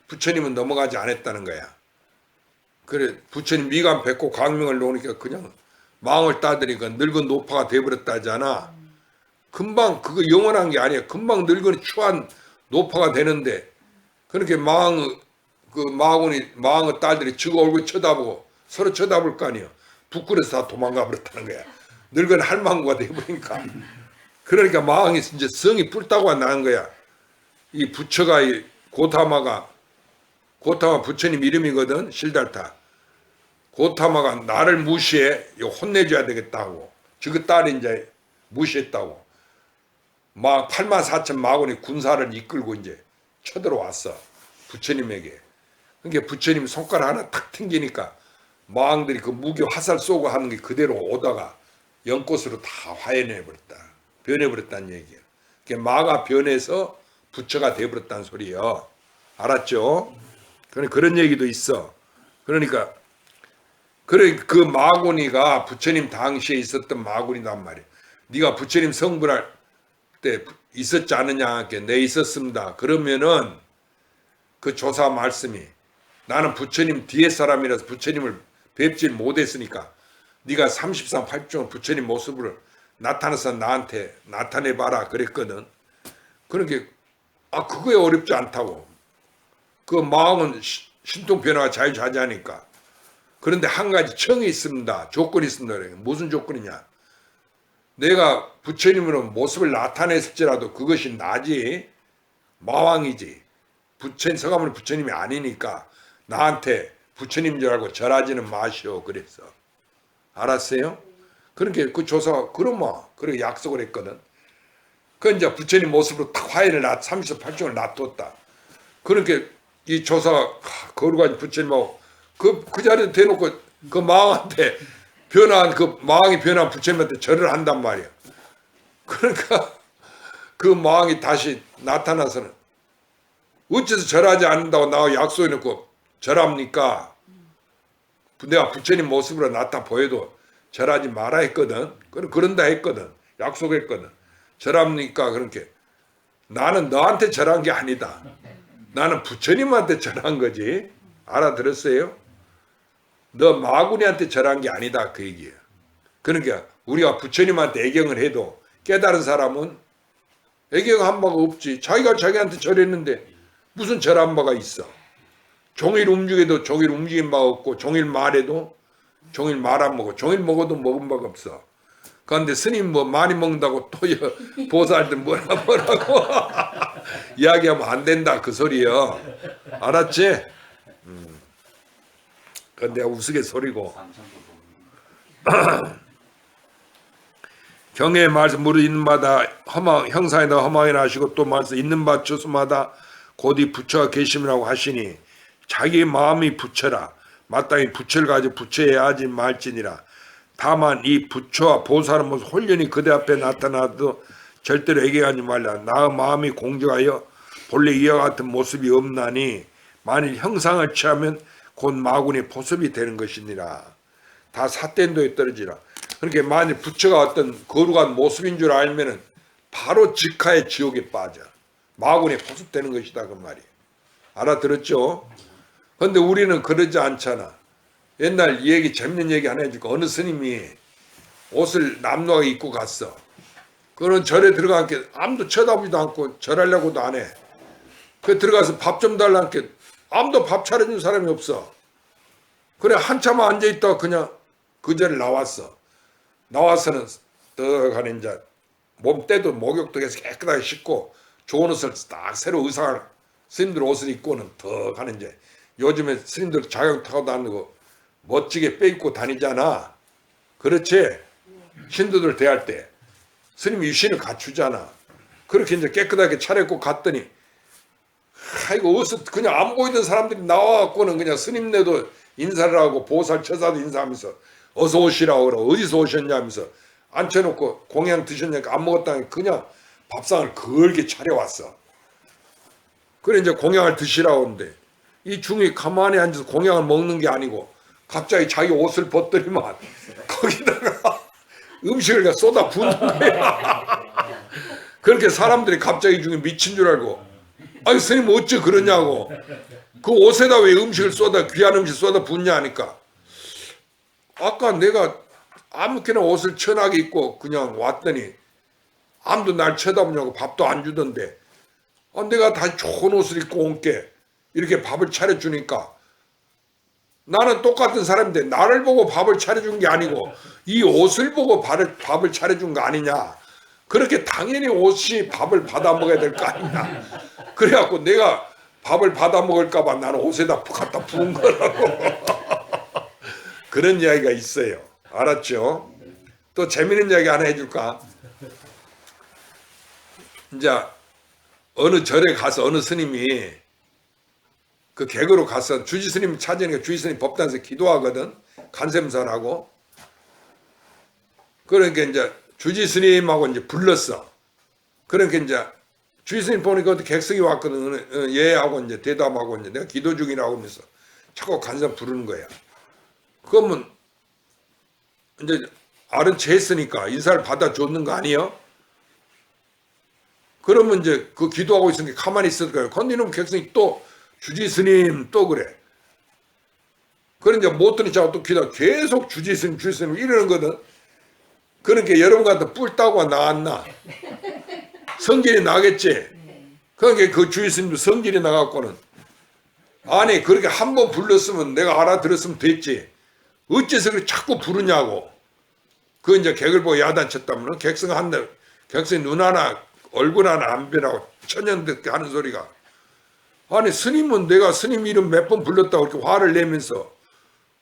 Speaker 1: 부처님은 넘어가지 않았다는 거야. 그래 부처님 미간 뱉고 광명을 놓으니까 그냥 마왕을 따들이 그 늙은 노파가 돼버렸다 하잖아. 금방 그거 영원한 게 아니야. 금방 늙은 추한 노파가 되는데, 그렇게 마왕의 딸들이 지가 얼굴 쳐다보고 서로 쳐다볼 거 아니야. 부끄러서 다 도망가 버렸다는 거야. 늙은 할망구가 돼버리니까. 그러니까 마왕이 이제 성이 뿔따구가 나는 거야. 이 부처가 이 고타마 부처님 이름이거든. 실달타. 고타마가 나를 무시해. 이거 혼내줘야 되겠다고. 그 딸이 이제 무시했다고. 막 8만 4천 마군이 군사를 이끌고 이제 쳐들어왔어. 부처님에게. 그러니까 부처님 손가락 하나 탁 튕기니까 마왕들이 그 무기 화살 쏘고 하는 게 그대로 오다가 연꽃으로 다 화해내버렸다. 변해버렸다는 얘기야. 그러니까 마가 변해서 부처가 돼버렸다는 소리예요. 알았죠? 그런 얘기도 있어. 그러니까 그 마구니가 부처님 당시에 있었던 마구니단 말이야. 네가 부처님 성불할 때 있었지 않느냐? 네 있었습니다. 그러면은 그 조사 말씀이 나는 부처님 뒤에 사람이라서 부처님을 뵙질 못했으니까 네가 33 8종 부처님 모습을 나타나서 나한테 나타내봐라 그랬거든. 그러니까 그거에 어렵지 않다고. 그 마음은 신통변화가 자유자재하니까. 그런데 한 가지 청이 있습니다. 조건이 있습니다. 무슨 조건이냐? 내가 부처님으로 모습을 나타냈을지라도 그것이 나지 마왕이지. 성함은 부처님이 아니니까 나한테 부처님인 줄 알고 절하지는 마시오. 그랬어. 알았어요? 그러니까 그 조사가 그렇게 약속을 했거든. 그 이제 부처님 모습으로 딱 화해를 38종을 놔뒀다. 그러니까 이 조사가 거룩한 부처님하고 그 자리에 대놓고 그 마왕한테 마왕이 변한 부처님한테 절을 한단 말이야. 그러니까 그 마왕이 다시 나타나서는 어째서 절하지 않는다고 나하고 약속해놓고 절합니까? 내가 부처님 모습으로 나타 보여도 절하지 마라 했거든. 그런다 했거든. 약속했거든. 절합니까? 그렇게 나는 너한테 절한 게 아니다. 나는 부처님한테 절한 거지. 알아들었어요? 너 마구니한테 절한 게 아니다 그 얘기예요. 그러니까 우리가 부처님한테 애경을 해도 깨달은 사람은 애경한 바가 없지. 자기가 자기한테 절했는데 무슨 절한 바가 있어. 종일 움직여도 종일 움직인 바가 없고 종일 말해도 종일 말 안 먹어. 종일 먹어도 먹은 바가 없어. 그런데 스님 뭐 많이 먹는다고 또 보살들 뭐라고 이야기하면 안 된다 그 소리요. 알았지? 그건 내가 우스갯소리고. 경의 말씀 무릇 있는 바다 형상에다 허망이나 하시고 또 말씀 있는 바 처수마다 곧이 부처가 계심이라고 하시니 자기 마음이 부처라. 마땅히 부처를 가지고 부처해야 하지 말지니라. 다만 이 부처와 보살은 모습 홀연히 그대 앞에 나타나도 절대로 애경하지 말라. 나의 마음이 공정하여 본래 이와 같은 모습이 없나니 만일 형상을 취하면 곧 마군의 포섭이 되는 것이니라. 다 사된도에 떨어지라. 그러니까 만일 부처가 어떤 거룩한 모습인 줄 알면은 바로 직하에 지옥에 빠져. 마군에 포섭되는 것이다 그 말이에요. 알아들었죠? 그런데 우리는 그러지 않잖아. 옛날 얘기 재밌는 얘기 하나 해줄까? 어느 스님이 옷을 남노하게 입고 갔어. 그런 절에 들어가니까 아무도 쳐다보지도 않고 절하려고도 안 해. 그 들어가서 밥 좀 달라니까 아무도 밥 차려준 사람이 없어. 그래 한참 앉아있다가 그냥 그 전에 나와서는 떡하니 이제 몸때도 목욕도 해서 깨끗하게 씻고 좋은 옷을 딱 새로 의상을 스님들 옷을 입고는 떡하니 이제 요즘에 스님들 자경 타고 다니고 멋지게 빼입고 다니잖아. 그렇지? 신도들 대할 때 스님이 유신을 갖추잖아. 그렇게 이제 깨끗하게 차려입고 갔더니 아이고 옷을 그냥 안 보이던 사람들이 나와갖고는 그냥 스님네도 인사를 하고 보살 처사도 인사하면서 어서 오시라고 그러고 어디서 오셨냐면서 앉혀놓고 공양 드셨냐니까 안 먹었다니 그냥 밥상을 걸게 차려왔어. 그래 이제 공양을 드시라고 하는데 이 중이 가만히 앉아서 공양을 먹는 게 아니고 갑자기 자기 옷을 벗더니만 거기다가 음식을 쏟아 붓는 거야. 그렇게 사람들이 갑자기 중에 미친 줄 알고 아니 스님 어째 그러냐고 그 옷에다 왜 음식을 쏟아 귀한 음식 쏟아 붓냐 하니까 아까 내가 아무렇게나 옷을 천하게 입고 그냥 왔더니 아무도 날 쳐다보냐고 밥도 안 주던데 내가 다 좋은 옷을 입고 온게 이렇게 밥을 차려주니까 나는 똑같은 사람인데 나를 보고 밥을 차려준 게 아니고 이 옷을 보고 밥을 차려준 거 아니냐. 그렇게 당연히 옷이 밥을 받아 먹어야 될 거 아니냐. 그래갖고 내가 밥을 받아 먹을까 봐 나는 옷에다 갖다 부은 거라고. 그런 이야기가 있어요. 알았죠? 또 재미있는 이야기 하나 해줄까? 이제 어느 절에 가서 어느 스님이 그 객으로 가서 주지 스님 찾으니까 주지 스님 법당에서 기도하거든. 간샘선하고. 그러니까 이제 주지 스님하고 이제 불렀어. 그러니까 이제 주지 스님 보니까 어디 객석이 왔거든. 얘하고 이제 대담하고 이제 내가 기도 중이라고 하면서 자꾸 간샘 부르는 거야. 그러면 이제 알은 채했으니까 인사를 받아줬는 거 아니에요? 그러면 이제 그 기도하고 있으니까 가만히 있을 거예요. 근데 이놈 객석이 또 주지 스님 또 그래. 그래 이제 못 들으니까 또 기도 계속 주지 스님 이러는 거든. 그러니까 여러분 같은 뿔 따고 나왔나? 성질이 나겠지. 그러니까 그 주지 스님도 성질이 나갖고는 아니 그렇게 한 번 불렀으면 내가 알아들었으면 됐지. 어째서 그렇게 자꾸 부르냐고. 그 이제 객을 보고 야단쳤다면 객성 한대 객성이 눈 하나 얼굴 하나 안 변하고 천연덕게 하는 소리가 아니 스님은 내가 스님 이름 몇 번 불렀다고 이렇게 화를 내면서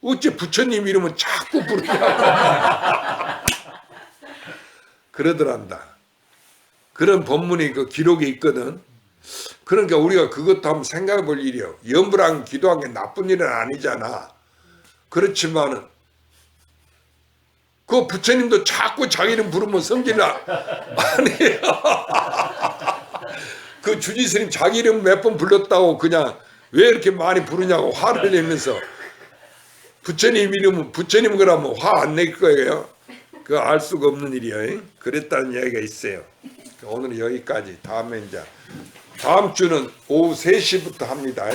Speaker 1: 어째 부처님 이름은 자꾸 부르냐고. 그러더란다. 그런 법문이 그 기록에 있거든. 그러니까 우리가 그것도 한번 생각해 볼 일이요. 염불하고 기도한 게 나쁜 일은 아니잖아. 그렇지만은 그 부처님도 자꾸 자기 이름 부르면 성질나. 아니 그 주지 스님 자기 이름 몇 번 불렀다고 그냥 왜 이렇게 많이 부르냐고 화를 내면서 부처님 이름은 부처님 거라면 화 안 낼 거예요. 그거 알 수가 없는 일이에요. 그랬다는 이야기가 있어요. 오늘은 여기까지. 다음에 이제 다음 주는 오후 3시부터 합니다.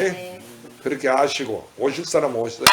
Speaker 1: 그렇게 아시고 오실 사람 오시죠.